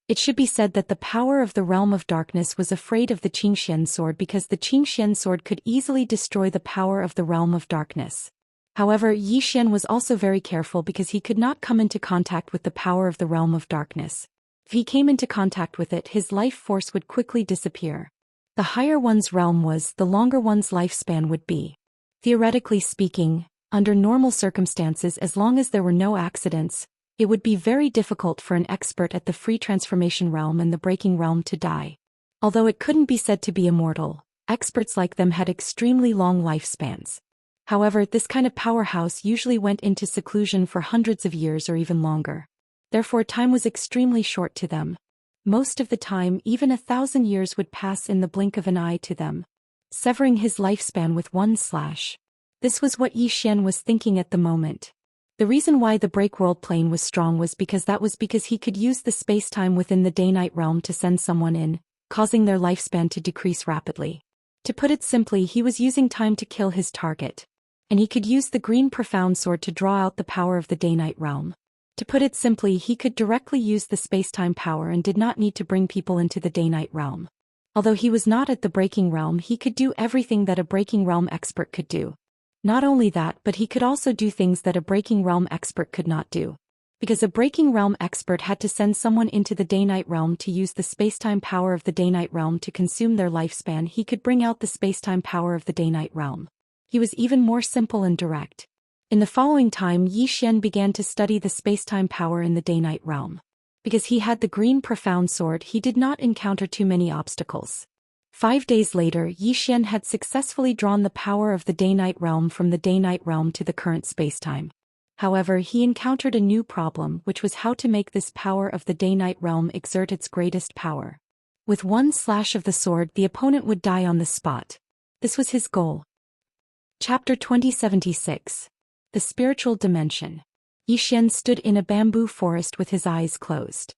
Speaker 1: It should be said that the power of the realm of darkness was afraid of the Xianxia sword because the Xianxia sword could easily destroy the power of the realm of darkness. However, Yi Xian was also very careful because he could not come into contact with the power of the realm of darkness. If he came into contact with it, his life force would quickly disappear. The higher one's realm was, the longer one's lifespan would be. Theoretically speaking, under normal circumstances, as long as there were no accidents, it would be very difficult for an expert at the free transformation realm and the breaking realm to die. Although it couldn't be said to be immortal, experts like them had extremely long lifespans. However, this kind of powerhouse usually went into seclusion for hundreds of years or even longer. Therefore, time was extremely short to them. Most of the time, even 1,000 years would pass in the blink of an eye to them, severing his lifespan with one slash. This was what Yi Xian was thinking at the moment. The reason why the break-world plane was strong was because he could use the space-time within the day-night realm to send someone in, causing their lifespan to decrease rapidly. To put it simply, he was using time to kill his target. And he could use the green profound sword to draw out the power of the day-night realm. To put it simply, he could directly use the space-time power and did not need to bring people into the day-night realm. Although he was not at the breaking realm, he could do everything that a breaking realm expert could do. Not only that, but he could also do things that a breaking realm expert could not do. Because a breaking realm expert had to send someone into the day-night realm to use the space-time power of the day-night realm to consume their lifespan, he could bring out the space-time power of the day-night realm. He was even more simple and direct. In the following time, Yi Xian began to study the space-time power in the day-night realm. Because he had the green profound sword, he did not encounter too many obstacles. 5 days later, Yi Xian had successfully drawn the power of the day-night realm from the day-night realm to the current spacetime. However, he encountered a new problem, which was how to make this power of the day-night realm exert its greatest power. With one slash of the sword, the opponent would die on the spot. This was his goal. Chapter 2076. The Spiritual Dimension. Yi Xian stood in a bamboo forest with his eyes closed.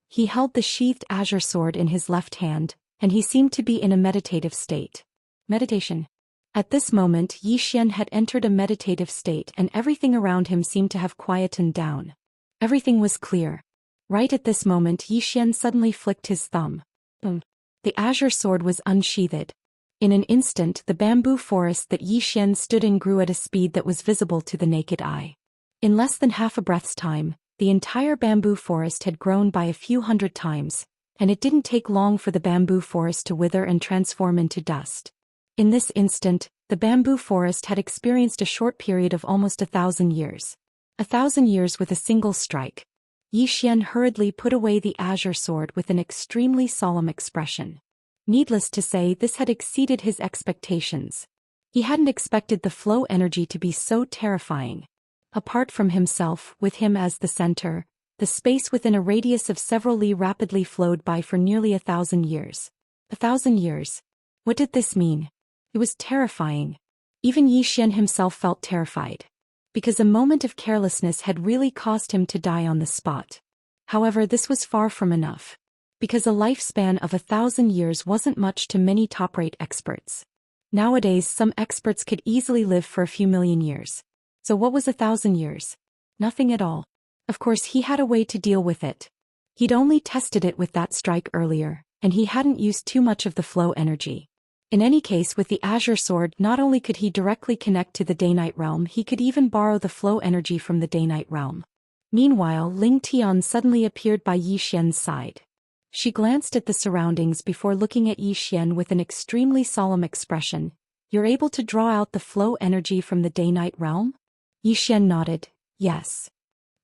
Speaker 1: He held the sheathed azure sword in his left hand, and he seemed to be in a meditative state. Meditation. At this moment, Yi Xian had entered a meditative state and everything around him seemed to have quietened down. Everything was clear. Right at this moment, Yi Xian suddenly flicked his thumb. Boom. The azure sword was unsheathed. In an instant, the bamboo forest that Yi Xian stood in grew at a speed that was visible to the naked eye. In less than half a breath's time, the entire bamboo forest had grown by a few hundred times, and it didn't take long for the bamboo forest to wither and transform into dust. In this instant, the bamboo forest had experienced a short period of almost 1,000 years. 1,000 years with a single strike. Yi Xian hurriedly put away the azure sword with an extremely solemn expression. Needless to say, this had exceeded his expectations. He hadn't expected the flow energy to be so terrifying. Apart from himself, with him as the center, the space within a radius of several li rapidly flowed by for nearly 1,000 years. 1,000 years. What did this mean? It was terrifying. Even Yi Xian himself felt terrified. Because a moment of carelessness had really caused him to die on the spot. However, this was far from enough. Because a lifespan of 1,000 years wasn't much to many top-rate experts. Nowadays, some experts could easily live for a few million years. So what was 1,000 years? Nothing at all. Of course, he had a way to deal with it. He'd only tested it with that strike earlier, and he hadn't used too much of the flow energy. In any case, with the azure sword, not only could he directly connect to the day-night realm, he could even borrow the flow energy from the day-night realm. Meanwhile, Ling Tian suddenly appeared by Yi Xian's side. She glanced at the surroundings before looking at Yi Xian with an extremely solemn expression. You're able to draw out the flow energy from the day-night realm? Yi Xian nodded, yes.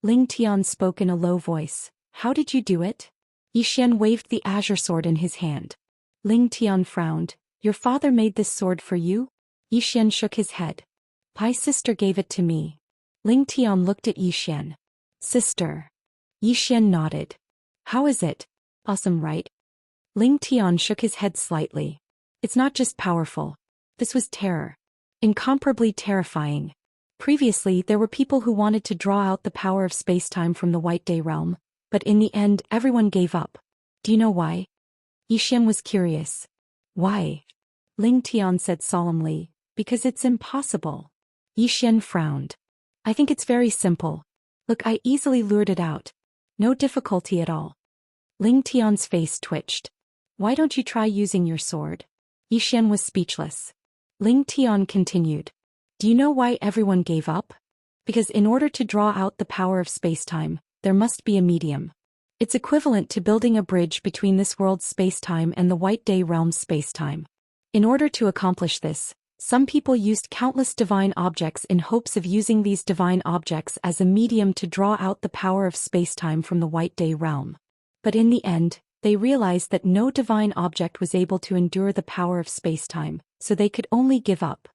Speaker 1: Ling Tian spoke in a low voice. How did you do it? Yi Xian waved the azure sword in his hand. Ling Tian frowned. Your father made this sword for you? Yi Xian shook his head. My sister gave it to me. Ling Tian looked at Yi Xian. Sister. Yi Xian nodded. How is it? Awesome, right? Ling Tian shook his head slightly. It's not just powerful. This was terror. Incomparably terrifying. Previously, there were people who wanted to draw out the power of space-time from the White Day realm, but in the end, everyone gave up. Do you know why? Yi Xian was curious. Why? Ling Tian said solemnly, because it's impossible. Yi Xian frowned. I think it's very simple. Look, I easily lured it out. No difficulty at all. Ling Tian's face twitched. Why don't you try using your sword? Yi Xian was speechless. Ling Tian continued. Do you know why everyone gave up? Because in order to draw out the power of space-time, there must be a medium. It's equivalent to building a bridge between this world's space-time and the White Day realm's space-time. In order to accomplish this, some people used countless divine objects in hopes of using these divine objects as a medium to draw out the power of space-time from the White Day realm. But in the end, they realized that no divine object was able to endure the power of space-time, so they could only give up.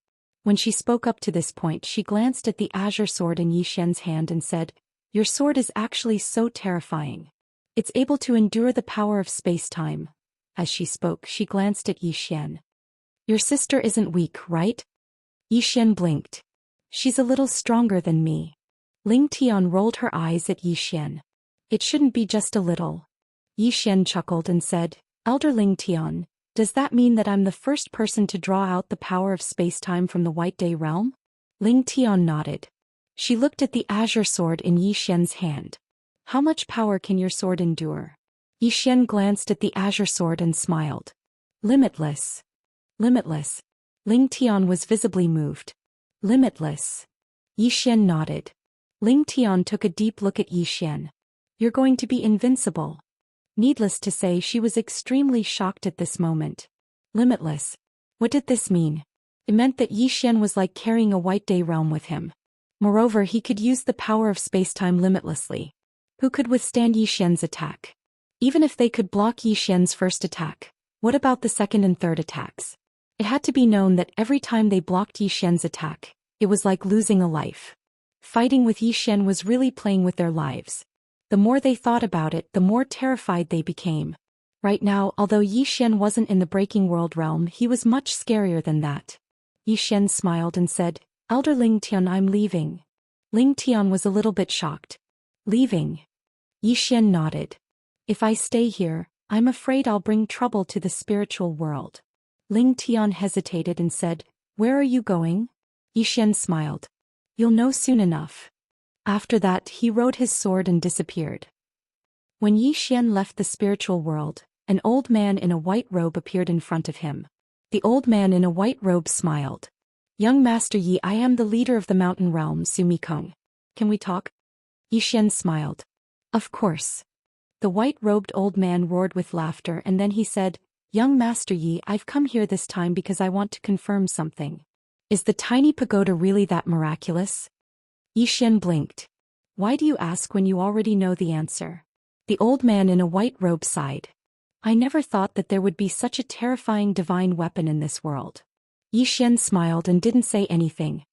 Speaker 1: When she spoke up to this point, she glanced at the azure sword in Yi Xian's hand and said, Your sword is actually so terrifying. It's able to endure the power of space-time. As she spoke, she glanced at Yi Xian. Your sister isn't weak, right? Yi Xian blinked. She's a little stronger than me. Ling Tian rolled her eyes at Yi Xian. It shouldn't be just a little. Yi Xian chuckled and said, Elder Ling Tian, does that mean that I'm the first person to draw out the power of space-time from the White Day realm? Ling Tian nodded. She looked at the azure sword in Yi Xian's hand. How much power can your sword endure? Yi Xian glanced at the azure sword and smiled. Limitless. Limitless. Ling Tian was visibly moved. Limitless. Yi Xian nodded. Ling Tian took a deep look at Yi Xian. You're going to be invincible. Needless to say, she was extremely shocked at this moment. Limitless. What did this mean? It meant that Yi Xian was like carrying a White Day realm with him. Moreover, he could use the power of space-time limitlessly. Who could withstand Yi Xian's attack? Even if they could block Yi Xian's first attack, what about the second and third attacks? It had to be known that every time they blocked Yi Xian's attack, it was like losing a life. Fighting with Yi Xian was really playing with their lives. The more they thought about it, the more terrified they became. Right now, although Yi Xian wasn't in the breaking world realm, he was much scarier than that. Yi Xian smiled and said, Elder Ling Tian, I'm leaving. Ling Tian was a little bit shocked. Leaving? Yi Xian nodded. If I stay here, I'm afraid I'll bring trouble to the spiritual world. Ling Tian hesitated and said, Where are you going? Yi Xian smiled. You'll know soon enough. After that, he rode his sword and disappeared. When Yi Xian left the spiritual world, an old man in a white robe appeared in front of him. The old man in a white robe smiled. Young Master Yi, I am the leader of the mountain realm, Sumikong. Can we talk? Yi Xian smiled. Of course. The white-robed old man roared with laughter, and then he said, Young Master Yi, I've come here this time because I want to confirm something. Is the tiny pagoda really that miraculous? Yi Xian blinked. Why do you ask when you already know the answer? The old man in a white robe sighed. I never thought that there would be such a terrifying divine weapon in this world. Yi Xian smiled and didn't say anything.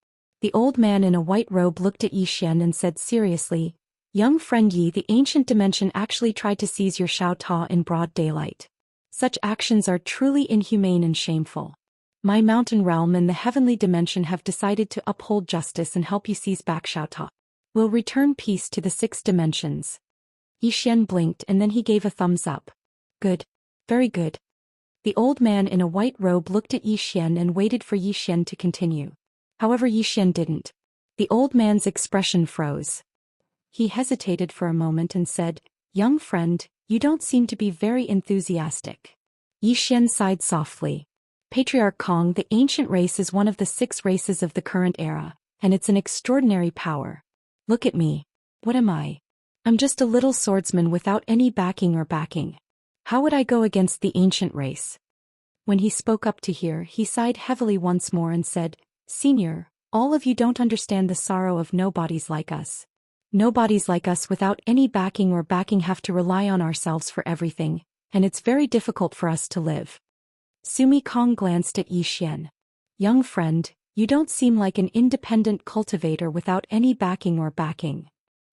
Speaker 1: The old man in a white robe looked at Yi Xian and said seriously, Young friend Yi, the ancient dimension actually tried to seize your Xiao Ta in broad daylight. Such actions are truly inhumane and shameful. My mountain realm and the heavenly dimension have decided to uphold justice and help you seize back Xiao Ta. We'll return peace to the 6 dimensions. Yi Xian blinked and then he gave a thumbs up. Good. Very good. The old man in a white robe looked at Yi Xian and waited for Yi Xian to continue. However, Yi Xian didn't. The old man's expression froze. He hesitated for a moment and said, Young friend, you don't seem to be very enthusiastic. Yi Xian sighed softly. Patriarch Kong, the ancient race is one of the 6 races of the current era, and it's an extraordinary power. Look at me. What am I? I'm just a little swordsman without any backing or backing. How would I go against the ancient race? When he spoke up to hear, he sighed heavily once more and said, "Senior, all of you don't understand the sorrow of nobodies like us. Nobodies like us without any backing or backing have to rely on ourselves for everything, and it's very difficult for us to live." Sumi Kong glanced at Yi Xian. "Young friend, you don't seem like an independent cultivator without any backing or backing."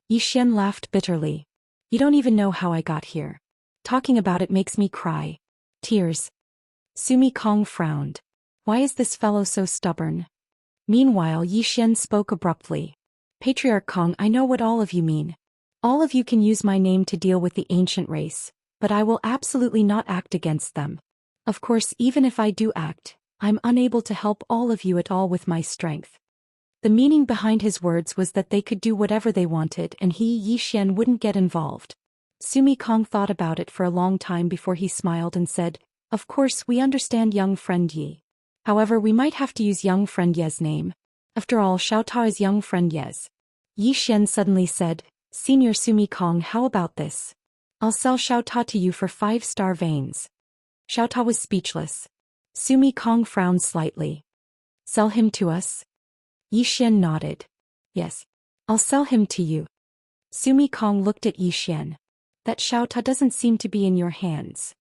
Speaker 1: Yi Xian laughed bitterly. "You don't even know how I got here. Talking about it makes me cry. Tears." Sumi Kong frowned. Why is this fellow so stubborn? Meanwhile, Yi Xian spoke abruptly. "Patriarch Kong, I know what all of you mean. All of you can use my name to deal with the ancient race, but I will absolutely not act against them. Of course, even if I do act, I'm unable to help all of you at all with my strength." The meaning behind his words was that they could do whatever they wanted and he, Yi Xian, wouldn't get involved. Sumi Kong thought about it for a long time before he smiled and said, "Of course, we understand young friend Yi. However, we might have to use young friend Ye's name. After all, Xiao Ta is young friend Ye's." Yi Xian suddenly said, "Senior Sumi Kong, how about this? I'll sell Xiao Ta to you for 5-star veins." Xiao Ta was speechless. Sumi Kong frowned slightly. "Sell him to us?" Yi Xian nodded. "Yes. I'll sell him to you." Sumi Kong looked at Yi Xian. "That Xiao Ta doesn't seem to be in your hands."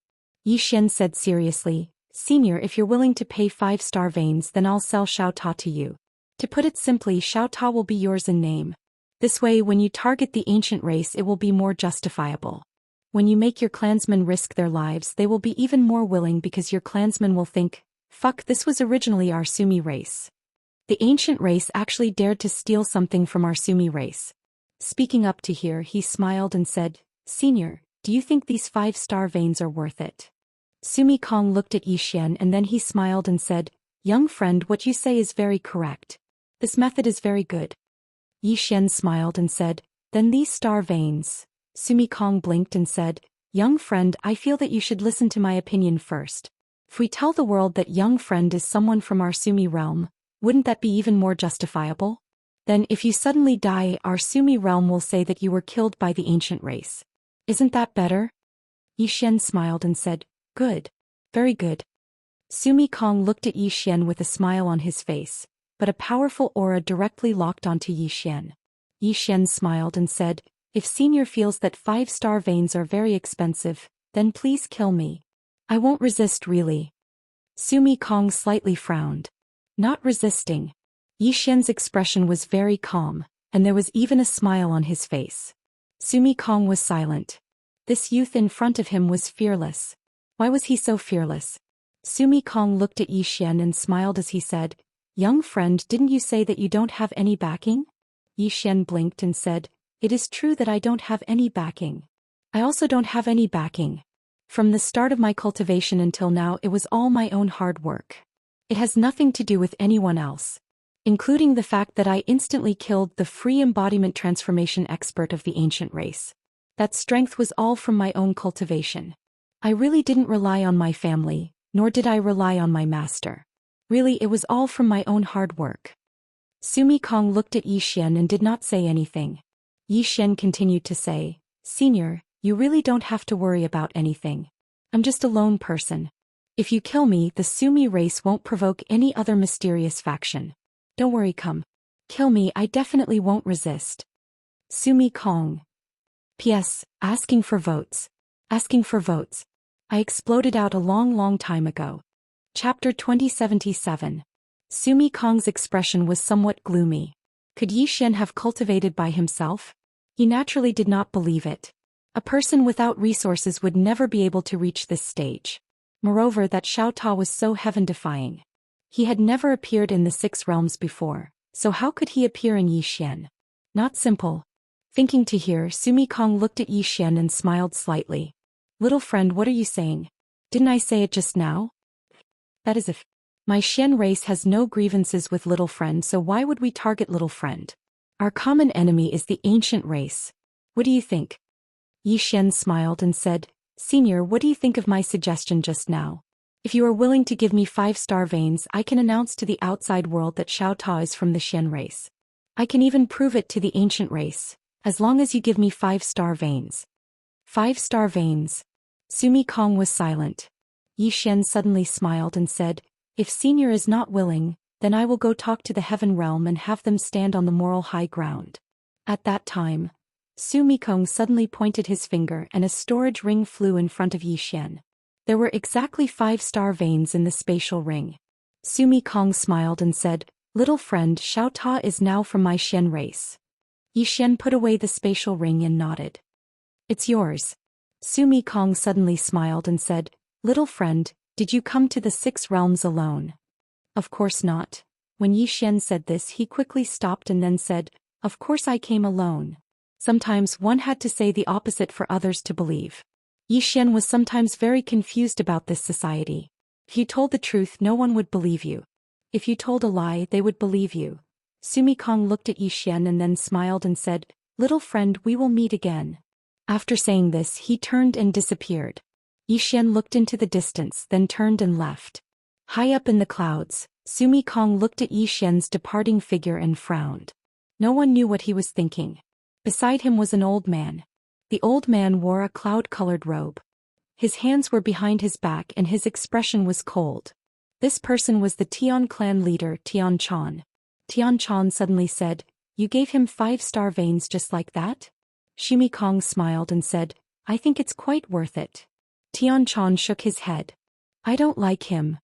Speaker 1: Yi Xian said seriously, "Senior, if you're willing to pay 5-star veins, then I'll sell Xiao Ta to you. To put it simply, Xiao Ta will be yours in name. This way, when you target the ancient race, it will be more justifiable. When you make your clansmen risk their lives, they will be even more willing because your clansmen will think, fuck, this was originally our Sumi race. The ancient race actually dared to steal something from our Sumi race." Speaking up to hear, he smiled and said, "Senior, do you think these 5-star veins are worth it?" Sumi Kong looked at Yi Xian and then he smiled and said, "Young friend, what you say is very correct. This method is very good." Yi Xian smiled and said, "Then these star veins." Sumi Kong blinked and said, "Young friend, I feel that you should listen to my opinion first. If we tell the world that young friend is someone from our Sumi realm, wouldn't that be even more justifiable? Then if you suddenly die, our Sumi realm will say that you were killed by the ancient race. Isn't that better?" Yi Xian smiled and said, "Good. Very good." Sumi Kong looked at Yi Xian with a smile on his face, but a powerful aura directly locked onto Yi Xian. Yi Xian smiled and said, "If Senior feels that 5-star veins are very expensive, then please kill me. I won't resist really." Sumi Kong slightly frowned. Not resisting. Yi Xian's expression was very calm, and there was even a smile on his face. Sumi Kong was silent. This youth in front of him was fearless. Why was he so fearless? Sumi Kong looked at Yi Xian and smiled as he said, "Young friend, didn't you say that you don't have any backing?" Yi Xian blinked and said, "It is true that I don't have any backing. I also don't have any backing. From the start of my cultivation until now, it was all my own hard work. It has nothing to do with anyone else. Including the fact that I instantly killed the free embodiment transformation expert of the ancient race. That strength was all from my own cultivation. I really didn't rely on my family, nor did I rely on my master. Really, it was all from my own hard work." Sumi Kong looked at Yi Xian and did not say anything. Yi Xian continued to say, "Senior, you really don't have to worry about anything. I'm just a lone person. If you kill me, the Sumi race won't provoke any other mysterious faction. Don't worry, come. Kill me, I definitely won't resist." Sumi Kong. P.S. Asking for votes. Asking for votes. I exploded out a long time ago. Chapter 2077. Sumi Kong's expression was somewhat gloomy. Could Yi Xian have cultivated by himself? He naturally did not believe it. A person without resources would never be able to reach this stage. Moreover, that Xiao Ta was so heaven-defying. He had never appeared in the 6 realms before, so how could he appear in Yi Xian? Not simple. Thinking to hear, Sumi Kong looked at Yi Xian and smiled slightly. "Little friend, what are you saying? Didn't I say it just now? That is if my Xian race has no grievances with little friend, so why would we target little friend? Our common enemy is the ancient race. What do you think?" Yi Xian smiled and said, "Senior, what do you think of my suggestion just now? If you are willing to give me 5-star veins, I can announce to the outside world that Xiao Ta is from the Xian race. I can even prove it to the ancient race, as long as you give me 5-star veins." 5-star veins. Sumi Kong was silent. Xian suddenly smiled and said, "If Senior is not willing, then I will go talk to the Heaven Realm and have them stand on the moral high ground." At that time, Su Mikong suddenly pointed his finger and a storage ring flew in front of Xian. There were exactly 5-star veins in the spatial ring. Su Mikong smiled and said, "Little friend, Xiao Ta is now from my Xian race." Xian put away the spatial ring and nodded. "It's yours." Su Mikong suddenly smiled and said, "Little friend, did you come to the 6 realms alone?" "Of course not." When Xian said this, he quickly stopped and then said, "Of course I came alone." Sometimes one had to say the opposite for others to believe. Xian was sometimes very confused about this society. If you told the truth, no one would believe you. If you told a lie, they would believe you. Su Mikong looked at Xian and then smiled and said, "Little friend, we will meet again." After saying this, he turned and disappeared. Xian looked into the distance, then turned and left. High up in the clouds, Su Mikong looked at Xian's departing figure and frowned. No one knew what he was thinking. Beside him was an old man. The old man wore a cloud-colored robe. His hands were behind his back and his expression was cold. This person was the Tian clan leader, Tian Chan. Tian Chan suddenly said, "You gave him 5-star veins just like that?" Shimi Kong smiled and said, "I think it's quite worth it." Tian Chan shook his head. "I don't like him."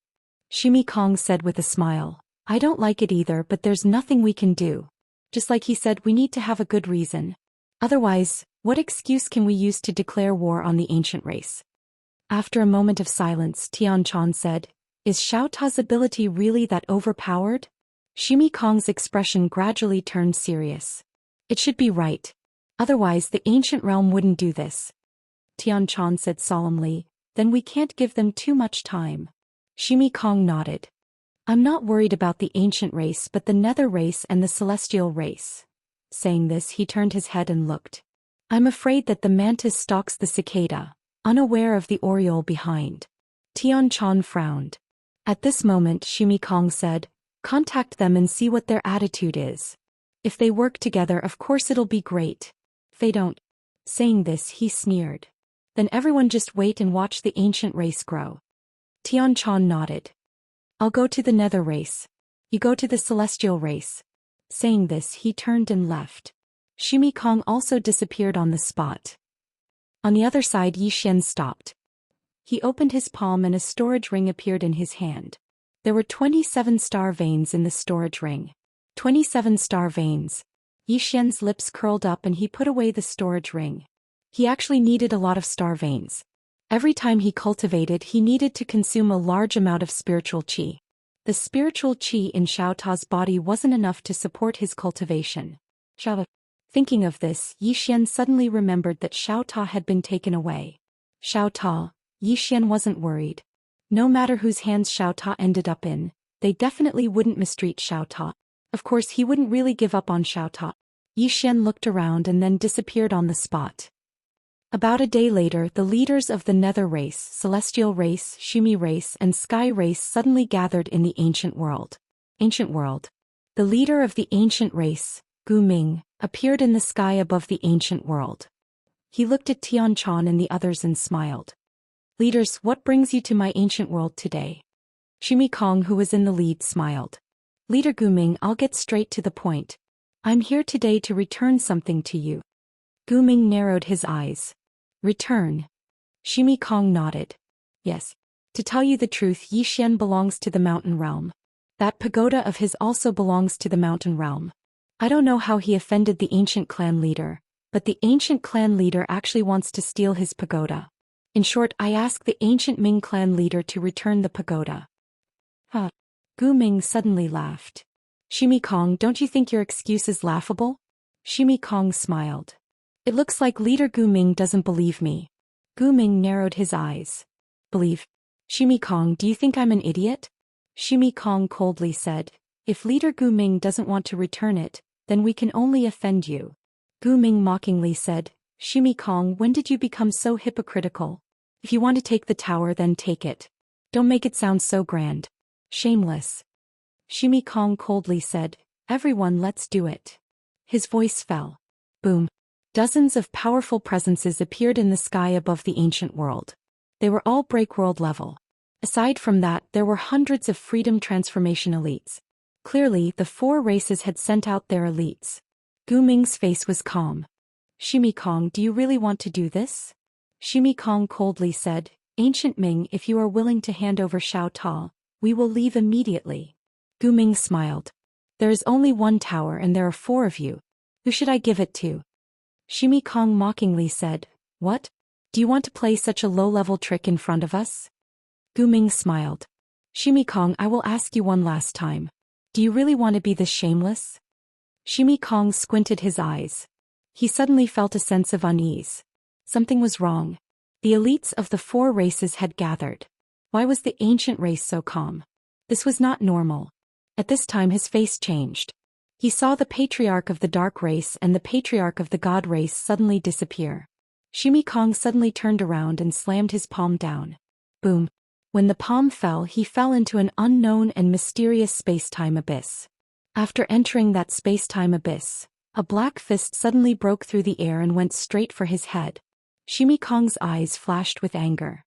Speaker 1: Shimi Kong said with a smile, "I don't like it either, but there's nothing we can do. Just like he said, we need to have a good reason. Otherwise, what excuse can we use to declare war on the ancient race?" After a moment of silence, Tian Chan said, "Is Xiao Ta's ability really that overpowered?" Shimi Kong's expression gradually turned serious. "It should be right. Otherwise the ancient realm wouldn't do this." Tian Chan said solemnly, "Then we can't give them too much time." Shimi Kong nodded. "I'm not worried about the ancient race but the nether race and the celestial race." Saying this, he turned his head and looked. "I'm afraid that the mantis stalks the cicada, unaware of the oriole behind." Tian Chan frowned. At this moment Shimi Kong said, "Contact them and see what their attitude is. If they work together, of course it'll be great. If they don't." Saying this, he sneered. "Then everyone just wait and watch the ancient race grow." Tian Chan nodded. "I'll go to the nether race. You go to the celestial race." Saying this, he turned and left. Shimi Kong also disappeared on the spot. On the other side, Xian stopped. He opened his palm and a storage ring appeared in his hand. There were 27 star veins in the storage ring. 27 star veins. Xian's lips curled up and he put away the storage ring. He actually needed a lot of star veins. Every time he cultivated, he needed to consume a large amount of spiritual qi. The spiritual qi in Xiao Ta's body wasn't enough to support his cultivation. Thinking of this, Xian suddenly remembered that Xiao Ta had been taken away. Xiao Ta, Xian wasn't worried. No matter whose hands Xiao Ta ended up in, they definitely wouldn't mistreat Xiao Ta. Of course, he wouldn't really give up on Xiao Ta. Xian looked around and then disappeared on the spot. About a day later, the leaders of the Nether race, Celestial race, Shimi race, and Sky race suddenly gathered in the ancient world. Ancient world. The leader of the ancient race, Gu Ming, appeared in the sky above the ancient world. He looked at Tian Chan and the others and smiled. "Leaders, what brings you to my ancient world today?" Shimi Kong, who was in the lead, smiled. "Leader Gu Ming, I'll get straight to the point. I'm here today to return something to you." Gu Ming narrowed his eyes. "Return?" Shimi Kong nodded. "Yes. To tell you the truth, Xian belongs to the mountain realm. That pagoda of his also belongs to the mountain realm. I don't know how he offended the ancient clan leader, but the ancient clan leader actually wants to steal his pagoda. In short, I ask the ancient Ming clan leader to return the pagoda." Huh. Gu Ming suddenly laughed. "Shimi Kong, don't you think your excuse is laughable?" Shimi Kong smiled. "It looks like leader Gu Ming doesn't believe me." Gu Ming narrowed his eyes. "Believe? Shimi Kong, do you think I'm an idiot?" Shimi Kong coldly said, "If leader Gu Ming doesn't want to return it, then we can only offend you." Gu Ming mockingly said, "Shimi Kong, when did you become so hypocritical? If you want to take the tower, then take it. Don't make it sound so grand. Shameless." Shimi Kong coldly said, "Everyone, let's do it." His voice fell. Boom. Dozens of powerful presences appeared in the sky above the ancient world. They were all break world level. Aside from that, there were hundreds of freedom transformation elites. Clearly, the 4 races had sent out their elites. Gu Ming's face was calm. Shimi Kong, do you really want to do this? Shimi Kong coldly said, Ancient Ming, if you are willing to hand over Xiao Ta, we will leave immediately. Gu Ming smiled. There is only one tower and there are 4 of you. Who should I give it to? Shimi Kong mockingly said, What? Do you want to play such a low-level trick in front of us? Gu Ming smiled. Shimi Kong, I will ask you one last time. Do you really want to be this shameless? Shimi Kong squinted his eyes. He suddenly felt a sense of unease. Something was wrong. The elites of the 4 races had gathered. Why was the ancient race so calm? This was not normal. At this time his face changed. He saw the patriarch of the dark race and the patriarch of the god race suddenly disappear. Shimi Kong suddenly turned around and slammed his palm down. Boom. When the palm fell, he fell into an unknown and mysterious space-time abyss. After entering that space-time abyss, a black fist suddenly broke through the air and went straight for his head. Shimi Kong's eyes flashed with anger.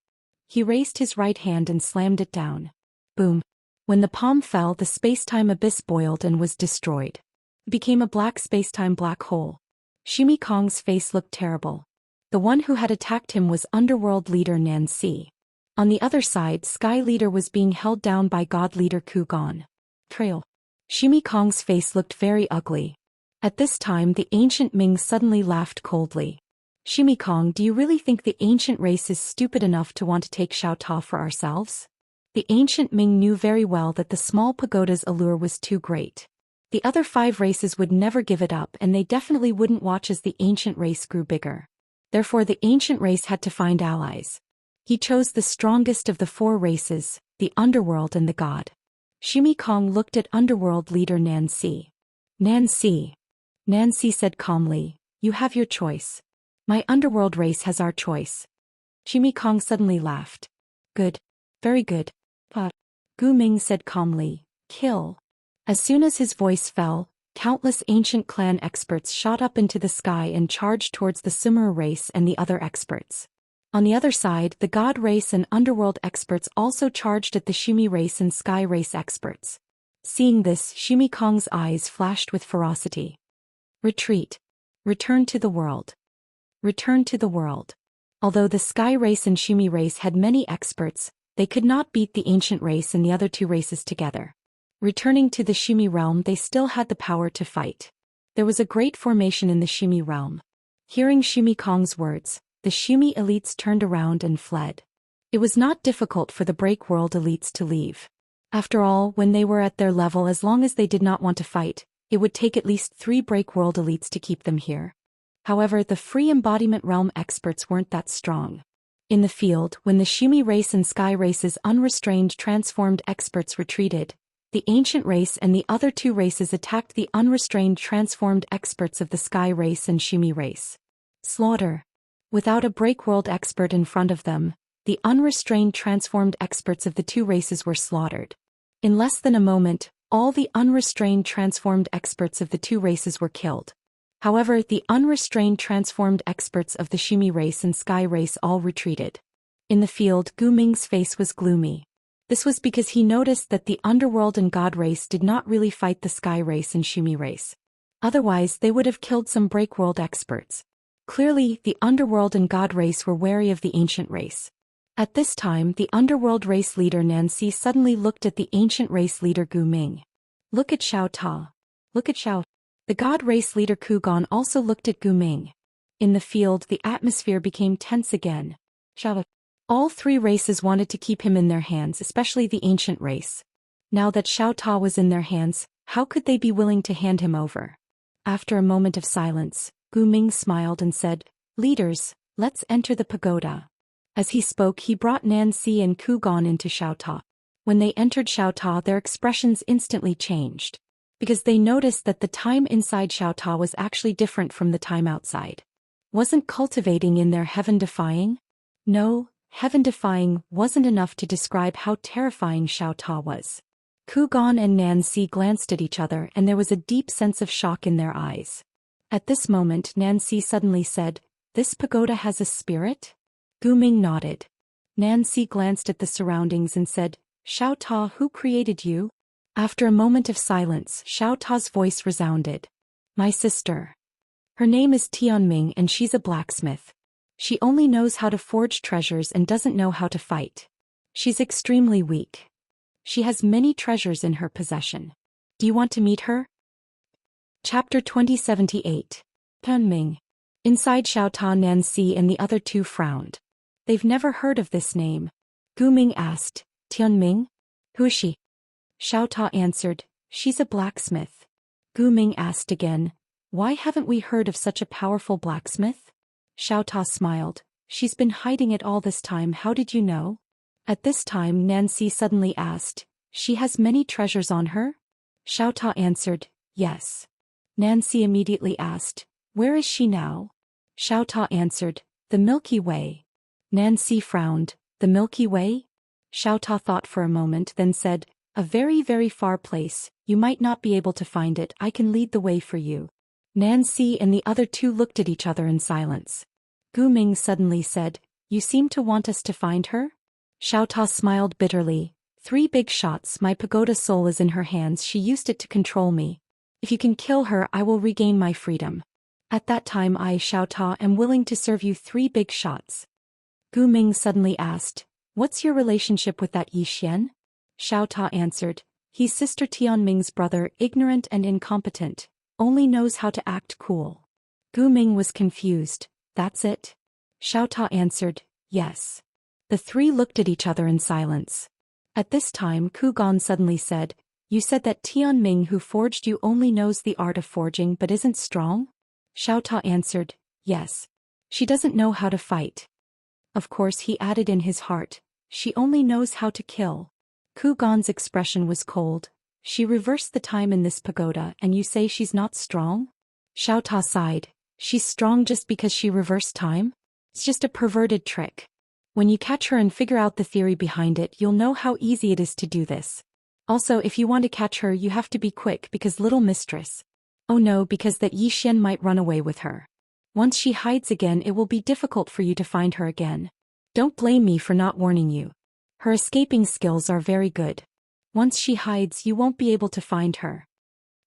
Speaker 1: He raised his right hand and slammed it down. Boom. When the palm fell, the space-time abyss boiled and was destroyed. It became a black space-time black hole. Shimi Kong's face looked terrible. The one who had attacked him was Underworld leader Nancy. On the other side, Sky leader was being held down by God leader Kugon. Trail. Shimi Kong's face looked very ugly. At this time the ancient Ming suddenly laughed coldly. Shimi Kong, do you really think the ancient race is stupid enough to want to take Xiao Ta for ourselves? The ancient Ming knew very well that the small pagoda's allure was too great. The other 5 races would never give it up and they definitely wouldn't watch as the ancient race grew bigger. Therefore the ancient race had to find allies. He chose the strongest of the 4 races, the underworld and the god. Shimi Kong looked at underworld leader Nancy. Nancy said calmly, you have your choice. My underworld race has our choice. Shimi Kong suddenly laughed. Good. Very good. Gu Ming said calmly, kill. As soon as his voice fell, countless ancient clan experts shot up into the sky and charged towards the Sumeru race and the other experts. On the other side, the God race and Underworld experts also charged at the Shimi race and Sky race experts. Seeing this, Shimi Kong's eyes flashed with ferocity. Retreat. Return to the world. Return to the world. Although the Sky race and Shimi race had many experts, they could not beat the ancient race and the other 2 races together. Returning to the Shimi realm, they still had the power to fight. There was a great formation in the Shimi realm. Hearing Shimi Kong's words, the Shimi elites turned around and fled. It was not difficult for the Break World elites to leave. After all, when they were at their level, as long as they did not want to fight, it would take at least 3 Break World elites to keep them here. However, the Free Embodiment Realm experts weren't that strong. In the field, when the Shimi race and Sky race's unrestrained transformed experts retreated, the ancient race and the other 2 races attacked the unrestrained transformed experts of the Sky race and Shimi race. Slaughter. Without a Breakworld expert in front of them, the unrestrained transformed experts of the 2 races were slaughtered. In less than a moment, all the unrestrained transformed experts of the 2 races were killed. However, the unrestrained transformed experts of the Shimi race and Sky race all retreated. In the field, Gu Ming's face was gloomy. This was because he noticed that the Underworld and God race did not really fight the Sky race and Shimi race. Otherwise, they would have killed some Breakworld experts. Clearly, the Underworld and God race were wary of the ancient race. At this time, the Underworld race leader Nancy suddenly looked at the ancient race leader Gu Ming. Look at Xiao Ta. Look at Xiao. The God race leader Kugon also looked at Gu Ming. In the field, the atmosphere became tense again. Xiao. All 3 races wanted to keep him in their hands, especially the ancient race. Now that Xiao Ta was in their hands, how could they be willing to hand him over? After a moment of silence, Gu Ming smiled and said, Leaders, let's enter the pagoda. As he spoke, he brought Nancy and Kugon into Xiao Ta. When they entered Xiao Ta, their expressions instantly changed. Because they noticed that the time inside Xiao Ta was actually different from the time outside. Wasn't cultivating in there heaven-defying? No, heaven-defying wasn't enough to describe how terrifying Xiao Ta was. Kugon and Nancy glanced at each other and there was a deep sense of shock in their eyes. At this moment Nancy suddenly said, This pagoda has a spirit? Gu Ming nodded. Nancy glanced at the surroundings and said, Xiao Ta, who created you? After a moment of silence, Xiao Ta's voice resounded. My sister. Her name is Tianming and she's a blacksmith. She only knows how to forge treasures and doesn't know how to fight. She's extremely weak. She has many treasures in her possession. Do you want to meet her? Chapter 2078. Tianming. Inside Xiao Ta, Nancy and the other two frowned. They've never heard of this name. Gu Ming asked, Tianming? Who is she? Xiao Ta answered, she's a blacksmith. Gu Ming asked again, why haven't we heard of such a powerful blacksmith? Xiao Ta smiled, she's been hiding it all this time, how did you know? At this time Nancy suddenly asked, she has many treasures on her? Xiao Ta answered, yes. Nancy immediately asked, where is she now? Xiao Ta answered, the Milky Way. Nancy frowned, the Milky Way? Xiao Ta thought for a moment then said, a very very far place, you might not be able to find it, I can lead the way for you. Nancy and the other two looked at each other in silence. Gu Ming suddenly said, you seem to want us to find her? Xiao Ta smiled bitterly, 3 big shots, my pagoda soul is in her hands, she used it to control me. If you can kill her I will regain my freedom. At that time I, Xiao Ta, am willing to serve you 3 big shots. Gu Ming suddenly asked, what's your relationship with that Zhou Xian? Xiao Ta answered, he's Sister Tianming's brother, ignorant and incompetent, only knows how to act cool. Gu Ming was confused, that's it? Xiao Ta answered, yes. The 3 looked at each other in silence. At this time Ku Gan suddenly said, you said that Tianming who forged you only knows the art of forging but isn't strong? Xiao Ta answered, yes. She doesn't know how to fight. Of course, he added in his heart, she only knows how to kill. Ku Gan's expression was cold. She reversed the time in this pagoda and you say she's not strong? Xiao Ta sighed, she's strong just because she reversed time? It's just a perverted trick. When you catch her and figure out the theory behind it, you'll know how easy it is to do this. Also, if you want to catch her you have to be quick because little mistress. Oh no, because that Zhou Xian might run away with her. Once she hides again it will be difficult for you to find her again. Don't blame me for not warning you. Her escaping skills are very good. Once she hides you won't be able to find her.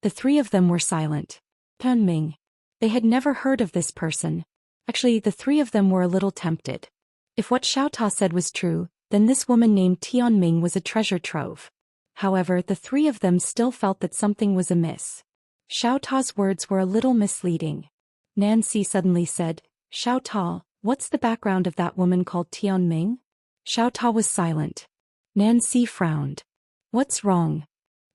Speaker 1: The 3 of them were silent. Tianming. They had never heard of this person. Actually, the 3 of them were a little tempted. If what Xiao Ta said was true, then this woman named Tianming was a treasure trove. However, the 3 of them still felt that something was amiss. Xiao Ta's words were a little misleading. Nancy suddenly said, Xiao Ta, what's the background of that woman called Tianming? Xiao Ta was silent. Nancy frowned. What's wrong?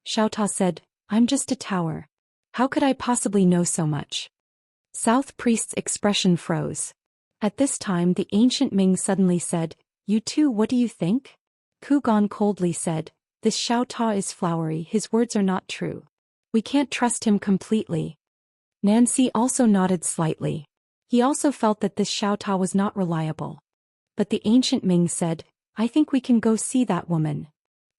Speaker 1: Xiao Ta said, I'm just a tower. How could I possibly know so much? South Priest's expression froze. At this time the ancient Ming suddenly said, you two, what do you think? Ku Gan coldly said, this Xiao Ta is flowery, his words are not true. We can't trust him completely. Nancy also nodded slightly. He also felt that this Xiao Ta was not reliable. But the ancient Ming said, I think we can go see that woman.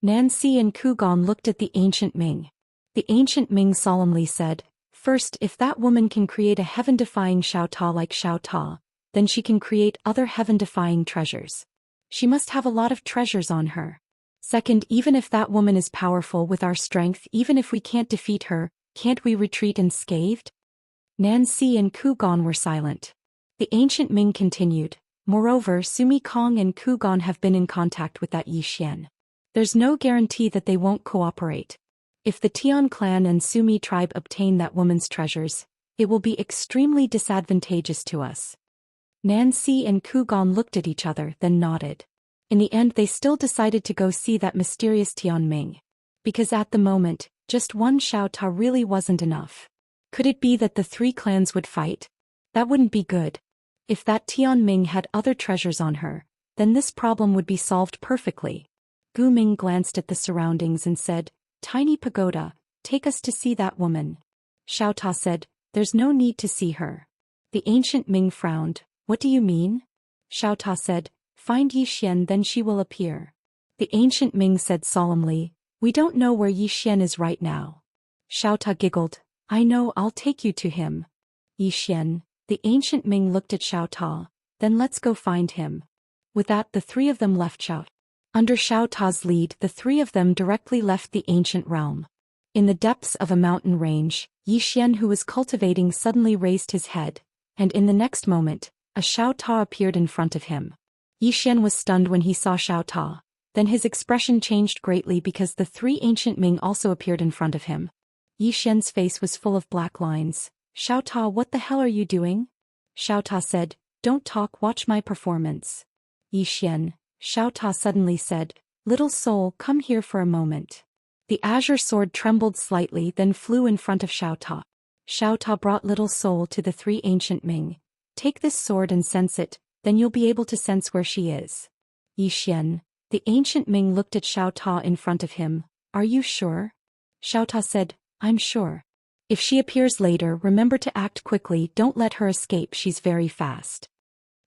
Speaker 1: Nancy and Ku Gan looked at the ancient Ming. The ancient Ming solemnly said, first, if that woman can create a heaven-defying Xiao Ta like Xiao Ta, then she can create other heaven-defying treasures. She must have a lot of treasures on her. Second, even if that woman is powerful with our strength, even if we can't defeat her, can't we retreat unscathed? Nancy and Ku Gan were silent. The ancient Ming continued, moreover, Sumi Kong and Ku Gan have been in contact with that Zhou Xian. There's no guarantee that they won't cooperate. If the Tian clan and Sumi tribe obtain that woman's treasures, it will be extremely disadvantageous to us. Nancy and Ku Gan looked at each other then nodded. In the end they still decided to go see that mysterious Tianming. Because at the moment, just one Xiao Ta really wasn't enough. Could it be that the 3 clans would fight? That wouldn't be good. If that Tianming had other treasures on her, then this problem would be solved perfectly. Gu Ming glanced at the surroundings and said, Tiny pagoda, take us to see that woman. Xiao Ta said, there's no need to see her. The ancient Ming frowned, what do you mean? Xiao Ta said, find Zhou Xian then she will appear. The ancient Ming said solemnly, we don't know where Zhou Xian is right now. Xiao Ta giggled, I know, I'll take you to him. Zhou Xian, the ancient Ming looked at Xiao Ta, then let's go find him. With that, the three of them left Xiao. Under Xiao Ta's lead, the three of them directly left the ancient realm. In the depths of a mountain range, Yi Xian, who was cultivating, suddenly raised his head, and in the next moment, a Xiao Ta appeared in front of him. Yi Xian was stunned when he saw Xiao Ta. Then his expression changed greatly because the three ancient Ming also appeared in front of him. Yi Xian's face was full of black lines. Xiao Ta, what the hell are you doing? Xiao Ta said, don't talk, watch my performance. Yi Xian, Xiao Ta suddenly said, little soul, come here for a moment. The azure sword trembled slightly, then flew in front of Xiao Ta. Xiao Ta brought little soul to the three ancient Ming. Take this sword and sense it, then you'll be able to sense where she is. Yi Xian, the ancient Ming looked at Xiao Ta in front of him. Are you sure? Xiao Ta said, I'm sure. If she appears later, remember to act quickly, don't let her escape, she's very fast.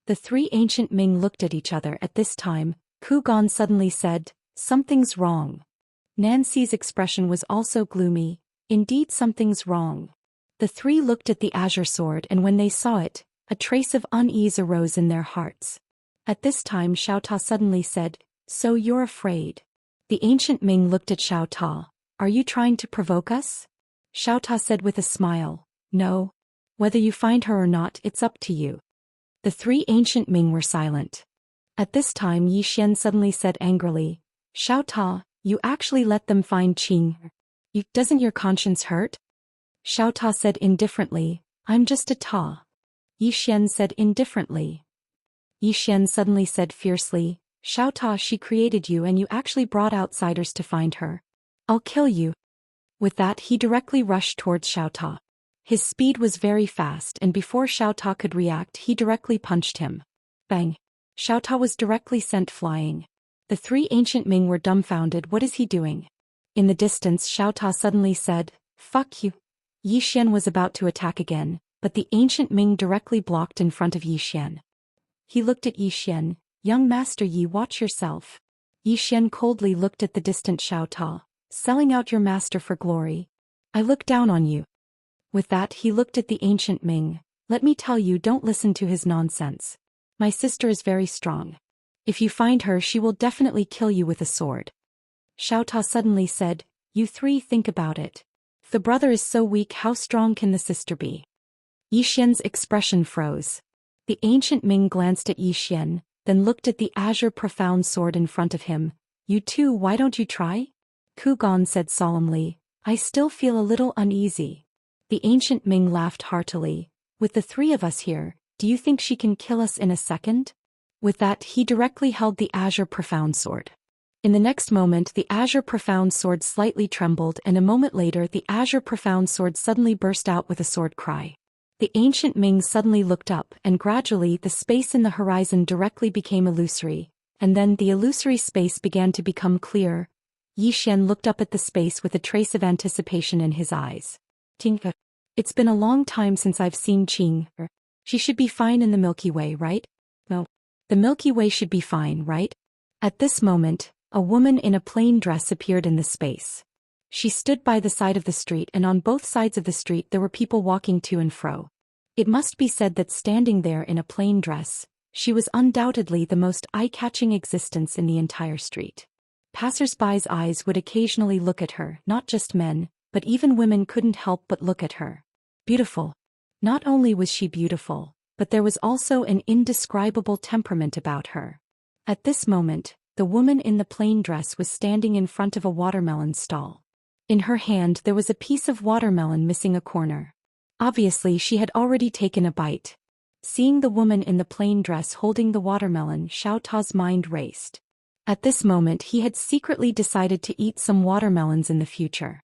Speaker 1: The three ancient Ming looked at each other. At this time, Ku Gan suddenly said, something's wrong. Nancy's expression was also gloomy. Indeed, something's wrong. The three looked at the azure sword, and when they saw it, a trace of unease arose in their hearts. At this time Xiao Ta suddenly said, so you're afraid. The ancient Ming looked at Xiao Ta. Are you trying to provoke us? Xiao Ta said with a smile, no. Whether you find her or not, it's up to you. The three ancient Ming were silent. At this time Yi Xian suddenly said angrily, Xiao Ta, you actually let them find Qing. Doesn't your conscience hurt? Xiao Ta said indifferently, I'm just a Ta. Yi Xian said indifferently. Yi Xian suddenly said fiercely, Xiao Ta, she created you and you actually brought outsiders to find her. I'll kill you. With that he directly rushed towards Xiao Ta. His speed was very fast, and before Xiao Ta could react he directly punched him. Bang! Xiao Ta was directly sent flying. The three ancient Ming were dumbfounded. What is he doing? In the distance Xiao Ta suddenly said, fuck you. Yi Xian was about to attack again, but the ancient Ming directly blocked in front of Yi Xian. He looked at Yi Xian, young master Yi, watch yourself. Yi Xian coldly looked at the distant Xiao Ta, selling out your master for glory. I look down on you. With that he looked at the ancient Ming. Let me tell you, don't listen to his nonsense. My sister is very strong. If you find her, she will definitely kill you with a sword. Xiao Ta suddenly said, you three think about it. If the brother is so weak, how strong can the sister be? Yi Xian's expression froze. The ancient Ming glanced at Yi Xian, then looked at the azure profound sword in front of him. You too, why don't you try? Ku Gan said solemnly, I still feel a little uneasy. The ancient Ming laughed heartily. With the three of us here, do you think she can kill us in a second? With that he directly held the azure profound sword. In the next moment the azure profound sword slightly trembled, and a moment later the azure profound sword suddenly burst out with a sword cry. The ancient Ming suddenly looked up, and gradually the space in the horizon directly became illusory, and then the illusory space began to become clear. Yi Xian looked up at the space with a trace of anticipation in his eyes. Tinka. It's been a long time since I've seen Qing. She should be fine in the Milky Way, right? No. The Milky Way should be fine, right? At this moment, a woman in a plain dress appeared in the space. She stood by the side of the street, and on both sides of the street there were people walking to and fro. It must be said that standing there in a plain dress, she was undoubtedly the most eye-catching existence in the entire street. Passers-by's eyes would occasionally look at her, not just men, but even women couldn't help but look at her. Beautiful. Not only was she beautiful, but there was also an indescribable temperament about her. At this moment, the woman in the plain dress was standing in front of a watermelon stall. In her hand there was a piece of watermelon missing a corner. Obviously she had already taken a bite. Seeing the woman in the plain dress holding the watermelon, Xiao Ta's mind raced. At this moment he had secretly decided to eat some watermelons in the future.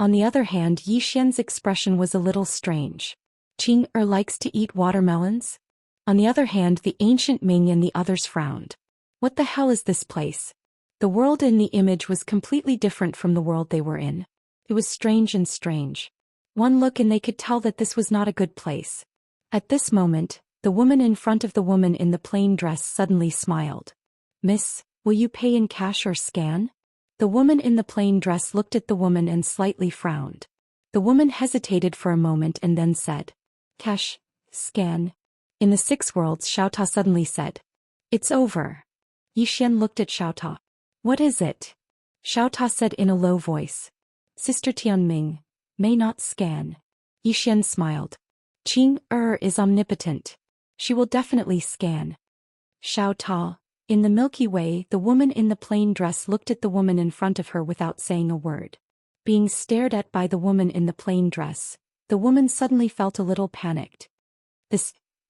Speaker 1: On the other hand, Yi Xian's expression was a little strange. Qing likes to eat watermelons? On the other hand, the ancient Ming and the others frowned. What the hell is this place? The world in the image was completely different from the world they were in. It was strange and strange. One look and they could tell that this was not a good place. At this moment, the woman in front of the woman in the plain dress suddenly smiled. Miss, will you pay in cash or scan? The woman in the plain dress looked at the woman and slightly frowned. The woman hesitated for a moment and then said, Cash, scan. In the six worlds, Xiao Ta suddenly said, It's over. Xian looked at Xiaota. What is it? Xiaota said in a low voice. Sister Tianming, may not scan. Xian smiled. Qing is omnipotent. She will definitely scan. Xiaota. In the Milky Way, the woman in the plain dress looked at the woman in front of her without saying a word. Being stared at by the woman in the plain dress, the woman suddenly felt a little panicked.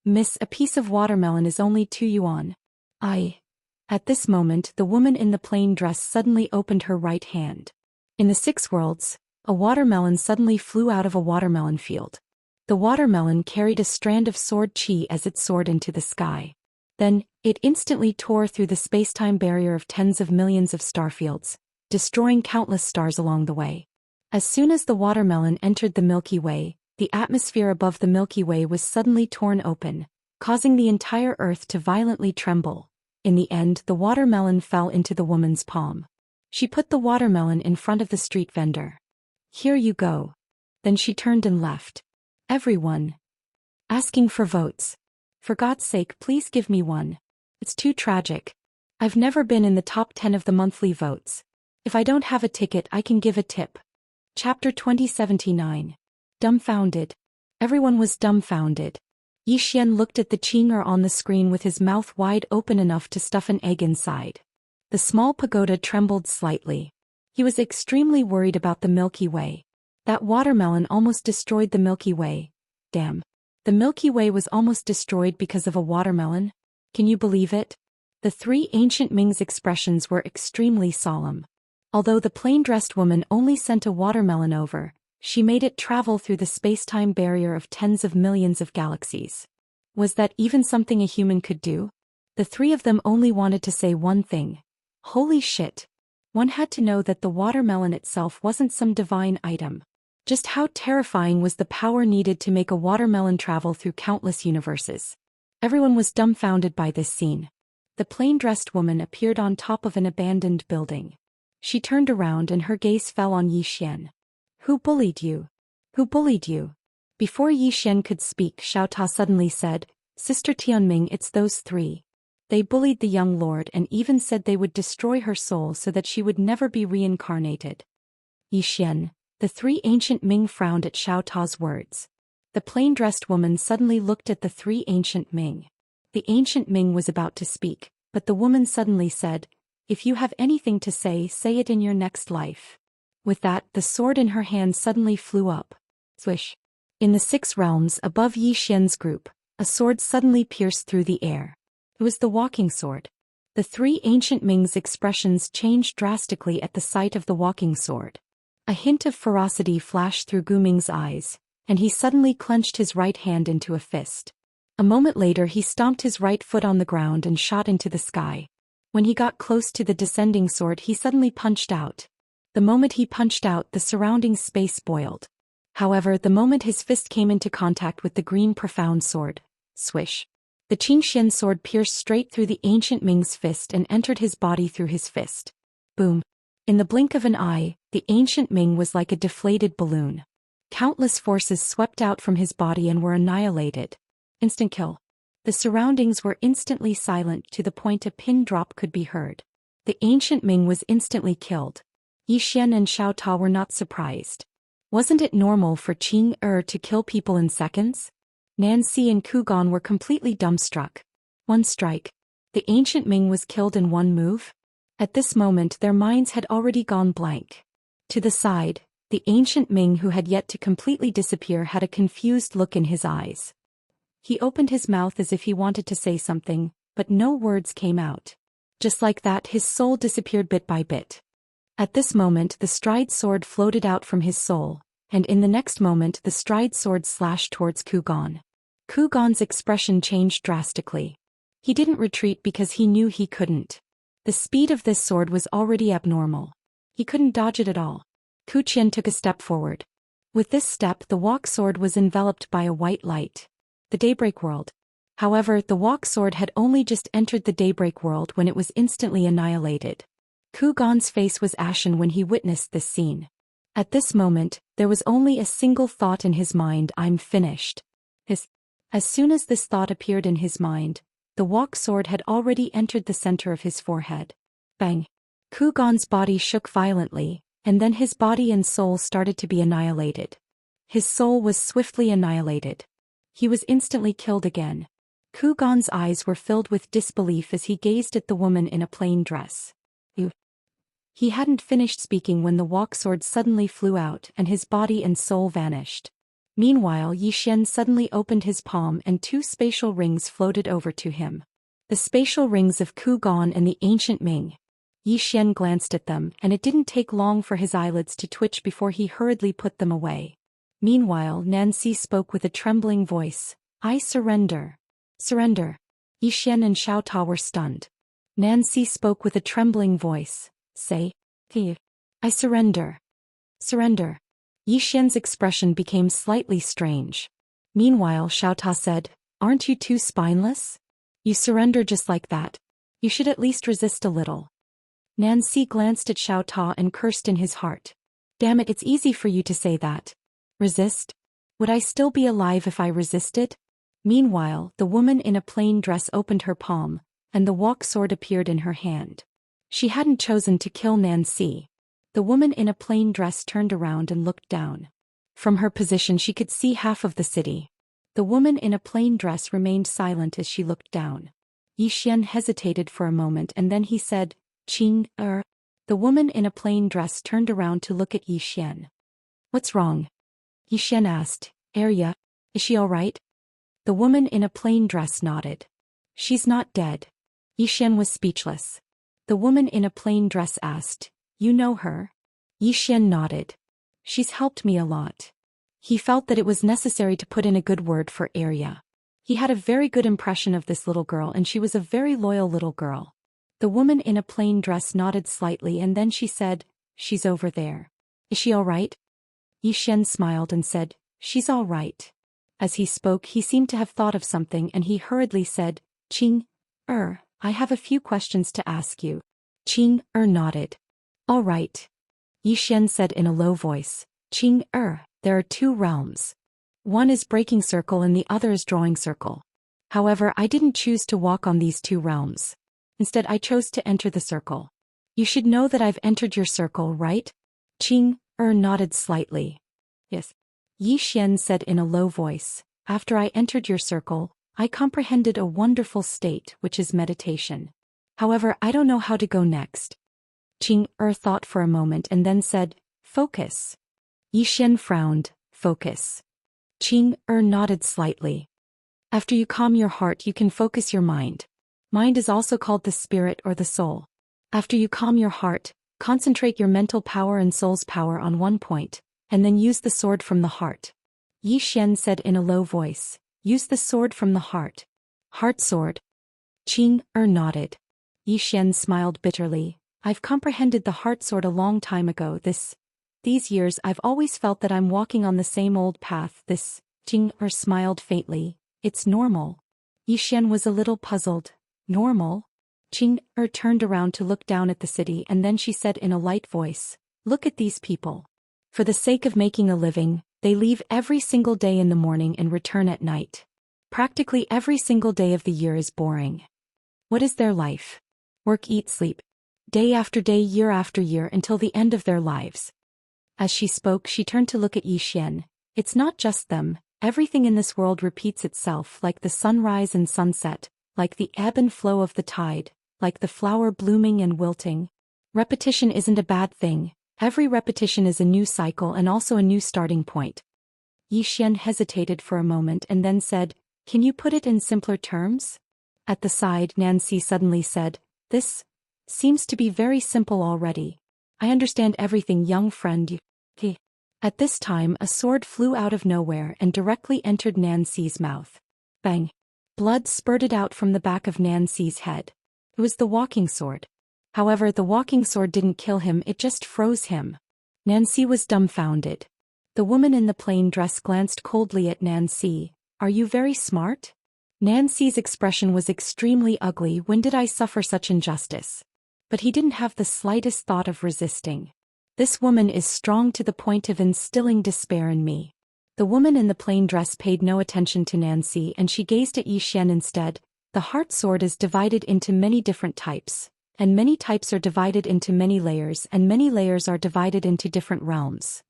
Speaker 1: Miss, a piece of watermelon is only 2 yuan. At this moment, the woman in the plain dress suddenly opened her right hand. In the 6 worlds, a watermelon suddenly flew out of a watermelon field. The watermelon carried a strand of sword qi as it soared into the sky. Then, it instantly tore through the space-time barrier of tens of millions of starfields, destroying countless stars along the way. As soon as the watermelon entered the Milky Way, the atmosphere above the Milky Way was suddenly torn open, causing the entire Earth to violently tremble. In the end, the watermelon fell into the woman's palm. She put the watermelon in front of the street vendor. Here you go. Then she turned and left. Everyone. Asking for votes. For God's sake, please give me one. It's too tragic. I've never been in the top 10 of the monthly votes. If I don't have a ticket, I can give a tip. Chapter 2079. Dumbfounded. Everyone was dumbfounded. Xian looked at the Qing'er on the screen with his mouth wide open enough to stuff an egg inside. The small pagoda trembled slightly. He was extremely worried about the Milky Way. That watermelon almost destroyed the Milky Way. Damn. The Milky Way was almost destroyed because of a watermelon? Can you believe it? The 3 ancient Ming's expressions were extremely solemn. Although the plain-dressed woman only sent a watermelon over, she made it travel through the space-time barrier of tens of millions of galaxies. Was that even something a human could do? The 3 of them only wanted to say one thing. Holy shit. One had to know that the watermelon itself wasn't some divine item. Just how terrifying was the power needed to make a watermelon travel through countless universes? Everyone was dumbfounded by this scene. The plain-dressed woman appeared on top of an abandoned building. She turned around and her gaze fell on Xian. Who bullied you? Who bullied you? Before Xian could speak, Xiaota suddenly said, Sister Tianming, it's those 3. They bullied the young lord and even said they would destroy her soul so that she would never be reincarnated. Xian. The 3 ancient Ming frowned at Xiaota's words. The plain-dressed woman suddenly looked at the 3 ancient Ming. The ancient Ming was about to speak, but the woman suddenly said, If you have anything to say it in your next life. With that, the sword in her hand suddenly flew up. Swish. In the 6 realms above Xian's group, a sword suddenly pierced through the air. It was the walking sword. The 3 ancient Ming's expressions changed drastically at the sight of the walking sword. A hint of ferocity flashed through Gu Ming's eyes, and he suddenly clenched his right hand into a fist. A moment later he stomped his right foot on the ground and shot into the sky. When he got close to the descending sword he suddenly punched out. The moment he punched out, the surrounding space boiled. However, the moment his fist came into contact with the green profound sword, swish. The Qingxian sword pierced straight through the ancient Ming's fist and entered his body through his fist. Boom. In the blink of an eye, the ancient Ming was like a deflated balloon. Countless forces swept out from his body and were annihilated. Instant kill. The surroundings were instantly silent to the point a pin drop could be heard. The ancient Ming was instantly killed. Xian and Xiaota were not surprised. Wasn't it normal for Qing to kill people in seconds? Nancy and Kugan were completely dumbstruck. One strike. The ancient Ming was killed in one move? At this moment their minds had already gone blank. To the side, the ancient Ming who had yet to completely disappear had a confused look in his eyes. He opened his mouth as if he wanted to say something, but no words came out. Just like that his soul disappeared bit by bit. At this moment the stride sword floated out from his soul, and in the next moment the stride sword slashed towards Kugan. Kugan's expression changed drastically. He didn't retreat because he knew he couldn't. The speed of this sword was already abnormal. He couldn't dodge it at all. Ku Qian took a step forward. With this step the walk sword was enveloped by a white light. The daybreak world. However, the walk sword had only just entered the daybreak world when it was instantly annihilated. Kugan's face was ashen when he witnessed this scene. At this moment, there was only a single thought in his mind: I'm finished. As soon as this thought appeared in his mind, The walk sword had already entered the center of his forehead. Bang! Ku Gan's body shook violently, and then his body and soul started to be annihilated. His soul was swiftly annihilated. He was instantly killed again. Ku Gan's eyes were filled with disbelief as he gazed at the woman in a plain dress. He hadn't finished speaking when the walk sword suddenly flew out and his body and soul vanished. Meanwhile, Xian suddenly opened his palm and 2 spatial rings floated over to him. The spatial rings of Ku Gan and the ancient Ming. Xian glanced at them, and it didn't take long for his eyelids to twitch before he hurriedly put them away. Meanwhile, Nancy spoke with a trembling voice. I surrender. Surrender. Xian and Xiao Ta were stunned. Nancy spoke with a trembling voice. Say. I surrender. Surrender. Xian's expression became slightly strange. Meanwhile, Xiao Ta said, Aren't you too spineless? You surrender just like that. You should at least resist a little. Nancy glanced at Xiao Ta and cursed in his heart. Damn it, it's easy for you to say that. Resist? Would I still be alive if I resisted? Meanwhile, the woman in a plain dress opened her palm, and the walk sword appeared in her hand. She hadn't chosen to kill Nancy. The woman in a plain dress turned around and looked down. From her position she could see half of the city. The woman in a plain dress remained silent as she looked down. Xian hesitated for a moment and then he said, The woman in a plain dress turned around to look at Xian. What's wrong? Xian asked, Is she all right? The woman in a plain dress nodded. She's not dead. Xian was speechless. The woman in a plain dress asked, You know her? Xian nodded. She's helped me a lot. He felt that it was necessary to put in a good word for Arya. He had a very good impression of this little girl and she was a very loyal little girl. The woman in a plain dress nodded slightly and then she said, She's over there. Is she all right? Xian smiled and said, She's all right. As he spoke he seemed to have thought of something and he hurriedly said, I have a few questions to ask you. Nodded. All right. Xian said in a low voice, there are 2 realms. One is breaking circle and the other is drawing circle. However, I didn't choose to walk on these 2 realms. Instead, I chose to enter the circle. You should know that I've entered your circle, right? Nodded slightly. Yes. Xian said in a low voice, After I entered your circle, I comprehended a wonderful state, which is meditation. However, I don't know how to go next. Thought for a moment and then said, Focus. Xian frowned, Focus. Nodded slightly. After you calm your heart you can focus your mind. Mind is also called the spirit or the soul. After you calm your heart, concentrate your mental power and soul's power on one point, and then use the sword from the heart. Xian said in a low voice, Use the sword from the heart. Heart sword. Nodded. Xian smiled bitterly. I've comprehended the heart sword a long time ago. These years I've always felt that I'm walking on the same old path. Smiled faintly. It's normal. Xian was a little puzzled. Normal? Turned around to look down at the city and then she said in a light voice, Look at these people. For the sake of making a living, they leave every single day in the morning and return at night. Practically every single day of the year is boring. What is their life? Work, eat, sleep. Day after day, year after year until the end of their lives. As she spoke, she turned to look at Xian. It's not just them, everything in this world repeats itself like the sunrise and sunset, like the ebb and flow of the tide, like the flower blooming and wilting. Repetition isn't a bad thing. Every repetition is a new cycle and also a new starting point. Xian hesitated for a moment and then said, Can you put it in simpler terms? At the side, Nancy suddenly said, This seems to be very simple already. I understand everything, young friend. At this time, a sword flew out of nowhere and directly entered Nancy's mouth. Bang! Blood spurted out from the back of Nancy's head. It was the walking sword. However, the walking sword didn't kill him, it just froze him. Nancy was dumbfounded. The woman in the plain dress glanced coldly at Nancy. Are you very smart? Nancy's expression was extremely ugly. When did I suffer such injustice? But he didn't have the slightest thought of resisting. This woman is strong to the point of instilling despair in me. The woman in the plain dress paid no attention to Nancy and she gazed at Xian instead. The heart sword is divided into many different types, and many types are divided into many layers, and many layers are divided into different realms.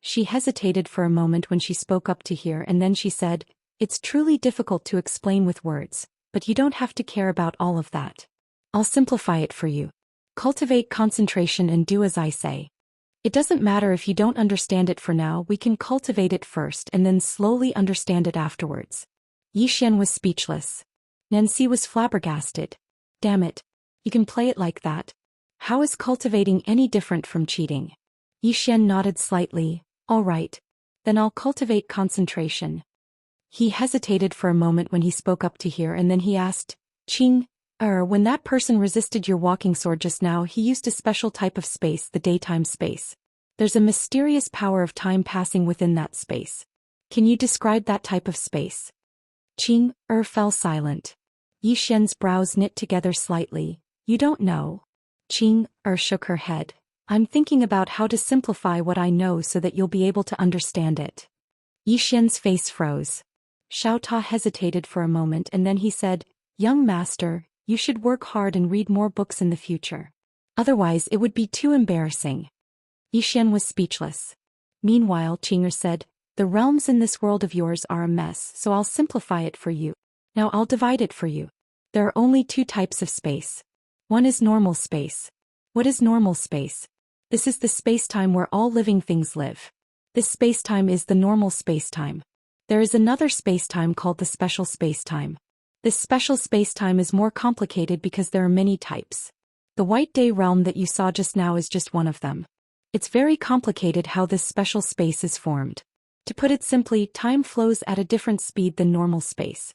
Speaker 1: She hesitated for a moment when she spoke up to hear, and then she said, "It's truly difficult to explain with words, but you don't have to care about all of that. I'll simplify it for you. Cultivate concentration and do as I say. It doesn't matter if you don't understand it for now, we can cultivate it first and then slowly understand it afterwards." Xian was speechless. Nancy was flabbergasted. "Damn it. You can play it like that? How is cultivating any different from cheating?" Xian nodded slightly. "All right. Then I'll cultivate concentration." He hesitated for a moment when he spoke up to hear, and then he asked, "Qing, when that person resisted your walking sword just now, he used a special type of space, the daytime space. There's a mysterious power of time passing within that space. Can you describe that type of space?" Qing fell silent. Xian's brows knit together slightly. "You don't know?" Qing shook her head. "I'm thinking about how to simplify what I know so that you'll be able to understand it." Xian's face froze. Xiao Ta hesitated for a moment, and then he said, "Young master, you should work hard and read more books in the future. Otherwise it would be too embarrassing." Xian was speechless. Meanwhile, Qing said, "The realms in this world of yours are a mess, so I'll simplify it for you. Now I'll divide it for you. There are only two types of space. One is normal space." "What is normal space?" "This is the space-time where all living things live. This space-time is the normal space-time. There is another space-time called the special space-time. This special space-time is more complicated because there are many types. The White Day realm that you saw just now is just one of them. It's very complicated how this special space is formed. To put it simply, time flows at a different speed than normal space."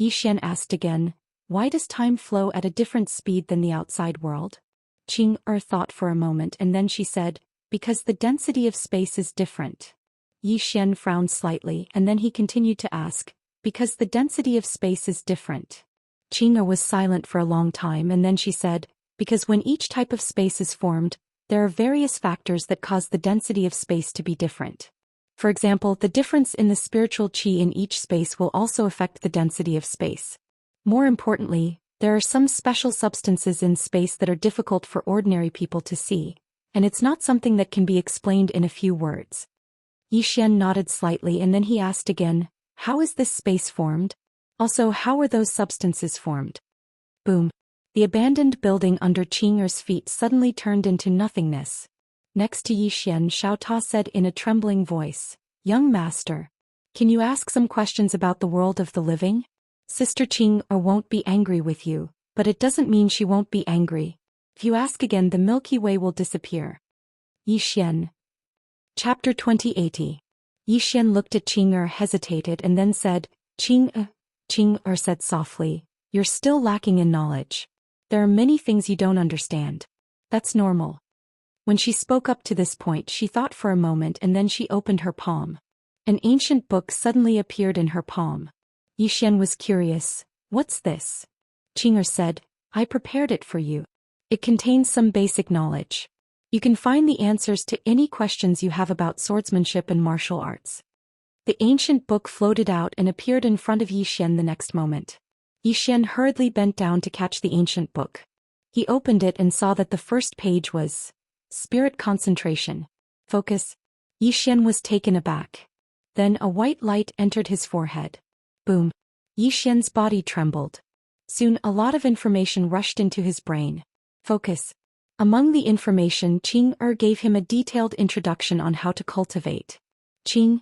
Speaker 1: Xian asked again, "Why does time flow at a different speed than the outside world?" Qing thought for a moment, and then she said, "Because the density of space is different." Xian frowned slightly, and then he continued to ask, "Because the density of space is different." Qing was silent for a long time, and then she said, "Because when each type of space is formed, there are various factors that cause the density of space to be different. For example, the difference in the spiritual qi in each space will also affect the density of space. More importantly, there are some special substances in space that are difficult for ordinary people to see, and it's not something that can be explained in a few words." Xian nodded slightly, and then he asked again, "How is this space formed? Also, how are those substances formed?" Boom. The abandoned building under Qing's feet suddenly turned into nothingness. Next to Xian, Xiao Ta said in a trembling voice, "Young master, can you ask some questions about the world of the living? Sister Qing won't be angry with you, but it doesn't mean she won't be angry. If you ask again, the Milky Way will disappear." Xian. Chapter 2080. Xian looked at Qing, hesitated, and then said, Qing said softly, "You're still lacking in knowledge. There are many things you don't understand. That's normal." When she spoke up to this point, she thought for a moment, and then she opened her palm. An ancient book suddenly appeared in her palm. Xian was curious. "What's this?" Qing said, "I prepared it for you. It contains some basic knowledge. You can find the answers to any questions you have about swordsmanship and martial arts." The ancient book floated out and appeared in front of Xian the next moment. Xian hurriedly bent down to catch the ancient book. He opened it and saw that the first page was Spirit Concentration. Focus. Xian was taken aback. Then a white light entered his forehead. Boom. Xian's body trembled. Soon a lot of information rushed into his brain. Focus. Among the information, Qing gave him a detailed introduction on how to cultivate. Qing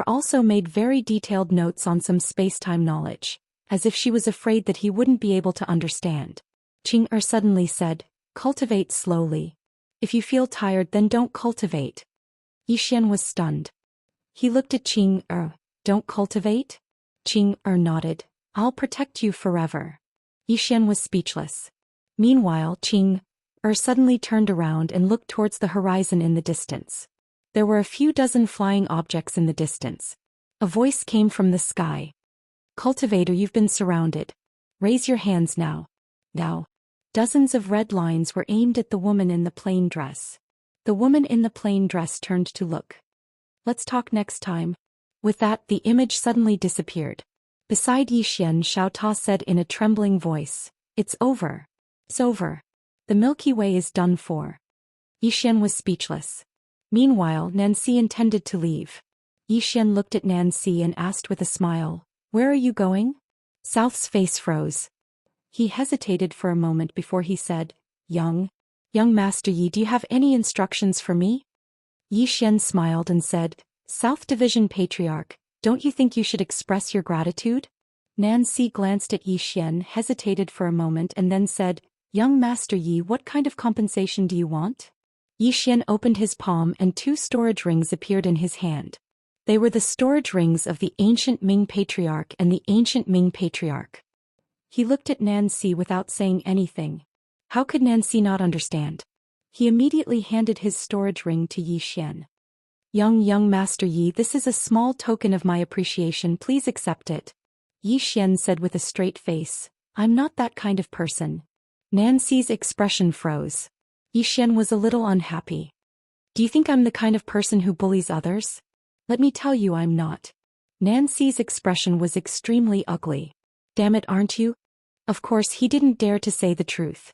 Speaker 1: also made very detailed notes on some space-time knowledge, as if she was afraid that he wouldn't be able to understand. Qing suddenly said, "Cultivate slowly. If you feel tired, then don't cultivate." Xian was stunned. He looked at Qing. "Don't cultivate?" Qing nodded. "I'll protect you forever." Xian was speechless. Meanwhile, Qing suddenly turned around and looked towards the horizon in the distance. There were a few dozen flying objects in the distance. A voice came from the sky. "Cultivator, you've been surrounded. Raise your hands now." Now. Dozens of red lines were aimed at the woman in the plain dress. The woman in the plain dress turned to look. Let's talk next time. With that, the image suddenly disappeared. Beside Yixian, Xiao Ta said in a trembling voice, "It's over. It's over. The Milky Way is done for." Yixian was speechless. Meanwhile, Nancy intended to leave. Yixian looked at Nancy and asked with a smile, "Where are you going?" South's face froze. He hesitated for a moment before he said, Young Master Yi, do you have any instructions for me?" Yixian smiled and said, "South Division Patriarch, don't you think you should express your gratitude?" Nancy glanced at Yixian, hesitated for a moment and then said, "Young Master Yi, what kind of compensation do you want?" Yixian opened his palm and 2 storage rings appeared in his hand. They were the storage rings of the ancient Ming Patriarch and the ancient Ming Patriarch. He looked at Nancy without saying anything. How could Nancy not understand? He immediately handed his storage ring to Yixian. Young Master Yi, this is a small token of my appreciation, please accept it." Yixian said with a straight face, "I'm not that kind of person." Nancy's expression froze. Yixian was a little unhappy. "Do you think I'm the kind of person who bullies others? Let me tell you I'm not." Nancy's expression was extremely ugly. "Damn it, aren't you?" Of course he didn't dare to say the truth.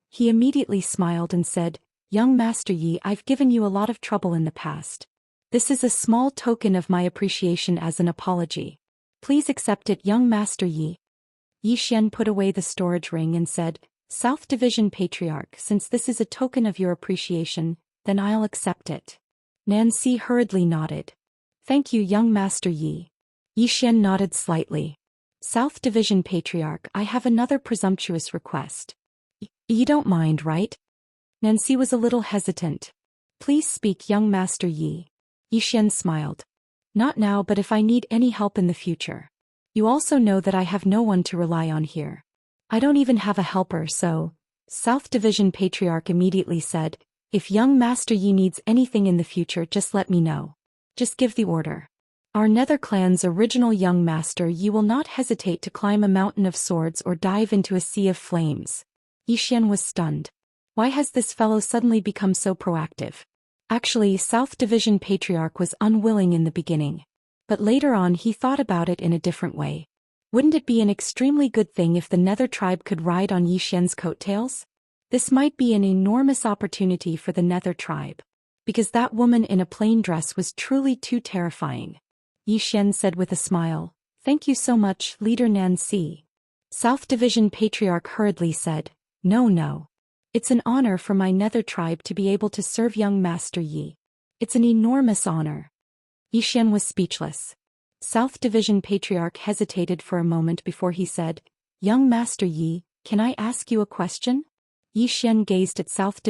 Speaker 1: He immediately smiled and said, "Young Master Yi, I've given you a lot of trouble in the past. This is a small token of my appreciation as an apology. Please accept it, young Master Yi." Yixian put away the storage ring and said, "South Division Patriarch, since this is a token of your appreciation, then I'll accept it." Nancy hurriedly nodded. "Thank you, young Master Yi." Yixian nodded slightly. "South Division Patriarch, I have another presumptuous request. You don't mind, right?" Nancy was a little hesitant. "Please speak, young Master Yi." Yixian smiled. "Not now, but if I need any help in the future. You also know that I have no one to rely on here. I don't even have a helper, so..." South Division Patriarch immediately said, "If young Master Yi needs anything in the future, just let me know. Just give the order. Our Nether Clan's original young master Yi will not hesitate to climb a mountain of swords or dive into a sea of flames." Yixian was stunned. Why has this fellow suddenly become so proactive? Actually, South Division Patriarch was unwilling in the beginning. But later on he thought about it in a different way. Wouldn't it be an extremely good thing if the Nether tribe could ride on Yixian's coattails? This might be an enormous opportunity for the Nether tribe. Because that woman in a plain dress was truly too terrifying. Yixian said with a smile, "Thank you so much, Leader Nancy." South Division Patriarch hurriedly said, No. It's an honor for my Nether tribe to be able to serve young Master Yi. It's an enormous honor." Yixian was speechless. South Division Patriarch hesitated for a moment before he said, "Young Master Yi, can I ask you a question?" Yixian gazed at South